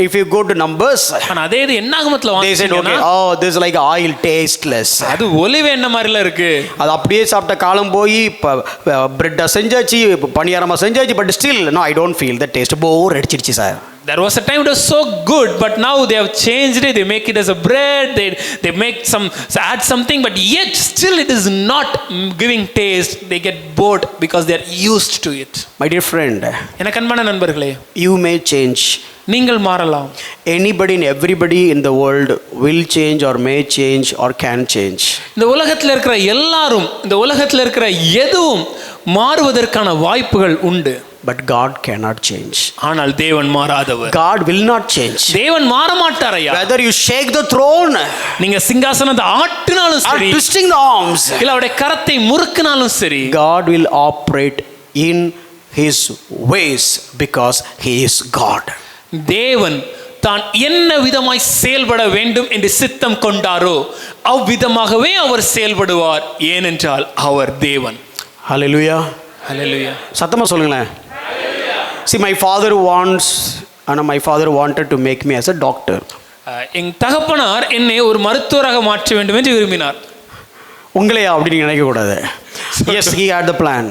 [SPEAKER 1] if you go to Numbers,
[SPEAKER 2] ஆனா அதே இது என்னாகமத்துல
[SPEAKER 1] they said, okay,
[SPEAKER 2] வாசிச்சீங்கன்னா
[SPEAKER 1] oh, this is like oil, tasteless.
[SPEAKER 2] அது ஒலிவ எண்ணெய் மாதிரில இருக்கு.
[SPEAKER 1] அது அப்படியே சாப்பிட்ட காலம் போய் பிரெட்டை செஞ்சாச்சு, பணியாரமா செஞ்சாச்சு, but still no, I don't feel the taste. Bore அடிச்சிடுச்சு sir.
[SPEAKER 2] There was a time it was so good, but now they have changed it. They make it as a bread. They make add something, but yet still it is not giving taste. They get bored because they are used to it.
[SPEAKER 1] My dear friend,
[SPEAKER 2] எனக்கு அன்பான நண்பர்களே,
[SPEAKER 1] you may change.
[SPEAKER 2] நீங்கள் மாறலாம்.
[SPEAKER 1] Anybody and everybody in the world will change or may change or can change.
[SPEAKER 2] இந்த உலகத்தில் இருக்கிற எல்லாரும், இந்த உலகத்தில் இருக்கிற எதுவும் மாறுவதற்கான வாய்ப்புகள் உண்டு.
[SPEAKER 1] But God cannot change.
[SPEAKER 2] ஆனால் தேவன் மாறாதவர்.
[SPEAKER 1] God will not change.
[SPEAKER 2] தேவன் மாற மாட்டார் ஐயா.
[SPEAKER 1] Whether you shake the throne,
[SPEAKER 2] நீங்க சிங்காசனத்தை ஆட்டினாலும்
[SPEAKER 1] or
[SPEAKER 2] சரி,
[SPEAKER 1] twisting the arms,
[SPEAKER 2] இல்ல அவருடைய கரத்தை முறுக்கினாலும் சரி,
[SPEAKER 1] God will operate in his ways because he is God.
[SPEAKER 2] தேவன் தான் என்ன விதமாய் செயல்பட வேண்டும் என்று சித்தம் கொண்டாரோ அவ்விதமாகவே அவர் செயல்படுவார். ஏனென்றால் அவர் தேவன்.
[SPEAKER 1] Hallelujah.
[SPEAKER 2] Hallelujah.
[SPEAKER 1] சத்தமா சொல்லுங்களேன். See, my father wanted to make me as a doctor.
[SPEAKER 2] என் தகப்பனார் என்னை ஒரு மருத்துவராக மாற்ற வேண்டும் என்று விரும்பினார்.
[SPEAKER 1] உங்களையா அப்படி நீங்க நினைக்க கூடாது. Yes, he had the plan.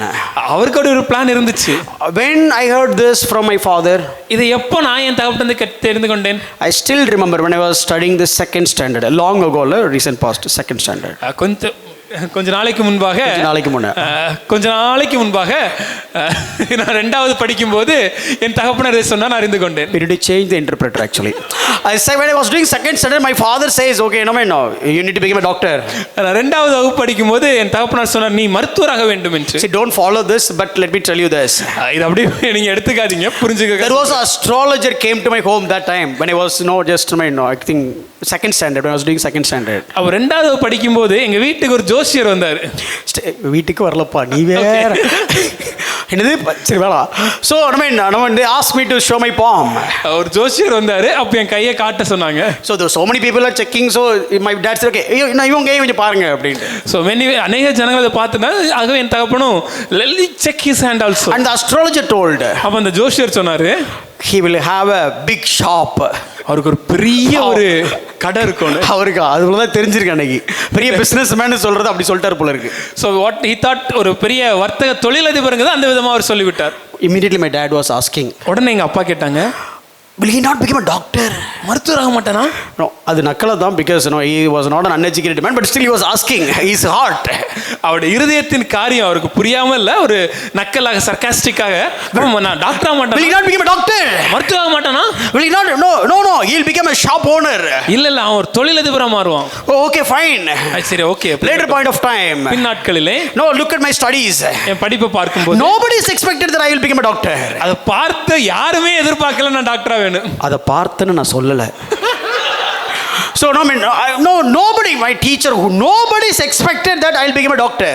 [SPEAKER 2] அவருக்கு ஒரு பிளான் இருந்துச்சு.
[SPEAKER 1] When I heard this from my father,
[SPEAKER 2] இதை எப்போ நான் என் தகப்பனிலிருந்து தெரிந்து கொண்டேன்.
[SPEAKER 1] I still remember when I was studying the second standard, long ago, recent past, second standard.
[SPEAKER 2] கொஞ்ச நாளைக்கு முன்பாக நான் ரெண்டாவது படிக்கும்போது என் தகப்பனார் இதை சொன்னா நான் அறிந்து கொண்டேன்.
[SPEAKER 1] We need to change the interpreter actually. When I was doing second standard, my father says, okay, no, you need to become a doctor.
[SPEAKER 2] நான் ரெண்டாவது வகுப்பு படிக்கும்போது என் தகப்பனார் சொன்னார் நீ மருத்துவராக வேண்டும் என்று.
[SPEAKER 1] See, don't follow this, but let me tell you this.
[SPEAKER 2] இது அப்படியே நீங்க எடுத்துக்காதீங்க, புரிஞ்சுக்க.
[SPEAKER 1] There was an astrologer came to my home that time when I was I think second standard, when I was doing second standard.
[SPEAKER 2] அவர் ரெண்டாவது படிக்கும்போது எங்க வீட்டுக்கு ஒரு ஜோசியர் வந்தார்.
[SPEAKER 1] வீட்டுக்கு வரலப்பா நீ வேற. என்னது சரி வேணா. So they asked me to show my palm.
[SPEAKER 2] ஒரு ஜோசியர் வந்தாரு, அப்ப என் கையை காட்ட சொன்னாங்க.
[SPEAKER 1] So there so many people are checking, so my dad said, okay, இவங்க கையை கொஞ்சம் பாருங்க அப்படினு.
[SPEAKER 2] So அநேக ஜனங்கள் அதை பார்த்தனா, ஆகவே என் தகப்பனும் let me check his hand also.
[SPEAKER 1] And the astrologer told,
[SPEAKER 2] அப்ப அந்த ஜோசியர் சொன்னாரு
[SPEAKER 1] he will have a big shop.
[SPEAKER 2] அவருக்கு ஒரு பெரிய ஒரு கடை இருக்கும்.
[SPEAKER 1] அவருக்கு அதுதான் தெரிஞ்சிருக்கு அன்னைக்கு. பெரிய பிசினஸ் மேன் சொல்றது அப்படி சொல்லிட்டாரு போல இருக்கு.
[SPEAKER 2] So what he thought, ஒரு பெரிய வர்த்தக தொழிலதிபருங்க அந்த விதமா அவர் சொல்லிவிட்டார்.
[SPEAKER 1] Immediately my dad was asking,
[SPEAKER 2] உடனே எங்க அப்பா கேட்டாங்க,
[SPEAKER 1] will he not become a doctor?
[SPEAKER 2] மருத்துவராக மாட்டானா?
[SPEAKER 1] No, அது நக்கலா தான், because he was not an uneducated man, but still he was asking his heart.
[SPEAKER 2] அவருடைய இருதயத்தின் காரியம் அவருக்கு புரியாம இல்ல, ஒரு நக்கலாக சர்காஸ்டிக்காக நான் டாக்டர் ஆக மாட்டானா?
[SPEAKER 1] Will he not become a doctor?
[SPEAKER 2] மருத்துவராக மாட்டானா?
[SPEAKER 1] Will he not? No, he'll become a shop owner.
[SPEAKER 2] இல்ல அவர் ஒரு தொழிலதிபரா மாறுவான்.
[SPEAKER 1] Oh, okay, fine.
[SPEAKER 2] சரி, okay.
[SPEAKER 1] Later point of time,
[SPEAKER 2] பின் நாட்களிலே,
[SPEAKER 1] no, look at my studies.
[SPEAKER 2] என் படிப்பை பார்க்கும்போது
[SPEAKER 1] nobody is expected that I will become a doctor.
[SPEAKER 2] அதை பார்த்து யாருமே எதிர்பார்க்கல நான் டாக்டரா வேணும்.
[SPEAKER 1] அதை பார்த்தேன்னு நான் சொல்லல. So nobody, my teacher, nobody is expected that I'll become a doctor.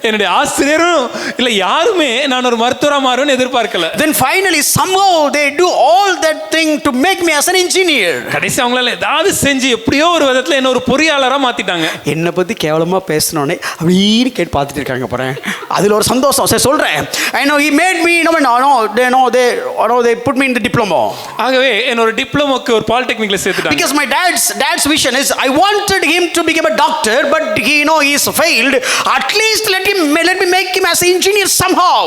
[SPEAKER 2] என்னுடைய ஆசிரியரும் இல்ல யாருமே நான் ஒரு மருத்துவரா மாறுவேன்னு எதிர்பார்க்கல.
[SPEAKER 1] Then finally somehow they do all that something to make me as an engineer.
[SPEAKER 2] கடைசி அவங்களால ஏதாவது செஞ்சு எப்படியோ ஒரு விதத்துல என்ன ஒரு பொறியாளரா மாத்திட்டாங்க.
[SPEAKER 1] என்னை பத்தி கேவலமா பேசணும்னே அப்படின்னு கேட்டு பார்த்துட்டு இருக்காங்க பாருங்க. அதுல ஒரு சந்தோஷம். சரி சொல்றேன். I know he made me, they put me in the diploma.
[SPEAKER 2] ஆகவே என்ன ஒரு டிப்ளமோக்கு ஒரு பாலிடெக்னிக்ல சேர்த்துட்டாங்க.
[SPEAKER 1] Because my dad's vision is I wanted him to become a doctor, but he he's failed. At least let me make him as an engineer somehow.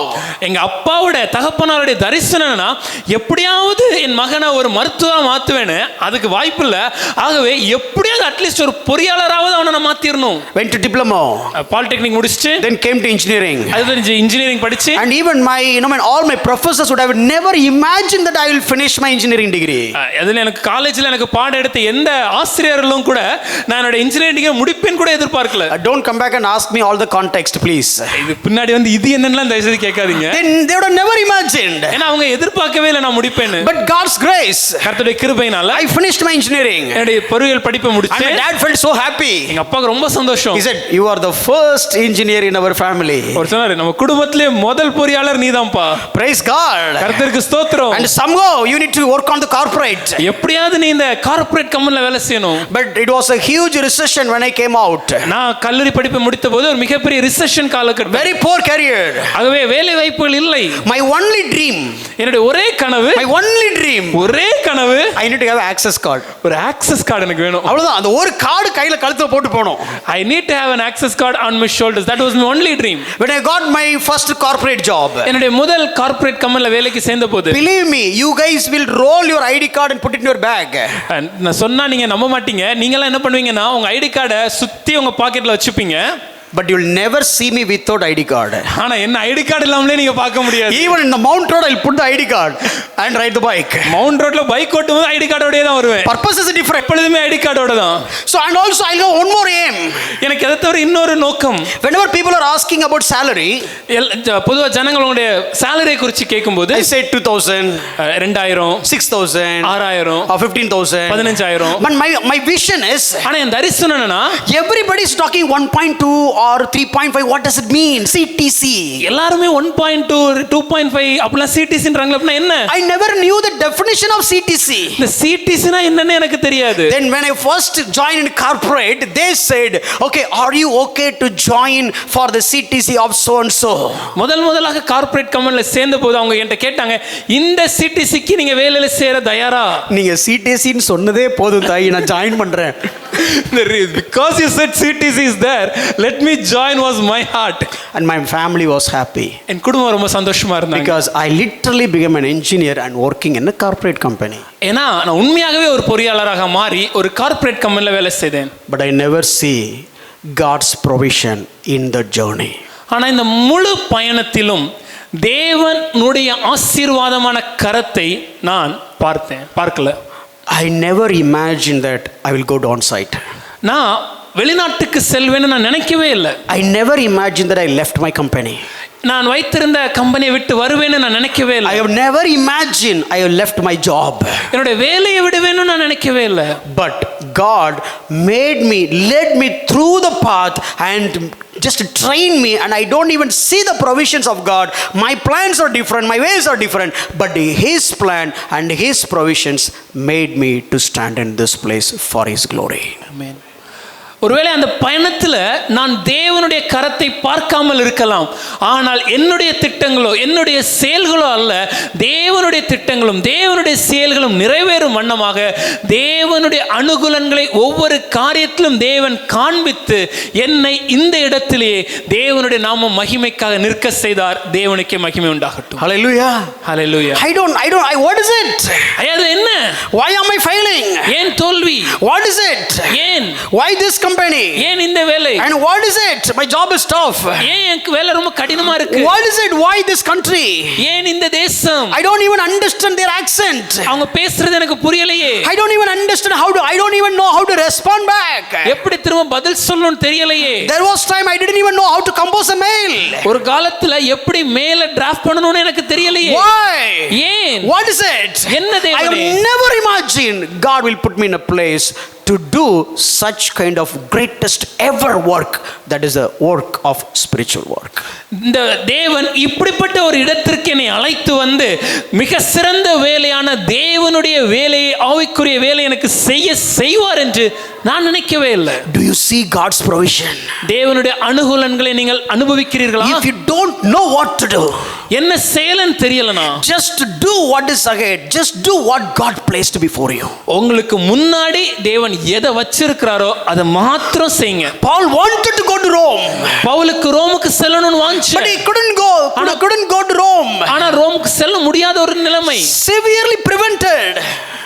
[SPEAKER 2] எங்க அப்பாவோட தகப்பனாருடைய தரிசனம் என்னன்னா எப்படியாவது என் மகனை ஒரு மருத்துவரா மாத்துவேன்னு. அதுக்கு வாய்ப்பு இல்ல. ஆகவே எப்படியாவது அட்லீஸ்ட் ஒரு பொறியாளராவது அவனை மாத்திரணும்.
[SPEAKER 1] Went to diploma,
[SPEAKER 2] பாலிடெக்னிக் முடிச்சிட்டு
[SPEAKER 1] then came to engineering.
[SPEAKER 2] அது இன்ஜினியரிங் படிச்சு,
[SPEAKER 1] and even my all my professors would have never imagined that I will finish my engineering degree.
[SPEAKER 2] அதுல எனக்கு காலேஜ்ல எனக்கு பாடம் எடுத்த எந்த ஆசிரியர்களும் கூட நான் என்னோட இன்ஜினியரிங் டிகிரி முடிப்பேன்னு கூட எதிர்பார்க்கல.
[SPEAKER 1] Don't come back and ask me all the context please.
[SPEAKER 2] இது பின்னாடி வந்து இது என்னன்னு தயவு செய்து கேட்காதீங்க.
[SPEAKER 1] They would have never imagined.
[SPEAKER 2] ஏன்னா அவங்க எதிர்பார்க்கவே இல்லை நான் முடிப்பேன்னு.
[SPEAKER 1] But God's grace,
[SPEAKER 2] கர்த்தருடைய கிருபையினால
[SPEAKER 1] I finished my engineering.
[SPEAKER 2] என்னுடைய பொறியியல் படிப்பை முடிச்சேன்.
[SPEAKER 1] And my dad felt so happy.
[SPEAKER 2] எங்க அப்பாக்கு ரொம்ப சந்தோஷம்.
[SPEAKER 1] He said you are the first engineer in our family.
[SPEAKER 2] அவர் சொன்னாரு நம்ம குடும்பத்திலே முதல் பொறியாளர் நீதான்ப்பா.
[SPEAKER 1] Praise God.
[SPEAKER 2] கர்த்தருக்கு ஸ்தோத்திரம்.
[SPEAKER 1] And somehow you need to work on the corporate.
[SPEAKER 2] எப்படியாவது நீ இந்த கார்ப்பரேட் கம்பெனில வேலை செய்யணும்.
[SPEAKER 1] But it was a huge recession when I came out.
[SPEAKER 2] நான் கல்லூரி படிப்பை முடித்த போது ஒரு மிகப்பெரிய ரிசெஷன் காலகட்டம்.
[SPEAKER 1] Very poor career.
[SPEAKER 2] ஆகவே வேலை வாய்ப்புகள் இல்லை.
[SPEAKER 1] My only dream,
[SPEAKER 2] என்னுடைய ஒரே கனவு,
[SPEAKER 1] my only dream,
[SPEAKER 2] ஒரே கனவு,
[SPEAKER 1] I need to have access card.
[SPEAKER 2] ஒரு access card எனக்கு வேணும்.
[SPEAKER 1] அவ்வளவுதான். அந்த ஒரு கார்டு கையில கழுத்துல போட்டு போணும்.
[SPEAKER 2] I need to have an access card on my shoulders. That was my only dream.
[SPEAKER 1] When I got my first corporate job,
[SPEAKER 2] என்னுடைய முதல் கார்ப்பரேட் கம்பெனில வேலைக்கு சேர்ந்த போது,
[SPEAKER 1] believe me, you guys will roll your ID card and put it in your bag.
[SPEAKER 2] நான் சொன்னா நீங்க நம்ப மாட்டீங்க. நீங்க எல்லாம் என்ன பண்ணுவீங்கன்னா உங்க ஐடி கார்டை சுத்தி உங்க பாக்கெட்ல வச்சுப்பீங்க.
[SPEAKER 1] But you will never see me without ID card.
[SPEAKER 2] ஆனா என்ன ஐடி கார்டு இல்லாமலே நீங்க பார்க்க முடியாது.
[SPEAKER 1] Even in the Mount Road I'll put the ID card and ride the bike.
[SPEAKER 2] Mount ரோட்ல பைக் ஓட்டும்போது ஐடி கார்டோடயே தான் வருவேன்.
[SPEAKER 1] Purpose is different.
[SPEAKER 2] எப்பொழுதுமே ஐடி கார்டோட தான்.
[SPEAKER 1] So and also I'll have one more aim.
[SPEAKER 2] எனக்கு எதை தவிர இன்னொரு நோக்கம்.
[SPEAKER 1] Whenever people are asking about salary,
[SPEAKER 2] பொதுவா ஜனங்களுடைய சாலரி குறித்து கேட்கும்போது
[SPEAKER 1] I say 2000,
[SPEAKER 2] 2000,
[SPEAKER 1] 6000,
[SPEAKER 2] 6000,
[SPEAKER 1] or 15000,
[SPEAKER 2] 15000.
[SPEAKER 1] But my vision is,
[SPEAKER 2] ஆனா என் தரிசனம் என்னன்னா
[SPEAKER 1] everybody is talking 1.2 or 3.5. What does it mean? CTC.
[SPEAKER 2] எல்லாரும் 1.2, 2.5 அப்படிலாம் சிடிசின்றாங்க. அப்படினா என்ன?
[SPEAKER 1] I never knew the definition of CTC.
[SPEAKER 2] இந்த சிடிசினா என்னன்னு எனக்கு தெரியாது.
[SPEAKER 1] Then when I first joined in corporate, they said, okay, are you okay to join for the CTC of so and so?
[SPEAKER 2] முதலாக corporate கம்பெனில சேர்ந்த போது அவங்க என்கிட்ட கேட்டாங்க, இந்த சிடிசிக்கு நீங்க வேலையில சேர தயாரா?
[SPEAKER 1] நீங்க CTC ன்னு சொன்னதே போதும் தாய், நான் ஜாயின் பண்றேன்.
[SPEAKER 2] Because you said CTC is there, let me join was my heart.
[SPEAKER 1] And my family was happy.
[SPEAKER 2] என் குடும்பம் ரொம்ப சந்தோஷமா இருந்தாங்க.
[SPEAKER 1] Because I literally became an engineer and working in a corporate company.
[SPEAKER 2] ஏன்னா நான் உண்மையாகவே ஒரு பொறியாளராக மாறி ஒரு கார்ப்பரேட் கம்பெனில வேலை செய்தேன்.
[SPEAKER 1] But I never see God's provision in the journey.
[SPEAKER 2] ஆனா இந்த முழு பயணத்திலும் தேவனுடைய ஆசீர்வாதமான கரத்தை நான் பார்க்கல.
[SPEAKER 1] I never imagined that I will go down site.
[SPEAKER 2] நான் வெளிநாட்டுக்கு செல்வேன்னு நான் நினைக்கவே இல்லை.
[SPEAKER 1] I never imagined that I left my company.
[SPEAKER 2] நான் வைத்திருந்த கம்பெனியை விட்டு வருவேன்னு நான் நினைக்கவே இல்லை.
[SPEAKER 1] I have never imagined I have left my job.
[SPEAKER 2] என்னோட வேலையை விடுவேன்னு நான் நினைக்கவே இல்லை.
[SPEAKER 1] But God led me through the path and just train me, and I don't even see the provisions of God. My plans are different, my ways are different, but His plan and His provisions made me to stand in this place for His glory.
[SPEAKER 2] Amen. ஒருவேளை அந்த பயணத்தில் நான் தேவனுடைய கரத்தை பார்க்காமல் இருக்கலாம். ஆனால் என்னுடைய திட்டங்களோ என்னுடைய செயல்களோ அல்ல, தேவனுடைய திட்டங்களும் தேவனுடைய செயல்களும் நிறைவேறும் வண்ணமாக தேவனுடைய அனுகூலங்களை ஒவ்வொரு காரியத்திலும் தேவன் காண்பித்து என்னை இந்த இடத்திலேயே தேவனுடைய நாம மகிமைக்காக நிற்க செய்தார். தேவனுக்கே மகிமை உண்டாகட்டும்.
[SPEAKER 1] Hallelujah.
[SPEAKER 2] Hallelujah.
[SPEAKER 1] What is it?
[SPEAKER 2] அது என்ன?
[SPEAKER 1] Why am I failing?
[SPEAKER 2] ஏன் தோல்வி?
[SPEAKER 1] What is it?
[SPEAKER 2] ஏன்?
[SPEAKER 1] Why this company?
[SPEAKER 2] ஏன் இந்த வேலை?
[SPEAKER 1] And what is it? My job is tough.
[SPEAKER 2] ஏன் எனக்கு வேலை ரொம்ப கடினமா இருக்கு?
[SPEAKER 1] What is it? Why this country?
[SPEAKER 2] ஏன் இந்த தேசம்?
[SPEAKER 1] I don't even understand their accent.
[SPEAKER 2] அவங்க பேசுறது எனக்கு புரியலையே.
[SPEAKER 1] I don't even understand I don't even know how to respond back.
[SPEAKER 2] எப்படி திரும்ப பதில் சொல்லணும்னு தெரியலையே.
[SPEAKER 1] There was time I didn't even know how to compose a mail.
[SPEAKER 2] ஒரு காலத்துல எப்படி மெயிலை டிராஃப்ட் பண்ணனும்னு எனக்கு தெரியலையே.
[SPEAKER 1] Why?
[SPEAKER 2] ஏன்?
[SPEAKER 1] What is it?
[SPEAKER 2] என்ன தேவனே?
[SPEAKER 1] I have never imagined God will put me in a place to do such kind of greatest ever work, that is the work of spiritual work.
[SPEAKER 2] இந்த தேவன் இப்படிப்பட்ட ஒரு இடத்திற்கு என்னை அழைத்து வந்து மிக சிறந்த வேலையான தேவனுடைய வேலையை, ஆவிக்குரிய வேலை எனக்கு செய்வார் என்று நான் நினைக்கவே இல்லை.
[SPEAKER 1] Do you see God's provision?
[SPEAKER 2] தேவனுடைய அனுகூலங்களை நீங்கள் அனுபவிக்கிறீர்களா?
[SPEAKER 1] If you don't know what to do,
[SPEAKER 2] என்ன செய்யலன்னு தெரியலனா,
[SPEAKER 1] just do what is ahead, just do what God placed before you.
[SPEAKER 2] உங்களுக்கு முன்னாடி தேவன் எதை வச்சிருக்கிறாரோ அதை மாத்திரம் செய்யுங்க.
[SPEAKER 1] Paul wanted to go to Rome,
[SPEAKER 2] பவுலுக்கு ரோமுக்கு செல்லணும்னு வாஞ்சு,
[SPEAKER 1] but he couldn't go to Rome.
[SPEAKER 2] ஆனா ரோமுக்கு செல்ல முடியாத ஒரு நிலைமை,
[SPEAKER 1] severely prevented,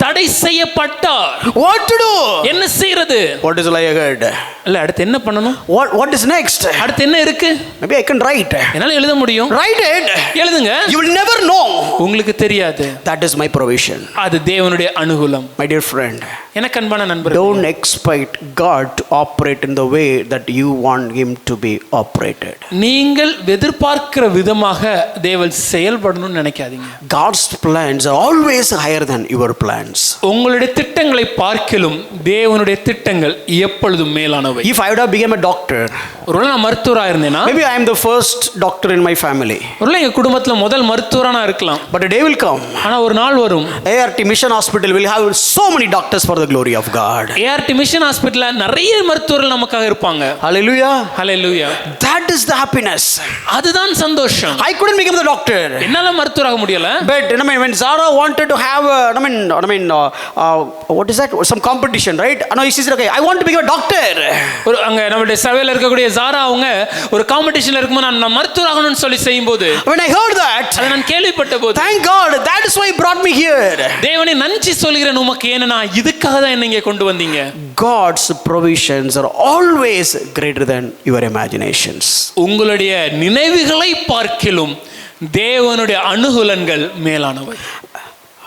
[SPEAKER 2] தடை செய்யப்பட்டார்.
[SPEAKER 1] what to do?
[SPEAKER 2] என்ன செய்யறது?
[SPEAKER 1] What is lie ahead?
[SPEAKER 2] இல்ல அடுத்து என்ன பண்ணணும்?
[SPEAKER 1] What is next?
[SPEAKER 2] அடுத்து என்ன இருக்கு?
[SPEAKER 1] Maybe I can write.
[SPEAKER 2] என்னால எழுத முடியும்.
[SPEAKER 1] Write it.
[SPEAKER 2] எழுதுங்க.
[SPEAKER 1] You will never know.
[SPEAKER 2] உங்களுக்கு தெரியாது.
[SPEAKER 1] That is my provision.
[SPEAKER 2] அது தேவனுடைய அனுகூலம்.
[SPEAKER 1] My dear friend,
[SPEAKER 2] எனக்கு அன்பான நண்பரே,
[SPEAKER 1] don't expect God to operate in the way that you want him to be operated.
[SPEAKER 2] நீங்கள் எதிர்பார்க்கிற விதமாக தேவன் செயல்படணும்னு நினைக்காதீங்க.
[SPEAKER 1] God's plans are always higher than your plans.
[SPEAKER 2] உங்களுடைய திட்டங்களை பார்க்கிலும் தேவனுடைய திட்டங்கள் எப்பொழுதும் மேலானவை.
[SPEAKER 1] If I would have become a doctor,
[SPEAKER 2] ஒருவேளை நான் மருத்துவரா இருந்தேனா,
[SPEAKER 1] maybe I am the first doctor in my family.
[SPEAKER 2] ஒருவேளை எங்க குடும்பத்துல முதல் மருத்துவரா நான் இருக்கலாம்.
[SPEAKER 1] But a day will come.
[SPEAKER 2] ஆனா ஒரு நாள் வரும்,
[SPEAKER 1] ART Mission Hospital will have so many doctors for the glory of God.
[SPEAKER 2] ART mission ஹாஸ்பிடல்ல நிறைய மருத்துவர்கள் நமக்காக இருப்பாங்க.
[SPEAKER 1] Hallelujah.
[SPEAKER 2] Hallelujah.
[SPEAKER 1] That is the happiness.
[SPEAKER 2] அதுதான் சந்தோஷம்.
[SPEAKER 1] I couldn't become the doctor.
[SPEAKER 2] என்னால மருத்துவராக முடியல.
[SPEAKER 1] But when Zara wanted to have what is that? Some competition, right? No, she said, okay, I want to become a doctor.
[SPEAKER 2] ஒரு அங்க நம்மளுடைய சபையில இருக்கக்கூடிய ஜாரா அவங்க ஒரு காம்படிஷன்ல இருக்கும்போது நான் மருத்துவராகணும்னு சொல்லி செய்யும்போது,
[SPEAKER 1] When I heard that,
[SPEAKER 2] அதை நான் கேள்விப்பட்ட போது,
[SPEAKER 1] thank God, that is why he brought me here.
[SPEAKER 2] தேவனே நன்றி சொல்கிறேன் உமக்கு, ஏன்னா இதுக்காக தான் என்ன இங்க கொண்டு வந்தீங்க.
[SPEAKER 1] God's provisions are always greater than your imaginations.
[SPEAKER 2] உங்களுடைய நினைவுகளை பார்க்கிலும் தேவனுடைய அனுகூலங்கள் மேலானவை.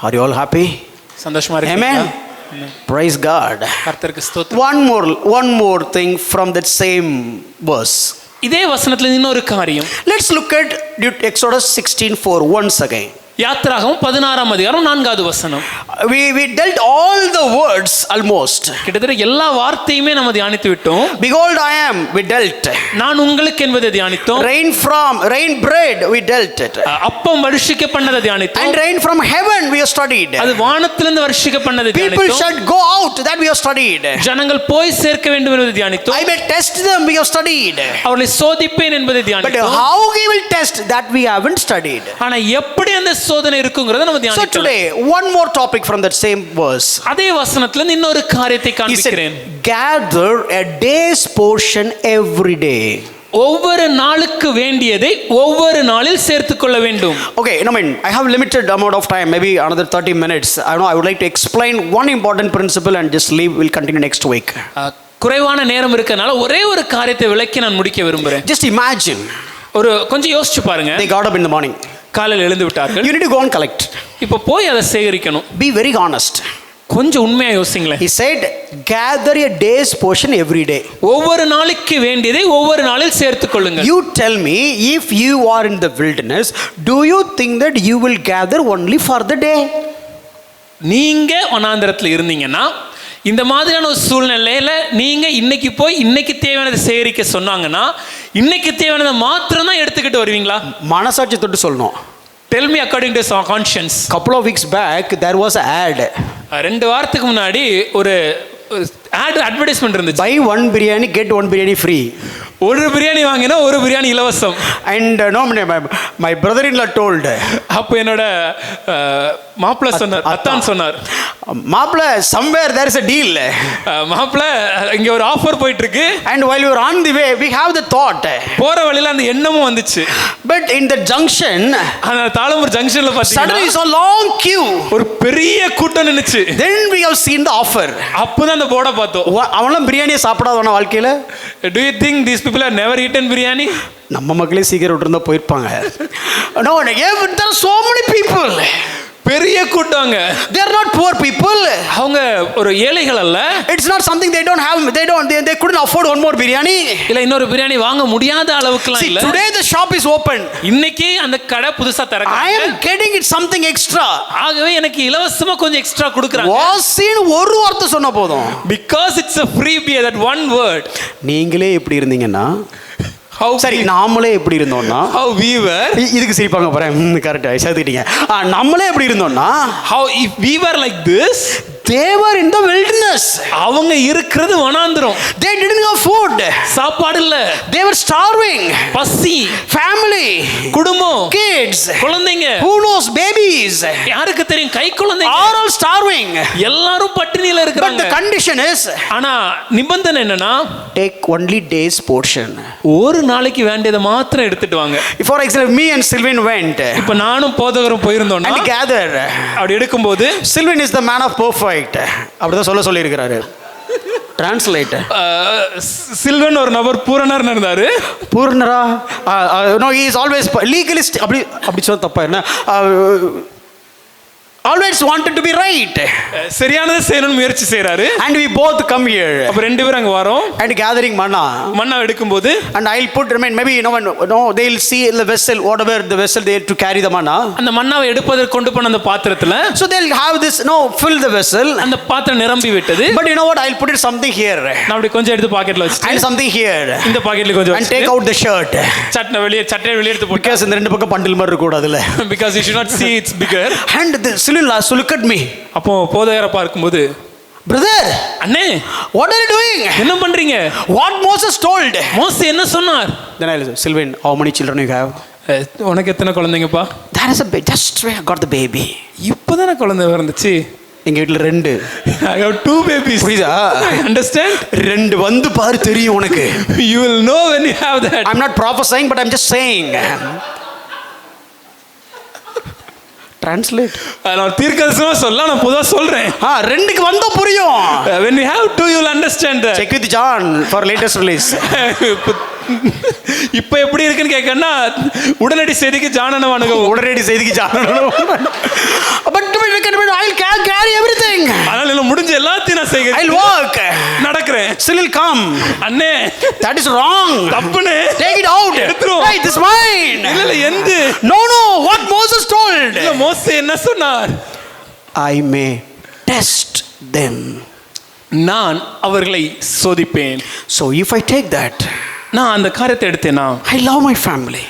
[SPEAKER 1] Are you all happy?
[SPEAKER 2] சந்தோஷமா
[SPEAKER 1] Amen.
[SPEAKER 2] இருக்கீங்களா?
[SPEAKER 1] Praise God.
[SPEAKER 2] கர்த்தருக்கு ஸ்தோத்திரம்.
[SPEAKER 1] One more thing from that same verse.
[SPEAKER 2] இதே வசனத்துல இன்னொரு காரியம்.
[SPEAKER 1] Let's look at Exodus 16:4 once again.
[SPEAKER 2] யாத்திராகமம் 16ஆம் அதிகாரம் 4வது வசனம்.
[SPEAKER 1] We dealt all the words almost.
[SPEAKER 2] கிட்டத்தட்ட எல்லா வார்த்தையுமே நம்ம தியானித்து விட்டோம்.
[SPEAKER 1] Behold, I am, we dealt.
[SPEAKER 2] நான் உங்களுக்கு என்பதை தியானித்தோம்.
[SPEAKER 1] Rain bread, we dealt it.
[SPEAKER 2] அப்பம் வருஷிக்கப்பட்டதை தியானித்தோம்.
[SPEAKER 1] And rain from heaven we have studied.
[SPEAKER 2] அது வானத்திலிருந்து வருஷிக்கப்பட்டதை தியானித்தோம்.
[SPEAKER 1] People should go out, that we have studied.
[SPEAKER 2] ஜனங்கள் போய் சேர்க்க வேண்டும் என்பதை தியானித்தோம்.
[SPEAKER 1] I may test them, we have studied.
[SPEAKER 2] அவர்களை சோதிப்பேன் என்பதை
[SPEAKER 1] But
[SPEAKER 2] தியானித்தோம்.
[SPEAKER 1] how he will test, that we haven't studied.
[SPEAKER 2] ஆனா எப்படி அந்த சோதனை இருக்குங்கிறத நம்ம
[SPEAKER 1] So
[SPEAKER 2] தியானிக்கலாம்.
[SPEAKER 1] today, one more topic from that same verse.
[SPEAKER 2] அதே வசனத்துல இன்னொரு காரியத்தை
[SPEAKER 1] He
[SPEAKER 2] காண்பிக்கிறேன்.
[SPEAKER 1] said, gather a day's portion every day.
[SPEAKER 2] ஒவ்வொரு நாளுக்கு வேண்டியதை ஒவ்வொரு நாளில் சேர்த்துக் கொள்ள வேண்டும்.
[SPEAKER 1] Okay, I have limited amount of time, maybe another 30 minutes. I would like to explain one important principle and just leave. We'll continue next week.
[SPEAKER 2] குறைவான நேரம் இருக்கனால ஒரே ஒரு காரியத்தை விளக்கி நான் முடிக்க விரும்புகிறேன்.
[SPEAKER 1] Just imagine.
[SPEAKER 2] ஒரு கொஞ்சம் யோசிச்சு பாருங்க.
[SPEAKER 1] They got up in the morning.
[SPEAKER 2] காலையில் எழுந்து விட்டார்கள்.
[SPEAKER 1] You need to go and collect.
[SPEAKER 2] இப்போ போய் அதை சேகரிக்கணும்.
[SPEAKER 1] Be very honest.
[SPEAKER 2] கொஞ்சம் உண்மையா யோசிங்களேன்.
[SPEAKER 1] He said, gather a day's portion every day.
[SPEAKER 2] ஒவ்வொரு நாளுக்கு வேண்டியதை ஒவ்வொரு நாளில் சேர்த்துக் கொள்ளுங்கள்.
[SPEAKER 1] You tell me, if you are in the wilderness, do you think that you will gather only for the day?
[SPEAKER 2] நீங்க வனாந்தரத்துல இருந்தீங்கன்னா இந்த மாதிரியான ஒரு சூழ்நிலையில நீங்க இன்னைக்கு போய் இன்னைக்கு தேவையானதை சேகரிக்க சொன்னாங்கன்னா இன்னைக்கு தேவையானதை மாத்திரம் தான் எடுத்துக்கிட்டு வருவீங்களா?
[SPEAKER 1] மனசாட்சி தொட்டு சொல்லணும்.
[SPEAKER 2] Tell me according to conscience.
[SPEAKER 1] Couple of weeks back there was an ad.
[SPEAKER 2] 2 வாரத்துக்கு முன்னாடி ஒரு அட்வர்டைஸ்மெண்ட் இருந்துச்சு.
[SPEAKER 1] Buy one biryani get one biryani free.
[SPEAKER 2] ஒரு பிரியாணி வாங்கினா ஒரு பிரியாணி இலவசம்.
[SPEAKER 1] And no, my brother-in-law told.
[SPEAKER 2] அப்ப என்னோட மாப்பிள்ளை சொன்னார், அத்தான் சொன்னார்,
[SPEAKER 1] மாப்பிள்ளை somewhere there is a deal.
[SPEAKER 2] மாப்பிள்ளை இங்க ஒரு ஆஃபர் போயிட்டு இருக்கு.
[SPEAKER 1] And while we were on the way we have the thought.
[SPEAKER 2] போற வழியில அந்த எண்ணமும் வந்துச்சு.
[SPEAKER 1] But in the junction,
[SPEAKER 2] அந்த தாளம்பூர் ஜங்ஷன்ல பாத்தீங்கன்னா
[SPEAKER 1] suddenly saw long queue.
[SPEAKER 2] ஒரு பெரிய கூட்டம் நின்னுச்சு.
[SPEAKER 1] Then we have seen the offer.
[SPEAKER 2] அப்பதான் அந்த போர்டை பார்த்தோம்.
[SPEAKER 1] அவன்லாம் பிரியாணியை சாப்பிடாதவன வாழ்க்கையில.
[SPEAKER 2] Do you think these people have never eaten biryani?
[SPEAKER 1] நம்ம மக்களே சீக்கிரம் விட்டுருந்தா போயிருப்பாங்க. No, there are so many people.
[SPEAKER 2] பெரிய கூட்டங்க.
[SPEAKER 1] They are not poor people.
[SPEAKER 2] அவங்க ஒரு ஏழைகள் அல்ல.
[SPEAKER 1] It's not something they don't have. They couldn't afford one more biryani.
[SPEAKER 2] இல்ல இன்னொரு பிரியாணி வாங்க முடியாத அளவுக்குலாம்
[SPEAKER 1] See,
[SPEAKER 2] இல்ல.
[SPEAKER 1] today the shop is open.
[SPEAKER 2] இன்னைக்கு அந்த கடை புதுசா
[SPEAKER 1] I
[SPEAKER 2] திறக்கறாங்க.
[SPEAKER 1] am getting it something extra.
[SPEAKER 2] ஆகவே எனக்கு இலவசமா கொஞ்சம் எக்ஸ்ட்ரா கொடுக்கறாங்க.
[SPEAKER 1] வாசின்னு ஒரு வார்த்தை சொன்னா போதும்.
[SPEAKER 2] Because it's a freebie, that one word.
[SPEAKER 1] நீங்களே எப்படி இருந்தீங்கன்னா
[SPEAKER 2] How
[SPEAKER 1] சரி நாமளே எப்படி இருந்தோம்னா
[SPEAKER 2] how we were,
[SPEAKER 1] இதுக்கு சிரிப்பாங்க பாறேன். கரெக்டா சேர்த்துக்கிட்டீங்க. நம்மளே எப்படி இருந்தோம்னா
[SPEAKER 2] how if we were like this,
[SPEAKER 1] they were in the wilderness.
[SPEAKER 2] அவங்க இருக்கிறது வனாந்திரம்.
[SPEAKER 1] They didn't have food.
[SPEAKER 2] சாப்பாடு இல்ல.
[SPEAKER 1] They were starving.
[SPEAKER 2] பசி.
[SPEAKER 1] Family.
[SPEAKER 2] குடும்பம்.
[SPEAKER 1] Kids.
[SPEAKER 2] குழந்தைங்க.
[SPEAKER 1] Who knows, babies.
[SPEAKER 2] யாருக்கு தெரியும், கை குழந்தைங்க.
[SPEAKER 1] Are all starving.
[SPEAKER 2] எல்லாரும் பட்டினியில
[SPEAKER 1] But
[SPEAKER 2] இருக்காங்க.
[SPEAKER 1] the condition is
[SPEAKER 2] ஆனா நிபந்தனை என்னன்னா,
[SPEAKER 1] take only day's portion.
[SPEAKER 2] ஒரு நாளைக்கு வேண்டியதை மாத்திரம் எடுத்துட்டு வாங்க.
[SPEAKER 1] For example, me and Sylvain went
[SPEAKER 2] இப்ப நானும் போதகரும் போயிருந்தோம்னா
[SPEAKER 1] and gather.
[SPEAKER 2] அப்படி எடுக்கும்போது
[SPEAKER 1] Sylvain is the man of perfect. அப்படிதான் சொல்லி இருக்கிறாரு. Translate.
[SPEAKER 2] சில்வன் ஒரு நபர் பூரணர் இருந்தாரு.
[SPEAKER 1] பூர்ணரா? No, he is always legalist. அப்படி சொல்ல தப்பா என்ன? Always wanted to be right.
[SPEAKER 2] சரியானதை செய்யணும்னு முயற்சி செய்றாரு.
[SPEAKER 1] And we both come here.
[SPEAKER 2] அப்ப ரெண்டு பேரும் அங்க வரோம்.
[SPEAKER 1] And gathering manna.
[SPEAKER 2] மன்னா எடுக்கும்போது
[SPEAKER 1] And I'll put, maybe they'll see the vessel, whatever the vessel they have to carry the manna.
[SPEAKER 2] அந்த மன்னாவை எடுப்பதற்கு கொண்டு போன அந்த பாத்திரத்துல
[SPEAKER 1] So they'll have this, fill the vessel.
[SPEAKER 2] அந்த பாத்திரம் நிரம்பி விட்டது.
[SPEAKER 1] But you know what? I'll put it something here.
[SPEAKER 2] நான் அப்படி கொஞ்சம் எடுத்து பாக்கெட்ல வச்சிட்டு
[SPEAKER 1] And something here.
[SPEAKER 2] இந்த பாக்கெட்ல கொஞ்சம்
[SPEAKER 1] And take out the shirt.
[SPEAKER 2] சட்டை வெளியே எடுத்து போட்டு.
[SPEAKER 1] Because இந்த ரெண்டு பக்கம் பண்டில் மாதிரி இருக்க கூடாதுல.
[SPEAKER 2] Because you should not see it's bigger.
[SPEAKER 1] And the Sylvain look at me.
[SPEAKER 2] அப்போ போதகரை பார்க்கும்போது,
[SPEAKER 1] Brother,
[SPEAKER 2] அண்ணே
[SPEAKER 1] what are you doing?
[SPEAKER 2] என்ன பண்றீங்க?
[SPEAKER 1] What Moses told.
[SPEAKER 2] மோசே என்ன சொன்னார்?
[SPEAKER 1] Then I'll say, Sylvain, how many children you have?
[SPEAKER 2] உனக்கு எத்தனை குழந்தைங்கப்பா?
[SPEAKER 1] That is just I got the baby.
[SPEAKER 2] இப்பதானே குழந்தை பிறந்துச்சு.
[SPEAKER 1] எங்க வீட்ல ரெண்டு.
[SPEAKER 2] I have 2 babies.
[SPEAKER 1] புரியுதா?
[SPEAKER 2] Understand?
[SPEAKER 1] ரெண்டு வந்து பாரு தெரியும் உனக்கு.
[SPEAKER 2] You will know when you have that.
[SPEAKER 1] I'm not prophesying, but I'm just saying. Translate.
[SPEAKER 2] நான் தீர்க்கதரிசனமா சொல்ல, நான் பொதுவா சொல்றேன்.
[SPEAKER 1] ரெண்டுக்கு வந்தா புரியும்.
[SPEAKER 2] When you have 2 you will understand that.
[SPEAKER 1] Check with John for latest release.
[SPEAKER 2] இப்போ எப்படி இருக்குன்னு கேட்கனா, உடனடி செய்திக்கு ஜானன வணங்கவும்.
[SPEAKER 1] உடனடி செய்திக்கு ஜானன. But I'll carry everything.
[SPEAKER 2] அதனால எல்லாம் முடிஞ்ச எல்லாத்தையும் நான் செய்கிறேன்.
[SPEAKER 1] I'll walk.
[SPEAKER 2] நடக்கிறேன்.
[SPEAKER 1] Still will come.
[SPEAKER 2] அண்ணே,
[SPEAKER 1] that is wrong.
[SPEAKER 2] தப்புனே.
[SPEAKER 1] Take it out. Hey, this is mine.
[SPEAKER 2] இல்ல எந்து.
[SPEAKER 1] No, what Moses told.
[SPEAKER 2] இல்ல மோசே என்ன சொன்னார்?
[SPEAKER 1] I may test them.
[SPEAKER 2] நான் அவர்களை சோதிப்பேன்.
[SPEAKER 1] So if I take that,
[SPEAKER 2] நான் அந்த காரியத்தை எடுத்தேனா,
[SPEAKER 1] I love my family.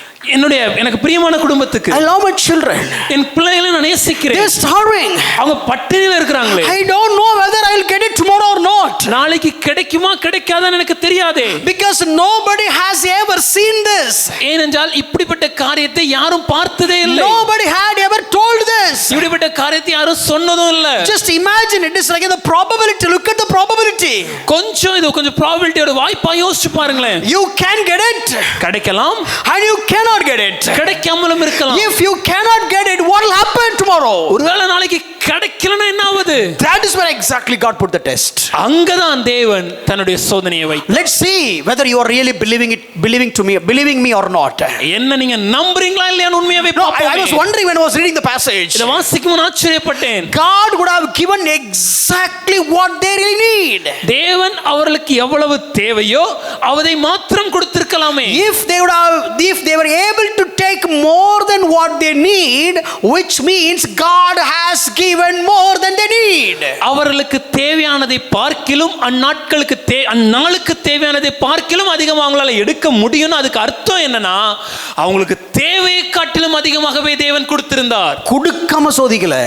[SPEAKER 2] எனக்கு பிரியமான குடும்பத்துக்கு,
[SPEAKER 1] I love my children.
[SPEAKER 2] என் பிள்ளைகளை நான் நேசிக்கிறேன்.
[SPEAKER 1] They are starving.
[SPEAKER 2] அவங்க பட்டினியில இருக்காங்களே.
[SPEAKER 1] I don't know whether I'll get it tomorrow or not.
[SPEAKER 2] நாளைக்கு கிடைக்குமா கிடைக்காதான்னு எனக்கு தெரியாதே.
[SPEAKER 1] Because nobody has ever seen this.
[SPEAKER 2] ஏனென்றால் இப்படிப்பட்ட காரியத்தை யாரும் பார்த்ததே இல்லை.
[SPEAKER 1] Nobody had ever told this.
[SPEAKER 2] இப்படிப்பட்ட காரியத்தை யாரும் சொன்னதும் இல்லை.
[SPEAKER 1] Just imagine, it is like the probability. Look at the probability.
[SPEAKER 2] கொஞ்சம் probabilityயோட வாய்ப்பா யோசிச்சு பாருங்களேன்.
[SPEAKER 1] You can get it.
[SPEAKER 2] கிடைக்கலாம்.
[SPEAKER 1] And you cannot get it.
[SPEAKER 2] கிடைக்காமலும் இருக்கலாம்.
[SPEAKER 1] If you cannot get it, what will happen tomorrow?
[SPEAKER 2] ஒருவேளை நாளைக்கு கிடைக்கலனா என்ன ஆவது?
[SPEAKER 1] That is where exactly God put the test.
[SPEAKER 2] அங்கதான் தேவன் தன்னுடைய சோதனையை வைத்தார்.
[SPEAKER 1] Let's see whether you are really believing me or not.
[SPEAKER 2] என்ன நீங்க நம்புறீங்களா இல்லையான்னு உண்மையாவே பாப்போம்.
[SPEAKER 1] I was wondering when I was reading the passage.
[SPEAKER 2] இத வாசிக்கும் போது ஆச்சரியப்பட்டேன்.
[SPEAKER 1] God would have given exactly what they really need.
[SPEAKER 2] தேவன் அவர்களுக்கு எவ்வளவு தேவையோ அதை மாத்திரம் கொடுத்திருக்கலாமே.
[SPEAKER 1] If they were able to take more than what they need, which means God has given more than they need.
[SPEAKER 2] அவர்களுக்கு தேவையானதை பார்க்கிலும் அந்நாளுக்கு தேவையானதை பார்க்கிலும் அதிகமாக அவங்களால எடுக்க முடியும்னு அதுக்கு அர்த்தம் என்னன்னா, அவங்களுக்கு தேவையை காட்டிலும் அதிகமாகவே தேவன் கொடுத்திருந்தார்.
[SPEAKER 1] கொடுக்காம சோதிக்கல.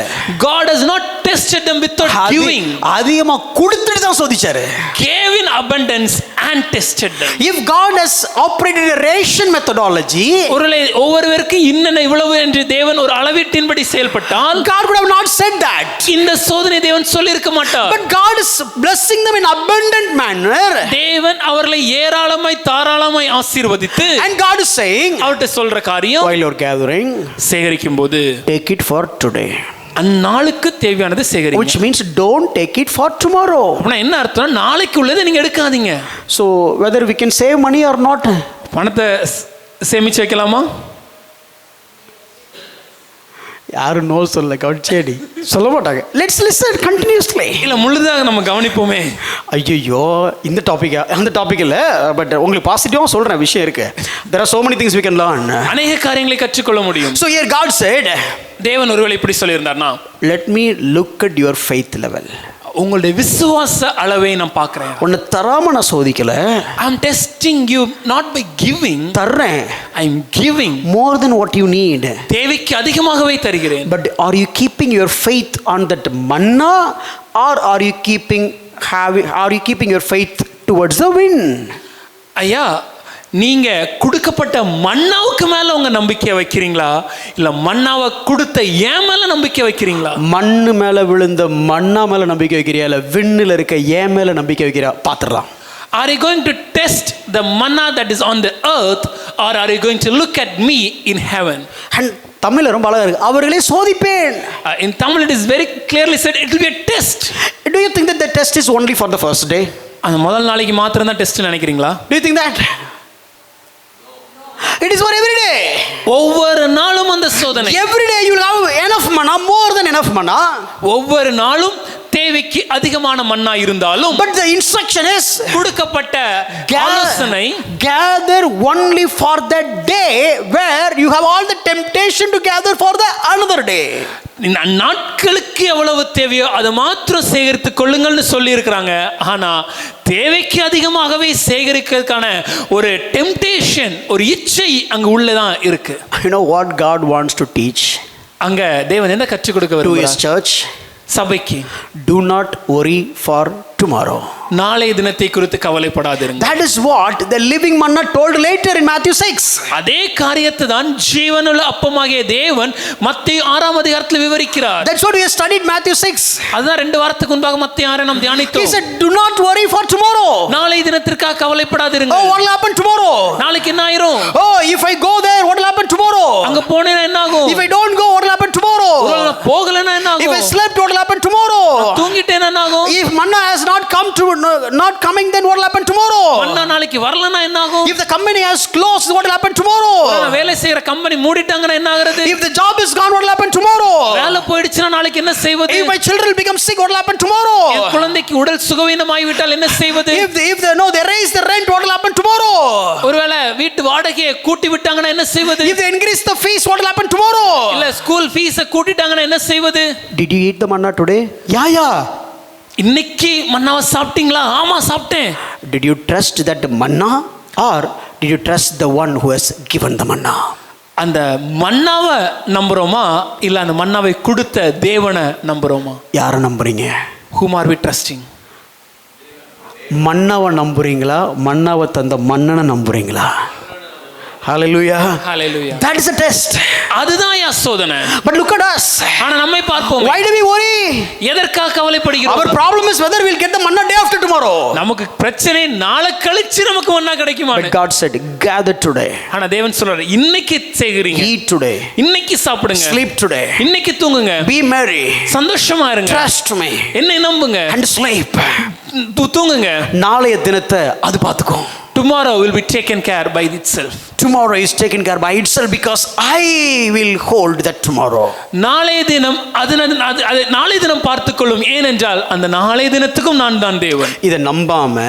[SPEAKER 2] God has not tested them without giving.
[SPEAKER 1] அதிகமா கொடுத்துட்டு தான் சோதிச்சாரு.
[SPEAKER 2] Gave in abundance and tested them.
[SPEAKER 1] If God has operated a ration methodology,
[SPEAKER 2] ஒவ்வொருவருக்கு இன்னென்ன இவ்வளவு என்று தேவன் ஒரு அளவீட்டின்படி செயல்பட்டால்,
[SPEAKER 1] God would have not said that.
[SPEAKER 2] இந்த சோதனை தேவன் சொல்லி இருக்க மாட்டார்.
[SPEAKER 1] But God is blessing them in abundant manner.
[SPEAKER 2] தேவன் அவர்களை ஏராளமாய் தாராளமாய் ஆசீர்வதித்து,
[SPEAKER 1] and God is saying,
[SPEAKER 2] அவர்ட்ட சொல்ற காரியம்,
[SPEAKER 1] while you are gathering,
[SPEAKER 2] சேகரிக்கும் போது
[SPEAKER 1] take it for today.
[SPEAKER 2] அந்நாளுக்கு தேவையானது சேகரிங்க.
[SPEAKER 1] Which means don't take it for tomorrow.
[SPEAKER 2] அப்படினா என்ன அர்த்தம்? நாளைக்கு உள்ளதை நீங்க எடுக்காதீங்க.
[SPEAKER 1] So whether we can save money or not,
[SPEAKER 2] பணத்தை சேமிச்சு வைக்கலாமா?
[SPEAKER 1] யாரும் நோ சொல்ல கவனிச்சேடி சொல்ல மாட்டாங்க. Let's listen continuously.
[SPEAKER 2] இல்ல முழுதாக நம்ம கவனிப்போமே.
[SPEAKER 1] ஐயோ இந்த டாபிக் அந்த டாபிக் இல்லை, பட் உங்களுக்கு பாசிட்டிவாக சொல்கிறேன் விஷயம் இருக்கு. there are so many things we can learn.
[SPEAKER 2] அநேக காரியங்களை கற்றுக்கொள்ள முடியும்.
[SPEAKER 1] So here God said,
[SPEAKER 2] தேவன் ஒருவேளை இப்படி சொல்லியிருந்தார்னா,
[SPEAKER 1] let me look at your faith level.
[SPEAKER 2] உங்களுடைய விசுவாச அளவை நான் பார்க்கிறேன்.
[SPEAKER 1] உன்னை தராம நான் சோதிக்கல.
[SPEAKER 2] I am testing you not by giving.
[SPEAKER 1] தர்றேன்.
[SPEAKER 2] I am giving
[SPEAKER 1] more than what you need.
[SPEAKER 2] தேவைக்கு அதிகமாகவே தருகிறேன்.
[SPEAKER 1] But are you keeping your faith on that manna, or are you keeping your faith towards the wind?
[SPEAKER 2] ஐயா, நீங்க கொடுக்கப்பட்ட மன்னாவுக்கு மேல உங்க நம்பிக்கையை வைக்கிறீங்களா, இல்ல மன்னாவை கொடுத்த ஏன் மேல நம்பிக்கை வைக்கிறீங்களா?
[SPEAKER 1] மண்ணு மேல விழுந்த மண்ணா மேல நம்பிக்கை வைக்கிறியா, இல்ல விண்ணில் இருக்க ஏன் மேல நம்பிக்கை வைக்கிறியா பாத்துடலாம்.
[SPEAKER 2] Are you going to test the manna that is on the earth, or are you going to look at me in heaven?
[SPEAKER 1] And தமிழ்ல ரொம்ப அழகா இருக்கு, அவர்களே சோதிப்பேன்.
[SPEAKER 2] In Tamil it is very clearly said it will be a test.
[SPEAKER 1] Do you think that the test is only for the first day?
[SPEAKER 2] அந்த முதல் நாளைக்கு மாத்திரம் தான் டெஸ்ட் நினைக்கிறீங்களா?
[SPEAKER 1] Do you think that? It is for every day.
[SPEAKER 2] ஒவ்வொரு நாளும் அந்த சோதனை.
[SPEAKER 1] Every day you will have enough manna, more than enough manna.
[SPEAKER 2] ஒவ்வொரு நாளும் தேவைக்கு அதிகமான மன்னா இருந்தாலும்,
[SPEAKER 1] but the instruction is
[SPEAKER 2] கொடுக்கப்பட்ட ஆலோசனை,
[SPEAKER 1] gather only for that day where you have all the temptation to gather for the another day.
[SPEAKER 2] நாட்களுக்கு எவ்வளவு தேவையோ அதை மாத்திரம் சேகரித்துக் கொள்ளுங்கள்னு சொல்லி இருக்கிறாங்க. ஆனா தேவைக்கு அதிகமாகவே சேகரிக்கிறதுக்கான ஒரு டெம்டேஷன், ஒரு இச்சை அங்க உள்ளதான் இருக்கு.
[SPEAKER 1] You know what God wants to teach?
[SPEAKER 2] அங்க தேவன் என்ன கற்றுக் கொடுக்க விரும்புகிறார்?
[SPEAKER 1] To his church,
[SPEAKER 2] சபைக்கு,
[SPEAKER 1] do not worry for tomorrow.
[SPEAKER 2] நாளை தினத்தை குறித்து கவலைப்படாதிருங்க.
[SPEAKER 1] That is what the living manna told later in Matthew 6.
[SPEAKER 2] அதே காரியத்தை தான் ஜீவனுள்ள அப்பமாகிய தேவன் மத்தேயு 6ஆம் அதிகாரத்தில் விவரிக்கிறார்.
[SPEAKER 1] That's what we have studied Matthew 6.
[SPEAKER 2] அதுதான் 2 வாரத்துக்கு முன்பாக மத்தேயு 6 நாம் தியானித்தோம்.
[SPEAKER 1] He said, do not worry for tomorrow.
[SPEAKER 2] நாளை தினத்திற்காக கவலைப்படாதிருங்க.
[SPEAKER 1] Oh, what will happen tomorrow?
[SPEAKER 2] நாளைக்கு என்ன ஆயிரும்?
[SPEAKER 1] Oh, if I go there, what will happen tomorrow?
[SPEAKER 2] அங்க போனேனா என்ன ஆகும்?
[SPEAKER 1] If I don't go, what will happen tomorrow?
[SPEAKER 2] போகலனா என்ன ஆகும்?
[SPEAKER 1] If I slept, what will happen tomorrow?
[SPEAKER 2] தூங்கிட்டேனா என்ன ஆகும்?
[SPEAKER 1] If manna has not come to not coming, then what will happen tomorrow?
[SPEAKER 2] மன்னா நாளைக்கு வரலனா என்ன ஆகும்?
[SPEAKER 1] If the company has closed, what will happen tomorrow?
[SPEAKER 2] வேலை செய்யற கம்பெனி மூடிட்டாங்கனா என்ன ஆகிறது?
[SPEAKER 1] If the job is gone, what will happen tomorrow?
[SPEAKER 2] வேலை போயிடுச்சுனா நாளைக்கு என்ன செய்வது?
[SPEAKER 1] If my children become sick, what will happen tomorrow?
[SPEAKER 2] என் குழந்தைக்கு உடல் சுகவீனமாகி விட்டால் என்ன செய்வது?
[SPEAKER 1] If they raise the rent, what will happen tomorrow?
[SPEAKER 2] ஒருவேளை வீட்டு வாடகையை கூட்டி விட்டாங்கனா என்ன செய்வது?
[SPEAKER 1] If they increase the fees, what will happen tomorrow?
[SPEAKER 2] இல்ல ஸ்கூல் ஃபீஸை கூட்டிட்டாங்கனா என்ன செய்வது?
[SPEAKER 1] Did you eat the manna today? Yeah.
[SPEAKER 2] இன்னைக்கு மன்னாவை சாப்பிட்டீங்களா? ஆமா சாப்பிட்டேன்.
[SPEAKER 1] Did you trust that manna, or did you trust the one who has given the manna?
[SPEAKER 2] அந்த மன்னாவை நம்புறோமா இல்ல அந்த மன்னாவை கொடுத்த தேவனை நம்புறோமா?
[SPEAKER 1] யாரை நம்புறீங்க?
[SPEAKER 2] Whom are we trusting?
[SPEAKER 1] மன்னாவை நம்புறீங்களா, மன்னாவை தந்த மன்னனை நம்புறீங்களா? Hallelujah.
[SPEAKER 2] Hallelujah.
[SPEAKER 1] That is a test.
[SPEAKER 2] அதுதான் சோதனை.
[SPEAKER 1] But look at us.
[SPEAKER 2] ஆனா நம்மை பார்ப்போம்.
[SPEAKER 1] Why do we worry?
[SPEAKER 2] எதற்காக கவலைப்படுகிறோம்?
[SPEAKER 1] Our problem is whether we'll get the manna day after tomorrow.
[SPEAKER 2] நமக்கு பிரச்சனை நாளை கழிச்சு நமக்கு மன்னா கிடைக்குமா?
[SPEAKER 1] But God said, gather today.
[SPEAKER 2] ஆனா தேவன் சொல்றாரு, இன்னைக்கு செய்கிறீங்க.
[SPEAKER 1] Eat today.
[SPEAKER 2] இன்னைக்கு சாப்பிடுங்க.
[SPEAKER 1] Sleep today.
[SPEAKER 2] இன்னைக்கு தூங்குங்க.
[SPEAKER 1] Be merry.
[SPEAKER 2] சந்தோஷமா இருங்க.
[SPEAKER 1] Trust me.
[SPEAKER 2] என்னை நம்புங்க.
[SPEAKER 1] And sleep.
[SPEAKER 2] தூங்குங்க.
[SPEAKER 1] நாளைய தினத்தை அது பாத்துக்கோ.
[SPEAKER 2] Tomorrow will be taken care by itself.
[SPEAKER 1] Tomorrow is taken care by itself because I will hold that tomorrow.
[SPEAKER 2] நாளைய தினம் நாளைய தினம் பார்த்துக்கொள்ளும். ஏனென்றால் அந்த நாளைய தினத்துக்கும் நான் தான் தேவன். இதை நம்பாம,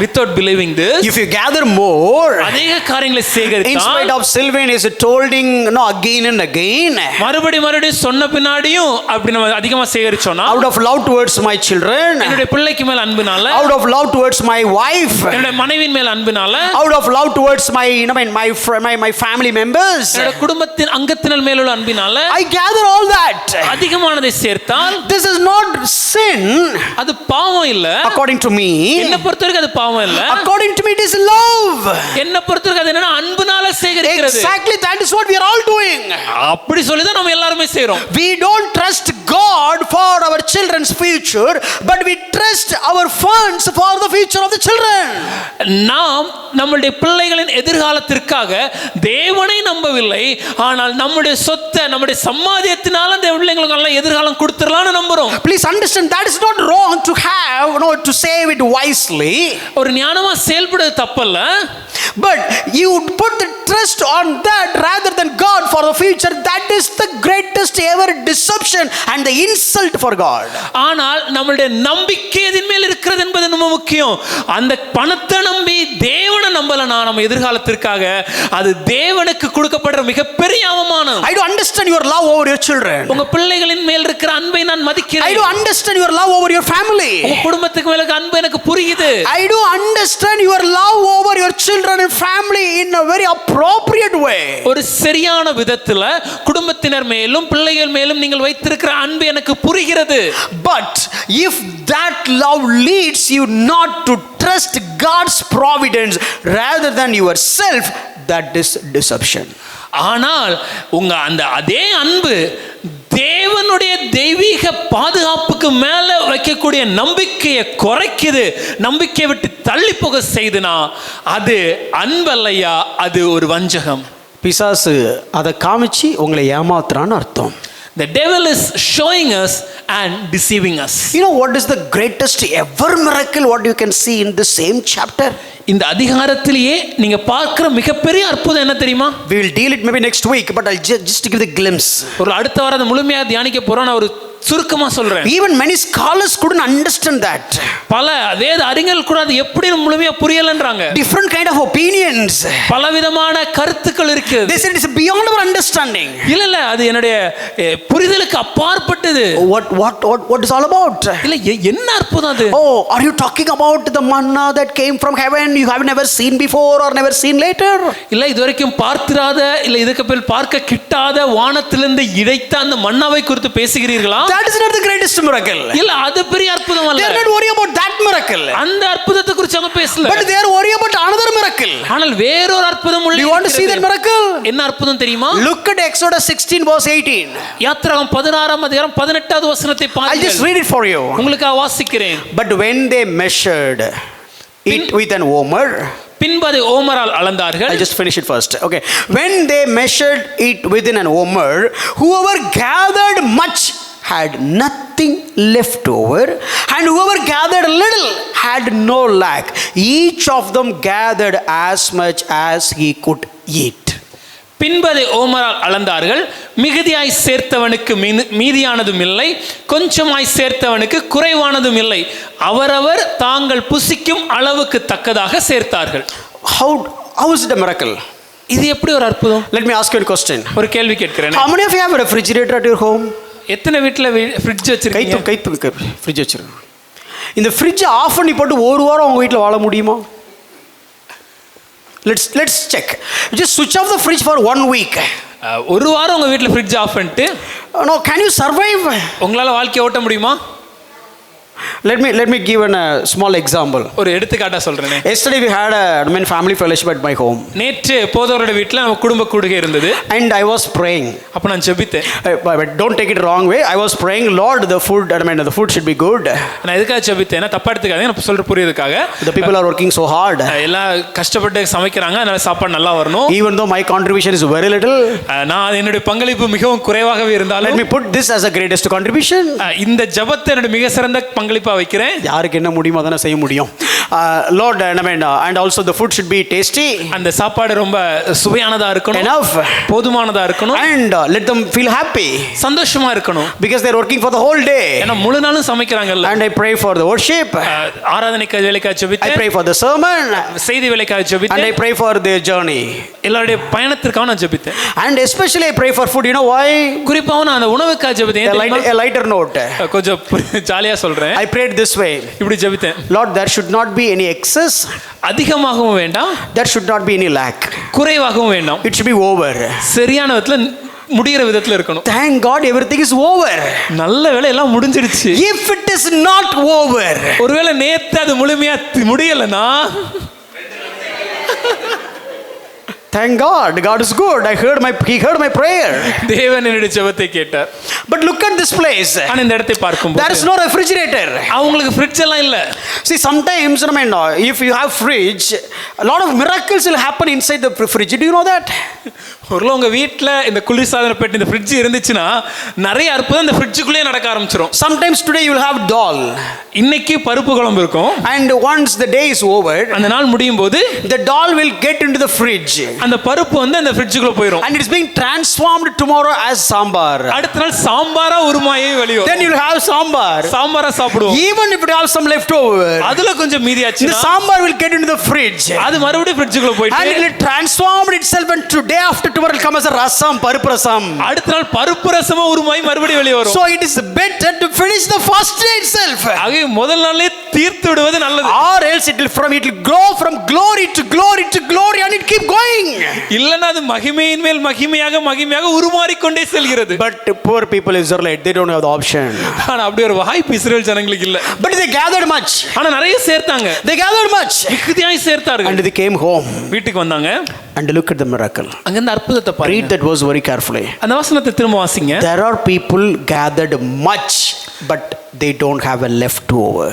[SPEAKER 2] without believing this, if you gather more, அதிக காரியங்களை சேகரித்தால், in spite of Sylvain is tolding again and again, மறுபடியும் சொன்ன பின்னாடியும் அப்படி நம்ம அதிகமா சேகரிச்சோம்னா, out of love towards my children, என்னுடைய பிள்ளைக்கு மேல் அன்பினால, out of love towards my wife, என்னுடைய மனைவியின் மேல் அன்பினால, out of love towards my my family members, என்னோட குடும்பத்தின் அங்கத்தினர் மேல் உள்ள அன்பினால, I gather all that, அதிகமானதை சேர்த்தால், this is not sin, அது பாவம் இல்ல. According to me, என்ன பொறுத்தவரைக்கும் அது பாவம் இல்ல. According to me it is love. என்ன பொறுத்தவரைக்கும் அது என்னன்னா அன்பினால சேகரிக்கிறது. Exactly, that is what we are all doing. அப்படி சொல்லி தான் நம்ம எல்லாரும் செய்றோம். We don't trust God for our children's future, but we trust our funds for the future of the children. நாம் நம்முடைய பிள்ளைகளின் எதிர்காலத்திற்காக தேவனை நம்பவில்லை, ஆனால் நம்முடைய சொத்தை நம்முடைய சம்பாத்தியத்தினால அந்த பிள்ளைங்களுக்கு நல்ல எதிர்காலம் கொடுத்துறலாம்னு நம்புறோம். Please understand, that is not wrong to have
[SPEAKER 1] to save it wisely.
[SPEAKER 2] ஒரு ஞானமா செயல்படுறது தப்பல்ல,
[SPEAKER 1] But you put the trust on that rather than God for the future. That is the greatest ever deception and the insult for God.
[SPEAKER 2] ஆனால் நம்மளுடைய நம்பிக்கை எதின் மேல் இருக்கிறது என்பது ரொம்ப முக்கியம். அந்த பணத்தை நம்பி தேவனை நம்பலனா நம்ம எதிர்காலத்திற்காக அது தேவனுக்கு கொடுக்கப்படுற மிகப்பெரிய அவமானம்.
[SPEAKER 1] I do understand your love over your children.
[SPEAKER 2] உங்க பிள்ளைகளின் மேல் இருக்கிற அன்பை நான் மதிக்கிறேன்.
[SPEAKER 1] I do understand your love over your family.
[SPEAKER 2] உங்க குடும்பத்துக்கு மேல அன்பு எனக்கு புரியுது.
[SPEAKER 1] I do understand your love over your children and family in a very appropriate way.
[SPEAKER 2] ஒரு சரியான விதத்துல குடும்பத்தினர் மேலும் பிள்ளைகள் மேலும் நீங்கள் வைத்திருக்கிற அன்பு எனக்கு புரிகிறது.
[SPEAKER 1] But if that love leads you not to trust God's providence rather than yourself, that is deception.
[SPEAKER 2] ஆனால் உங்க அந்த அதே அன்பு தேவனுடைய தெய்வீக பாதுகாப்புக்கு மேல வைக்கக்கூடிய நம்பிக்கையை குறைக்குது, நம்பிக்கையை விட்டு தள்ளி போக செய்துனா அது அன்பல்லையா, அது ஒரு வஞ்சகம்.
[SPEAKER 1] பிசாசு அதை காமிச்சு உங்களை ஏமாத்துறான்னு அர்த்தம்.
[SPEAKER 2] The devil is showing us and deceiving us.
[SPEAKER 1] You know what is the greatest ever miracle what you can see in the same chapter?
[SPEAKER 2] இந்த அதிகாரத்திலேயே நீங்க பார்க்கிற மிகப்பெரிய அற்புதம் என்ன தெரியுமா?
[SPEAKER 1] We will deal it maybe next week, but I'll just give the glimpse.
[SPEAKER 2] ஒரு அடுத்த வாரம் அதை முழுமையாக தியானிக்க போறோம். நான் ஒரு சுருக்கமா சொல்றேன்.
[SPEAKER 1] Even many scholars couldn't understand that.
[SPEAKER 2] பல வேத அறிஞர்கள் கூட அது எப்படி முழுமையா புரியலன்றாங்க.
[SPEAKER 1] Different kind of opinions.
[SPEAKER 2] பலவிதமான கருத்துக்கள் இருக்குது.
[SPEAKER 1] They said it's beyond our understanding.
[SPEAKER 2] இல்ல அது என்னுடைய புரிதலுக்கு அப்பாற்பட்டது.
[SPEAKER 1] What is all about?
[SPEAKER 2] இல்ல என்ன அற்புதம் அது?
[SPEAKER 1] Oh, are you talking about the manna that came from heaven you have never seen before or never seen later?
[SPEAKER 2] இல்ல இதுவரைக்கும் பார்த்திராத இல்ல இதுக்கு மேல் பார்க்க கிட்டாத வானத்திலிருந்து இழைத்த அந்த மன்னாவை குறித்து பேசுகிறீர்களா?
[SPEAKER 1] That is not the greatest miracle.
[SPEAKER 2] இல்ல அது பெரிய அற்புதம் அல்ல.
[SPEAKER 1] They are not worried about that miracle.
[SPEAKER 2] அந்த அற்புதத்தை குறித்து அவங்க பேசல.
[SPEAKER 1] But they are worried about another miracle.
[SPEAKER 2] ஆனால் வேறொரு அற்புதம் உள்ள.
[SPEAKER 1] Do you want to see that miracle?
[SPEAKER 2] என்ன அற்புதம் தெரியுமா?
[SPEAKER 1] Look at Exodus 16 verse 18.
[SPEAKER 2] யாத்திராகமம் 16ஆம் அதிகாரம் 18வது வசனத்தை பாருங்கள்.
[SPEAKER 1] I'll just read it for you.
[SPEAKER 2] உங்களுக்கு வாசிக்கிறேன்.
[SPEAKER 1] But when they measured it with an omer,
[SPEAKER 2] பின்பு அதை ஓமரால் அளந்தார்கள்.
[SPEAKER 1] I'll just finish it first. Okay. When they measured it within an omer, whoever gathered much had nothing left over, and whoever gathered little had no lack. Each of them gathered as much as he could eat.
[SPEAKER 2] பின்பதை ஓமரால் அளந்தார்கள். மிகுதியாய் சேர்த்தவனுக்கு மீதியானதும் இல்லை, கொஞ்சமாய் சேர்த்தவனுக்கு குறைவானதும் இல்லை. அவரவர் தாங்கள் புசிக்கும் அளவுக்கு தக்கதாக சேர்த்தார்கள்.
[SPEAKER 1] How is it a miracle?
[SPEAKER 2] இது எப்படி ஒரு அற்புதம்?
[SPEAKER 1] Let me ask you a question.
[SPEAKER 2] ஒரு கேள்வி கேட்கிறேன்.
[SPEAKER 1] How many of you have a refrigerator at your home?
[SPEAKER 2] எத்தனை வீட்ல ஃப்ரிட்ஜ் வச்சிருக்கீங்க?
[SPEAKER 1] கைத்து ஃப்ரிட்ஜ் வச்சிருக்கோம். இந்த ஃப்ரிட்ஜை ஆஃப் பண்ணி போட்டு ஒரு வாரம் உங்க வீட்டில் வாழ முடியுமா? Let's check. Just switch off the fridge for 1 week.
[SPEAKER 2] ஒரு வாரம் உங்க வீட்ல ஃப்ரிட்ஜ் ஆஃப் பண்ணிட்டு
[SPEAKER 1] no, can you survive?
[SPEAKER 2] உங்களால வாழ்க்கை ஓட்ட முடியுமா?
[SPEAKER 1] Let me give a small example.
[SPEAKER 2] ஒரு எடுத்துக்காட்டா சொல்றேனே.
[SPEAKER 1] Yesterday we had a family fellowship at my home.
[SPEAKER 2] நேற்று போதவரோட வீட்ல நம்ம குடும்ப கூடுகை இருந்தது.
[SPEAKER 1] And I was praying.
[SPEAKER 2] அப்ப நான் ஜெபித்தேன்.
[SPEAKER 1] But don't take it wrong way. I was praying, Lord, the food should be good.
[SPEAKER 2] நான் எதுக்காக ஜெபித்தேன்? தப்பா எடுத்துக்காதீங்க, நான் சொல்ற புரியுதுக்காக.
[SPEAKER 1] The people are working so hard.
[SPEAKER 2] எல்லாம் கஷ்டப்பட்டு சமைக்கறாங்க, அதனால சாப்பாடு நல்லா வரணும்.
[SPEAKER 1] Even though my contribution is very little,
[SPEAKER 2] நான் என்னுடைய பங்களிப்பு மிகவும் குறைவாகவே இருந்தாலும்,
[SPEAKER 1] let me put this as a greatest contribution.
[SPEAKER 2] இந்த ஜெபத்தை என்னுடைய மிக சிறந்த பங்களிப்பா வைக்கிறேன்.
[SPEAKER 1] யாருக்கு என்ன முடியுமோ அத செய்ய முடியும். Lord, and also the food should be tasty.
[SPEAKER 2] அந்த சாப்பாடு ரொம்ப சுவையானதா இருக்கணும்.
[SPEAKER 1] Enough.
[SPEAKER 2] போதுமானதா இருக்கணும்.
[SPEAKER 1] And let them feel happy.
[SPEAKER 2] சந்தோஷமா இருக்கணும்.
[SPEAKER 1] Because they are working for the whole day.
[SPEAKER 2] ஏன்னா முழு நாளும் சமைக்கறாங்கல்ல.
[SPEAKER 1] And I pray for the worship.
[SPEAKER 2] ஆராதனைக்கு வேலைக்காக ஜெபித்தேன்.
[SPEAKER 1] I pray for the sermon.
[SPEAKER 2] செய்தி வேலைக்காக ஜெபித்தேன்.
[SPEAKER 1] And I pray for their journey.
[SPEAKER 2] எல்லாருடைய பயணத்திற்காக நான் ஜெபித்தேன்.
[SPEAKER 1] And especially I pray for food. You know why?
[SPEAKER 2] குறிப்பாக நான் அந்த உணவுக்காக ஜெபித்தேன்.
[SPEAKER 1] A lighter note.
[SPEAKER 2] கொஞ்சம் ஜாலியா சொல்றேன்.
[SPEAKER 1] I prayed this way.
[SPEAKER 2] இப்படி ஜெபித்தேன்.
[SPEAKER 1] Lord, there should not be any excess.
[SPEAKER 2] அதிகமாகவும் வேண்டாம்.
[SPEAKER 1] There should not be any lack.
[SPEAKER 2] குறைவாகவும் வேண்டாம்.
[SPEAKER 1] It should be over.
[SPEAKER 2] சரியான விதத்துல முடிகிற விதத்துல இருக்கணும்.
[SPEAKER 1] Thank God everything is over.
[SPEAKER 2] நல்ல வேளை எல்லாம் முடிஞ்சிருச்சு.
[SPEAKER 1] If it is not over,
[SPEAKER 2] ஒருவேளை நேத்து அது முழுமையா முடியலனா,
[SPEAKER 1] thank God, God is good. He heard my prayer.
[SPEAKER 2] தேவன் என்னுடைய ஜெபத்தை கேட்டார்.
[SPEAKER 1] But look at this place.
[SPEAKER 2] ஆனா இந்த இடத்தை
[SPEAKER 1] There
[SPEAKER 2] பார்க்கும்போது
[SPEAKER 1] is no refrigerator.
[SPEAKER 2] அவங்களுக்கு ஃப்ரிட்ஜ் எல்லாம் இல்ல.
[SPEAKER 1] See, sometimes, I mean, if you have fridge, a lot of miracles will happen inside the fridge. Do you know that?
[SPEAKER 2] ஒருவேளை உங்க வீட்ல இந்த குளிர்சாதன பெட்டி இந்த ஃப்ரிட்ஜ் இருந்துச்சுன்னா நிறைய அற்புதம் இந்த ஃப்ரிட்ஜுக்குள்ளே நடக்க ஆரம்பிச்சிரும்.
[SPEAKER 1] Sometimes today you will have dal.
[SPEAKER 2] இன்னைக்கு பருப்பு குழம்பு இருக்கும்.
[SPEAKER 1] And once the day is over,
[SPEAKER 2] அந்த நாள் முடியும் போது
[SPEAKER 1] the dal will get into the fridge.
[SPEAKER 2] அந்த பருப்பு வந்து அந்த ஃப்ரிட்ஜுக்குள்ள போயிடும்.
[SPEAKER 1] And it is being transformed tomorrow as sambar.
[SPEAKER 2] அடுத்த நாள் சாம்பாரா உருமாயி வெளிய வரும்.
[SPEAKER 1] Then you will have sambar.
[SPEAKER 2] சாம்பாரா சாப்பிடுவோம்.
[SPEAKER 1] Even if you have some leftover,
[SPEAKER 2] அதுல கொஞ்சம் மீதி
[SPEAKER 1] the
[SPEAKER 2] ஆச்சுன்னா
[SPEAKER 1] sambar will get into the fridge.
[SPEAKER 2] அது மறுபடியும் ஃப்ரிட்ஜுக்குள்ள
[SPEAKER 1] And
[SPEAKER 2] போயிட்டு
[SPEAKER 1] it will transform itself, and today after tomorrow will come as a rasam, parupu rasam.
[SPEAKER 2] அடுத்த நாள் பருப்பு ரசமா உருமாயி மறுபடியும் வெளிய வரும்.
[SPEAKER 1] So it is better to finish the first day itself.
[SPEAKER 2] ஆக முதல் நாளே தீர்த்து விடுவது நல்லது.
[SPEAKER 1] Or else it will grow from glory to glory to glory, and it keep going.
[SPEAKER 2] இல்லனா அது மகிமையின் மேல் மகிமையாக உருமாறிக்கொண்டே செல்கிறது.
[SPEAKER 1] But poor people Israelite, they don't have the option.
[SPEAKER 2] ஆனா அப்படி ஒரு வாய்ப்பு இஸ்ரவேல் ஜனங்களுக்கு இல்ல.
[SPEAKER 1] But they gathered much.
[SPEAKER 2] ஆனா நிறைய சேர்த்தாங்க.
[SPEAKER 1] They gathered much.
[SPEAKER 2] மிகுதியாய் சேர்த்தார்கள்.
[SPEAKER 1] And they came home.
[SPEAKER 2] வீட்டுக்கு வந்தாங்க.
[SPEAKER 1] And look at the miracle.
[SPEAKER 2] அங்க இந்த அற்புதத்தை பாருங்க.
[SPEAKER 1] Read that verse very carefully.
[SPEAKER 2] அந்த வசனத்தை திரும்ப வாசிங்க.
[SPEAKER 1] There are people gathered much, but they don't have a leftover.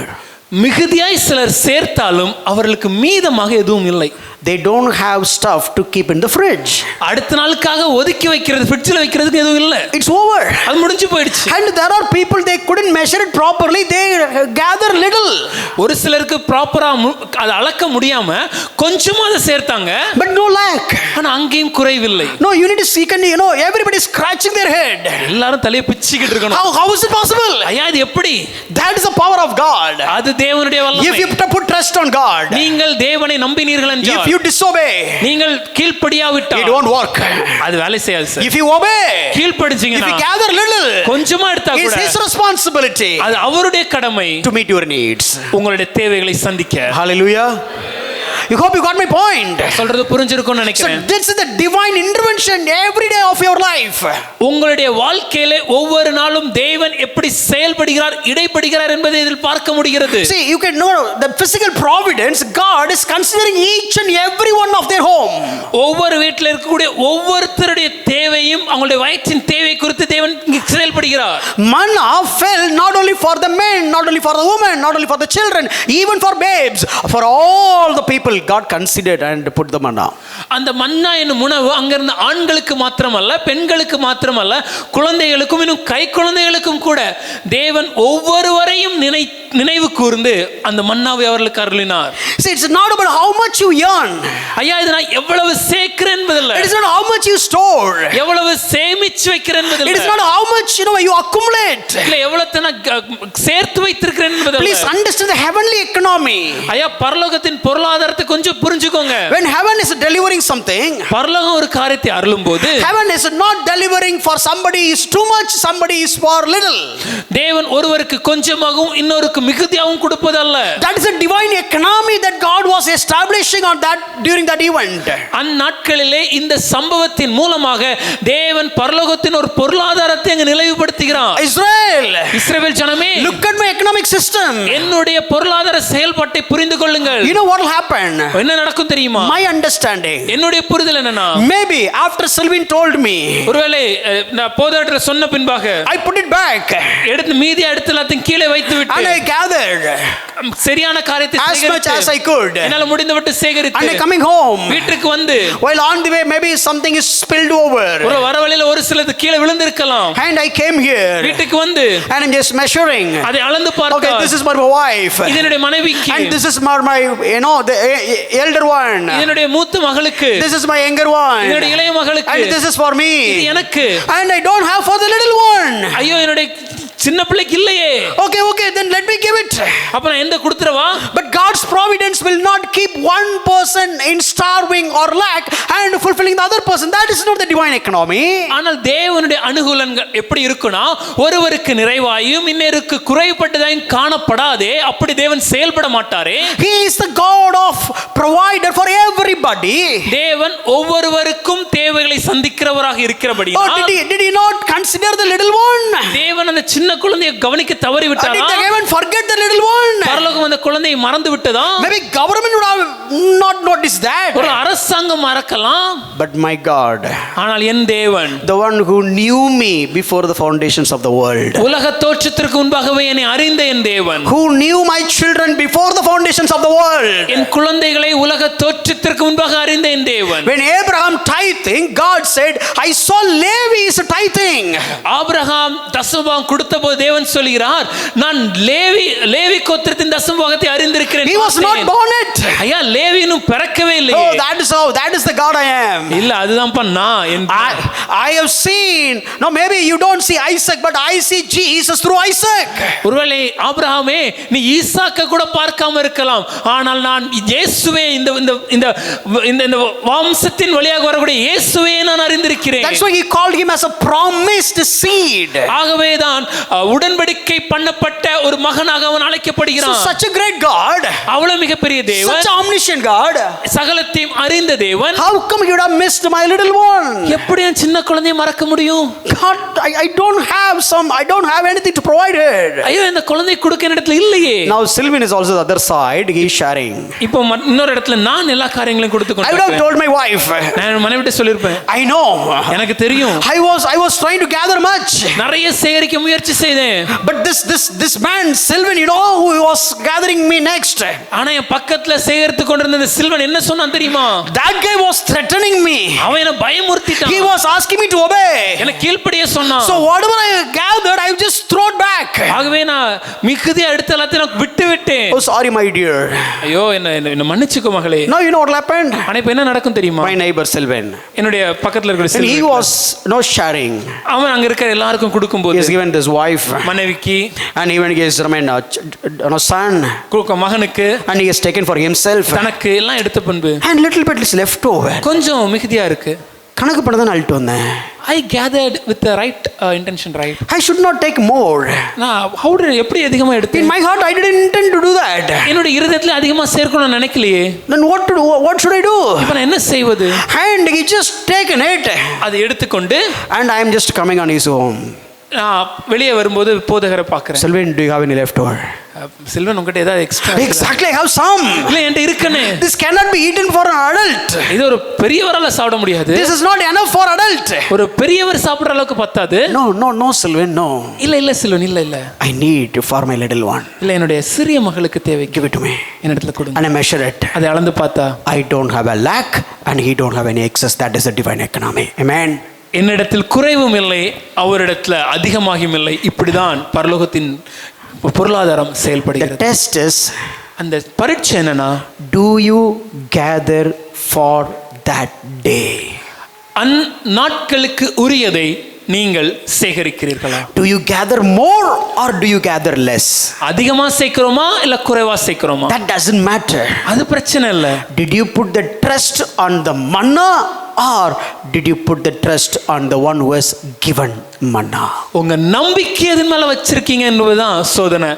[SPEAKER 2] மிகுதியாய் சிலர் சேர்த்தாலும் அவர்களுக்கு மீதமாக எதுவும் இல்லை.
[SPEAKER 1] They don't have stuff to keep in the fridge.
[SPEAKER 2] அடுத்த நாளுக்காக ஒதுக்கி வைக்கிறது ஃப்ரிட்ஜ்ல வைக்கிறதுக்கு எதுவும் இல்ல.
[SPEAKER 1] It's over.
[SPEAKER 2] அது முடிஞ்சு போயிடுச்சு.
[SPEAKER 1] And there are people, they couldn't measure it properly. They gather little.
[SPEAKER 2] ஒரு சிலருக்கு ப்ராப்பரா அது அளக்க முடியாம கொஞ்சமா அதை சேர்த்தாங்க.
[SPEAKER 1] But no lack.
[SPEAKER 2] ஆனா அங்கேயும் குறைவில்லை.
[SPEAKER 1] No, you need to seek, and everybody is scratching their head.
[SPEAKER 2] எல்லாரும் தலையை பிச்சிக்கிட்டு இருக்கணும்.
[SPEAKER 1] How is it possible?
[SPEAKER 2] ஐயா இது எப்படி?
[SPEAKER 1] That is the power of God.
[SPEAKER 2] அது தேவனுடைய வல்லமை.
[SPEAKER 1] If you put trust on God,
[SPEAKER 2] நீங்கள் தேவனை நம்பினீர்கள் என்றால்,
[SPEAKER 1] if you disobey,
[SPEAKER 2] நீங்கள் கீழ்ப்படியாவிட்டால்
[SPEAKER 1] it won't work.
[SPEAKER 2] அது வேலை செய்யாது sir.
[SPEAKER 1] If you obey,
[SPEAKER 2] கீழ்ப்படிச்சீங்கன்னா,
[SPEAKER 1] if you gather little,
[SPEAKER 2] கொஞ்சமா எடுத்தா கூட
[SPEAKER 1] it's his responsibility
[SPEAKER 2] அது அவருடைய கடமை
[SPEAKER 1] to meet your needs.
[SPEAKER 2] உங்களுடைய தேவைகளை சந்திக்க.
[SPEAKER 1] Hallelujah. You hope you got my point.
[SPEAKER 2] சொல்றது புரிஞ்சிருக்கும்னு
[SPEAKER 1] So
[SPEAKER 2] நினைக்கிறேன்.
[SPEAKER 1] this is the divine intervention every day of your life.
[SPEAKER 2] உங்களுடைய வாழ்க்கையில ஒவ்வொரு நாளும் தேவன் எப்படி செயல்படுகிறார், இடைப்படுகிறார் என்பதை இதில் பார்க்க முடிகிறது.
[SPEAKER 1] See, you can know the physical providence. God is considering each and every one of their home.
[SPEAKER 2] ஒவ்வொரு வீட்டில் இருக்கக்கூடிய ஒவ்வொருத்தருடைய தேவையும் அவங்களுடைய வயிற்றின் தேவை குறித்து தேவன் செயல்படுகிறார்.
[SPEAKER 1] Manna fell not only for the men, not only for the women, not only for the children, even for babes, for all the people God considered and put the manna.
[SPEAKER 2] அந்த மன்னா என்னும் உணவு அங்கிருந்த ஆண்களுக்கு மாத்திரமல்ல, பெண்களுக்கு மாத்திரமல்ல, குழந்தைகளுக்கும் இன்னும் கை குழந்தைகளுக்கும் கூட தேவன் ஒவ்வொருவரையும் நினைவு கூர்ந்து அந்த மன்னாவை அவர்களுக்கு அருளினார்.
[SPEAKER 1] See, it's not about how much you earn.
[SPEAKER 2] ஐயா இது நான் எவ்வளவு சேர்க்கிறேன் என்பதில்லை.
[SPEAKER 1] It is not how much you store.
[SPEAKER 2] எவ்வளவு சேமிச்சு வைக்கிறேன் என்பதில்லை.
[SPEAKER 1] It is not how much you accumulate.
[SPEAKER 2] இல்ல எவ்வளவு நான் சேர்த்து வைத்திருக்கிறேன் என்பதில்லை.
[SPEAKER 1] Please understand the heavenly economy.
[SPEAKER 2] ஐயா பரலோகத்தின் பொருளாதாரத்தை கொஞ்சம் புரிஞ்சுக்கோங்க.
[SPEAKER 1] When heaven is delivering something,
[SPEAKER 2] பரலோகம் ஒரு காரியத்தை அருளும்போது
[SPEAKER 1] heaven is not delivering for somebody is too much, somebody is for little.
[SPEAKER 2] தேவன் ஒருவருக்கு கொஞ்சமாகவும் இன்னொருக்கு மிகுதியாகவும் கொடுப்பதல்ல.
[SPEAKER 1] That is a divine economy that God was establishing on that during that event.
[SPEAKER 2] அந்நாட்களிலே இந்த சம்பவத்தின் மூலமாக தேவன் பரலோகத்தின் ஒரு பொருளாதாரத்தை அங்கு நிலைவுபடுத்துகிறார். இஸ்ரவேல் ஜனமே,
[SPEAKER 1] look at my economic system.
[SPEAKER 2] என்னுடைய பொருளாதார செயல்பாட்டை புரிந்து கொள்ளுங்கள்.
[SPEAKER 1] You know what will happen?
[SPEAKER 2] என்ன நடக்கும் தெரியுமா?
[SPEAKER 1] My understanding,
[SPEAKER 2] என்னுடைய புரிதல் என்னன்னா,
[SPEAKER 1] maybe after Sylvain told me,
[SPEAKER 2] ஒருவேளை நான் போதகர் சொன்ன பின்பாக
[SPEAKER 1] I put it back,
[SPEAKER 2] எடுத்து மீதி எடுத்து எல்லாத்தையும் கீழே வைத்து விட்டு,
[SPEAKER 1] and I gathered
[SPEAKER 2] சரியான காரியத்தை
[SPEAKER 1] as much as I could,
[SPEAKER 2] என்னால முடிந்தவற்றை சேகரித்து,
[SPEAKER 1] and I coming home,
[SPEAKER 2] வீட்டுக்கு வந்து,
[SPEAKER 1] while on the way maybe something is spilled over,
[SPEAKER 2] ஒரு வரவழியில ஒரு சிலது கீழே விழுந்திருக்கலாம்,
[SPEAKER 1] and I came here,
[SPEAKER 2] வீட்டுக்கு வந்து,
[SPEAKER 1] and I'm just measuring,
[SPEAKER 2] அதை அளந்து பார்த்தா,
[SPEAKER 1] okay, this is my wife,
[SPEAKER 2] இது என்னுடைய மனைவிக்கு,
[SPEAKER 1] and this is my the elder one,
[SPEAKER 2] இது என்னுடைய மூத்த மகளுக்கு,
[SPEAKER 1] this is my younger one,
[SPEAKER 2] இது என்னுடைய இளைய மகளுக்கு,
[SPEAKER 1] and this is for me,
[SPEAKER 2] இது எனக்கு,
[SPEAKER 1] and I don't have for the little one.
[SPEAKER 2] ஐயோ என்னுடைய சின்ன பிள்ளைக்கு இல்லையே.
[SPEAKER 1] Okay, then let me give it.
[SPEAKER 2] அப்ப நான் எந்த கொடுத்துறவா?
[SPEAKER 1] But God's providence will not keep one person in starving or lack and fulfilling the other person. That is not the divine economy.
[SPEAKER 2] ஆனால் தேவனுடைய அனுகூலங்கள் எப்படி இருக்குன்னா, ஒருவருக்கு நிறைவாயும் இன்னொருக்கு குறைபட்டதாயும் காணப்படாதே. அப்படி தேவன் செயல்பட மாட்டாரே.
[SPEAKER 1] He is the God of provider for everybody.
[SPEAKER 2] தேவன் ஒவ்வொருவருக்கும் தேவைகளை சந்திக்கிறவராக இருக்கிறபடியா,
[SPEAKER 1] did he not consider the little one?
[SPEAKER 2] தேவன் அந்த சின்ன குழந்தையை கவனிக்க தவறிவிட்டாரா?
[SPEAKER 1] Did they even forget the little one?
[SPEAKER 2] பரலோகம் அந்த குழந்தையை மறந்து விட்டதா?
[SPEAKER 1] Maybe government would have not noticed that.
[SPEAKER 2] ஒரு அரசாங்கம் மறக்கலாம்,
[SPEAKER 1] But my God,
[SPEAKER 2] ஆனால் என் தேவன்,
[SPEAKER 1] the one who knew me before the foundations of the world,
[SPEAKER 2] உலக தோற்றத்திற்கு முன்பாகவே என்னை அறிந்த என் தேவன்,
[SPEAKER 1] who knew my children before the foundations of the world.
[SPEAKER 2] என் குழந்தைகளை உலக தோற்றத்திற்கு முன்பாக அறிந்த என் தேவன்.
[SPEAKER 1] When Abraham tithing, God said, I saw Levi is tithing.
[SPEAKER 2] Abraham தசமபாகம் கொடுத்தபோது தேவன் சொல்கிறார், நான் லேவி கோத்திரத்தின் தசமபாகத்தை அறிந்திருக்கிறேன்.
[SPEAKER 1] He was not born yet.
[SPEAKER 2] ஐயா, லேவி இன்னும் பிறக்கவே இல்லை.
[SPEAKER 1] Oh, that is the God I am.
[SPEAKER 2] இல்ல, அதுதான்ப்பா நான்.
[SPEAKER 1] I have seen, no, maybe you don't see Isaac, but I see Jesus through Isaac.
[SPEAKER 2] ஒருவேளை ஆபிரகாமே நீ ஈசாக்க கூட பார்க்காம இருக்கலாம், ஆனால் நான் இயேசுவே, இந்த இந்த இந்த வம்சத்தின் வழியாக வரக்கூடிய இயேசுவே நான் அறிந்திருக்கிறேன்.
[SPEAKER 1] That's why he called him as a promised seed.
[SPEAKER 2] ஆகவே தான் உடன்படிக்கை பண்ணப்பட்ட ஒரு மகனாக அவன் அழைக்கப்படுகிறான்.
[SPEAKER 1] So such a great God,
[SPEAKER 2] அவ்வளவு மிகப்பெரிய தேவன்,
[SPEAKER 1] such omniscient God,
[SPEAKER 2] சகலத்தையும் அறிந்த தேவன்,
[SPEAKER 1] how come you would have missed my little one?
[SPEAKER 2] எப்படி என் சின்ன குழந்தையை மறக்க முடியும்?
[SPEAKER 1] God, I don't have anything to provide it.
[SPEAKER 2] ஐயோ, இந்த குழந்தை கொடுக்க இடத்துல இல்லையே.
[SPEAKER 1] Now Sylvain is also the other side, he is sharing.
[SPEAKER 2] இப்போ இன்னொரு இடத்துல நான் எல்லா காரியங்களையும் கொடுத்து
[SPEAKER 1] I would have told my wife,
[SPEAKER 2] நான் மனைவிட்ட சொல்லிருப்பேன்,
[SPEAKER 1] I know,
[SPEAKER 2] எனக்கு தெரியும்,
[SPEAKER 1] I was trying to gather much,
[SPEAKER 2] நிறைய சேகரிக்க முயற்சி செய்தேன்,
[SPEAKER 1] but this man Sylvain, you know who was gathering me next?
[SPEAKER 2] ஆனா என் பக்கத்துல சேகரித்து கொண்டிருந்த இந்த சில்வன் என்ன சொன்னான் தெரியுமா?
[SPEAKER 1] That guy was threatening me.
[SPEAKER 2] அவன் என்ன பயமுறுத்திட்டான்.
[SPEAKER 1] He was asking me to obey.
[SPEAKER 2] எனக்கு கீழ்ப்படிய சொன்னான்.
[SPEAKER 1] So whatever I gathered, I just throw it back.
[SPEAKER 2] ஆகவே நான் மிகுதியா எடுத்த எல்லாத்தையும் நான் விட்டு விட்டேன்.
[SPEAKER 1] Oh, sorry my dear.
[SPEAKER 2] ஐயோ, என்ன மன்னிச்சுக்கோ மகளே.
[SPEAKER 1] Now you know what happened?
[SPEAKER 2] ஆனா இப்ப என்ன நடக்கும் தெரியுமா?
[SPEAKER 1] My neighbor Sylvain,
[SPEAKER 2] என்னுடைய பக்கத்துல இருக்கிற
[SPEAKER 1] and he
[SPEAKER 2] Sylvan,
[SPEAKER 1] was no sharing.
[SPEAKER 2] அவன் அங்க இருக்கிற எல்லாருக்கும் கொடுக்கும்போது
[SPEAKER 1] He has given this wife,
[SPEAKER 2] மனைவிக்கு,
[SPEAKER 1] and even he has remained son,
[SPEAKER 2] மகனுக்கு,
[SPEAKER 1] and he has taken for himself,
[SPEAKER 2] தனக்கு எல்லாம் எடுத்த பண்பு,
[SPEAKER 1] and little bit is left over.
[SPEAKER 2] கொஞ்சம் மிகுதியா இருக்கு.
[SPEAKER 1] கணக்கு பண்ண தான் அள்ளிட்டு வந்தேன்.
[SPEAKER 2] I gathered with the right intention, right?
[SPEAKER 1] I should not take more.
[SPEAKER 2] நான் எப்படி அதிகமா
[SPEAKER 1] In
[SPEAKER 2] எடுத்தேன்?
[SPEAKER 1] my heart I didn't intend to do that.
[SPEAKER 2] என்னோட இருதயத்துல அதிகமா சேர்க்கணும்னு நினைக்கலையே.
[SPEAKER 1] Then what should I do?
[SPEAKER 2] இப்ப நான் என்ன செய்வது?
[SPEAKER 1] And he just taken it,
[SPEAKER 2] அதை எடுத்துக்கொண்டு
[SPEAKER 1] and I am just coming on his home.
[SPEAKER 2] நான் வெளியே வரும்போது போதகரை பார்க்கிறேன்.
[SPEAKER 1] Sylvain, do you have any left over?
[SPEAKER 2] Sylvan, உங்ககிட்ட ஏதாவது extra?
[SPEAKER 1] Exactly, I have some.
[SPEAKER 2] இல்ல, என்கிட்ட இருக்குனே.
[SPEAKER 1] This cannot be eaten for an adult.
[SPEAKER 2] இது ஒரு பெரியவரால சாப்பிட முடியாது.
[SPEAKER 1] This is not enough for adult.
[SPEAKER 2] ஒரு பெரியவர் சாப்பிடுற அளவுக்கு பத்தாது.
[SPEAKER 1] No Sylvain, no.
[SPEAKER 2] இல்ல சில்வன், இல்ல.
[SPEAKER 1] I need for my little one.
[SPEAKER 2] இல்ல, என்னுடைய சிறிய மகளுக்கு தேவை.
[SPEAKER 1] Give it to me.
[SPEAKER 2] என்னிடத்துல கொடுங்க.
[SPEAKER 1] And I measure it.
[SPEAKER 2] அதை அளந்து பார்த்தா
[SPEAKER 1] I don't have a lack and he don't have any excess. That is the divine economy. Amen.
[SPEAKER 2] என்னிடத்தில் குறைவும் இல்லை, அவரிடத்துல அதிகமாகியும் இல்லை. இப்படிதான் பரலோகத்தின் பொருளாதாரம் செயல்படுகிறது.
[SPEAKER 1] The test is,
[SPEAKER 2] அந்த பரீட்சை என்னன்னா,
[SPEAKER 1] do you gather for that day?
[SPEAKER 2] நாட்களுக்கு உரியதை நீங்கள் சேகரிக்கிறீர்களா?
[SPEAKER 1] Do you gather more or do you gather less?
[SPEAKER 2] அதிகமா சேர்க்கிறோமா இல்ல குறைவா சேர்க்கிறோமா?
[SPEAKER 1] That doesn't matter.
[SPEAKER 2] அது பிரச்சனை இல்ல.
[SPEAKER 1] Did you put the trust on the manna or did you put the trust on the one who has given manna?
[SPEAKER 2] உங்க நம்பிக்கை எதன் மேல வச்சிருக்கீங்க என்பதுதான் சோதனை.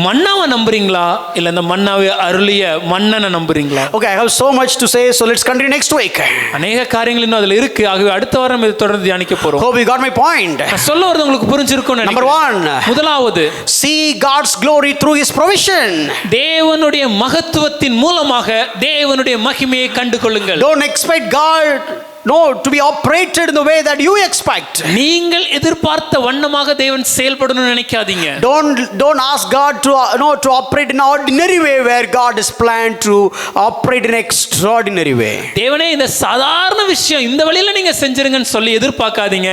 [SPEAKER 2] மன்னாவை நம்புறீங்களா இல்ல இந்த மன்னாவை அருளிய மன்னனை நம்புறீங்களா?
[SPEAKER 1] Okay, I have so much to say, so let's continue next week.
[SPEAKER 2] அநேக காரியங்கள் இன்னும் அதுல இருக்கு. ஆகவே அடுத்த வாரம் இதை தொடர்ந்து தியானிக்க போறோம்.
[SPEAKER 1] Hope you got my point.
[SPEAKER 2] நான் சொல்ல வரது உங்களுக்கு புரிஞ்சிருக்கும்.
[SPEAKER 1] Number 1,
[SPEAKER 2] முதலாவது,
[SPEAKER 1] see God's glory through his provision.
[SPEAKER 2] தேவனுடைய மகத்துவத்தின் மூலமாக தேவனுடைய மகிமையை கண்டு கொள்ளுங்கள்.
[SPEAKER 1] Don't expect God to be operated in the way that you expect.
[SPEAKER 2] நீங்கள் எதிர்பார்த்த வண்ணமாக தேவன் செயல்படணும்னு நினைக்காதீங்க.
[SPEAKER 1] Don't ask God to operate in ordinary way where God is planned to operate in extraordinary way.
[SPEAKER 2] தேவனே, இந்த சாதாரண விஷயம் இந்த வழியில நீங்க செஞ்சிருங்கன்னு சொல்லி எதிர்பார்க்காதீங்க.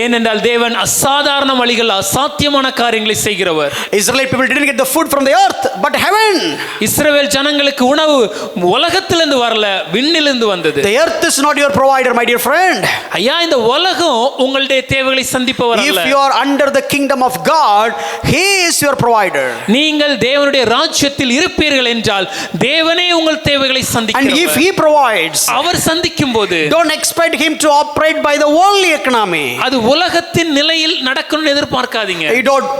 [SPEAKER 2] ஏனென்றால் தேவன் அசாதாரண வழிகள், அசாத்தியமான காரியங்களை செய்கிறவர்.
[SPEAKER 1] Israelite people didn't get the food from the earth but heaven.
[SPEAKER 2] இஸ்ரவேல் ஜனங்களுக்கு உணவு உலகத்திலிருந்து வரல, விண்ணிலிருந்து வந்தது.
[SPEAKER 1] The earth is not your provider, my dear friend.
[SPEAKER 2] ஐயா, இந்த உலகம் உங்களுடைய தேவைகளை சந்திப்பவர் அல்ல.
[SPEAKER 1] If you are under the kingdom of God, he is your provider.
[SPEAKER 2] நீங்கள் தேவனுடைய ராஜ்யத்தில் இருப்பீர்கள் என்றால் தேவனே உங்கள் தேவைகளை சந்திக்கிறவர்.
[SPEAKER 1] And if he provides,
[SPEAKER 2] அவர் சந்திக்கும்போது
[SPEAKER 1] don't expect him to operate by the worldly economy.
[SPEAKER 2] அது உலகத்தின் நிலையில் நடக்கணும்னு எதிர்பார்க்காதீங்க.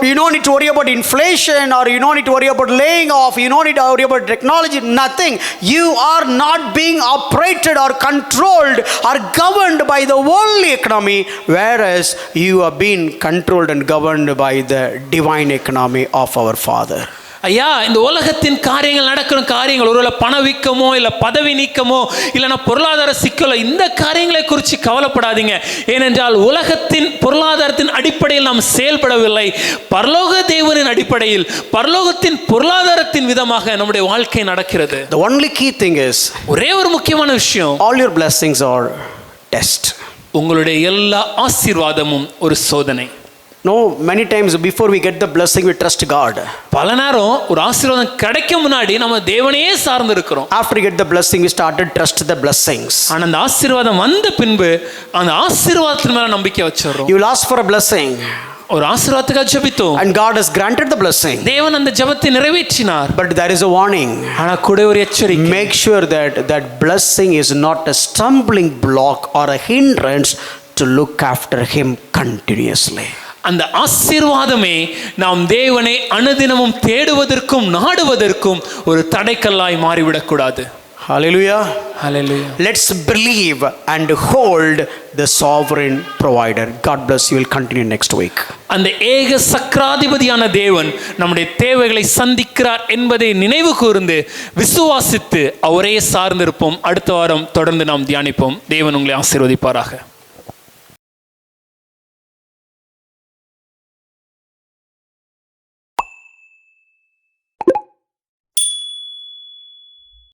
[SPEAKER 1] You don't need to worry about inflation, or you don't need to worry about laying off, you don't need to worry about technology, nothing. You are not being operated or controlled or governed by the worldly economy, whereas you are being controlled and governed by the divine economy of our Father.
[SPEAKER 2] ஐயா இந்த உலகத்தின் காரியங்கள் நடக்கிற காரியங்கள் ஒருவேளை பணவீக்கமோ இல்லை பதவி நீக்கமோ இல்லைன்னா பொருளாதார சிக்கலோ இந்த காரியங்களை குறித்து கவலைப்படாதீங்க. ஏனென்றால் உலகத்தின் பொருளாதாரத்தின் அடிப்படையில் நாம் செயல்படவில்லை. பரலோக தேவனின் அடிப்படையில் பரலோகத்தின் பொருளாதாரத்தின் விதமாக நம்முடைய வாழ்க்கை நடக்கிறது.
[SPEAKER 1] The only key thing is,
[SPEAKER 2] ஒரே ஒரு முக்கியமான விஷயம்,
[SPEAKER 1] all your blessings are test.
[SPEAKER 2] உங்களுடைய எல்லா ஆசீர்வாதமும் ஒரு சோதனை.
[SPEAKER 1] No, many times before we get the blessing, we trust God.
[SPEAKER 2] பல நேரம் ஒரு ஆசீர்வாதம் கிடைக்கும் முன்னாடி நம்ம தேவனையே சார்ந்து இருக்கிறோம்.
[SPEAKER 1] After we get the blessing, we started trust the blessings.
[SPEAKER 2] ஆனா அந்த ஆசீர்வாதம் வந்த பின்பு அந்த ஆசீர்வாதத்தின் மேல நம்பிக்கை வச்சிடுறோம்.
[SPEAKER 1] You will ask for a blessing.
[SPEAKER 2] ஒரு ஆசீர்வாதத்துக்காக ஜெபித்தோம்.
[SPEAKER 1] And God has granted the blessing.
[SPEAKER 2] தேவன் அந்த ஜெபத்தை நிறைவேற்றினார்.
[SPEAKER 1] But there is a warning.
[SPEAKER 2] ஆனா கூட ஒரு எச்சரிக்கை.
[SPEAKER 1] Make sure that that blessing is not a stumbling block or a hindrance to look after Him continuously.
[SPEAKER 2] அந்த ஆசீர்வாதமே நாம் தேவனை அனுதினமும் தேடுவதற்கும் நாடுவதற்கும் ஒரு தடைக்கல்லாய் மாறிவிடக்கூடாது.
[SPEAKER 1] Hallelujah.
[SPEAKER 2] Hallelujah.
[SPEAKER 1] Let's believe and hold the sovereign provider. God bless you. Will continue next week.
[SPEAKER 2] அந்த ஏக சக்கராதிபதியான தேவன் நம்முடைய தேவைகளை சந்திக்கிறார் என்பதை நினைவு கூர்ந்து விசுவாசித்து அவரே சார்ந்திருப்போம். அடுத்த வாரம் தொடர்ந்து நாம் தியானிப்போம். தேவன் உங்களை ஆசீர்வதிப்பாராக.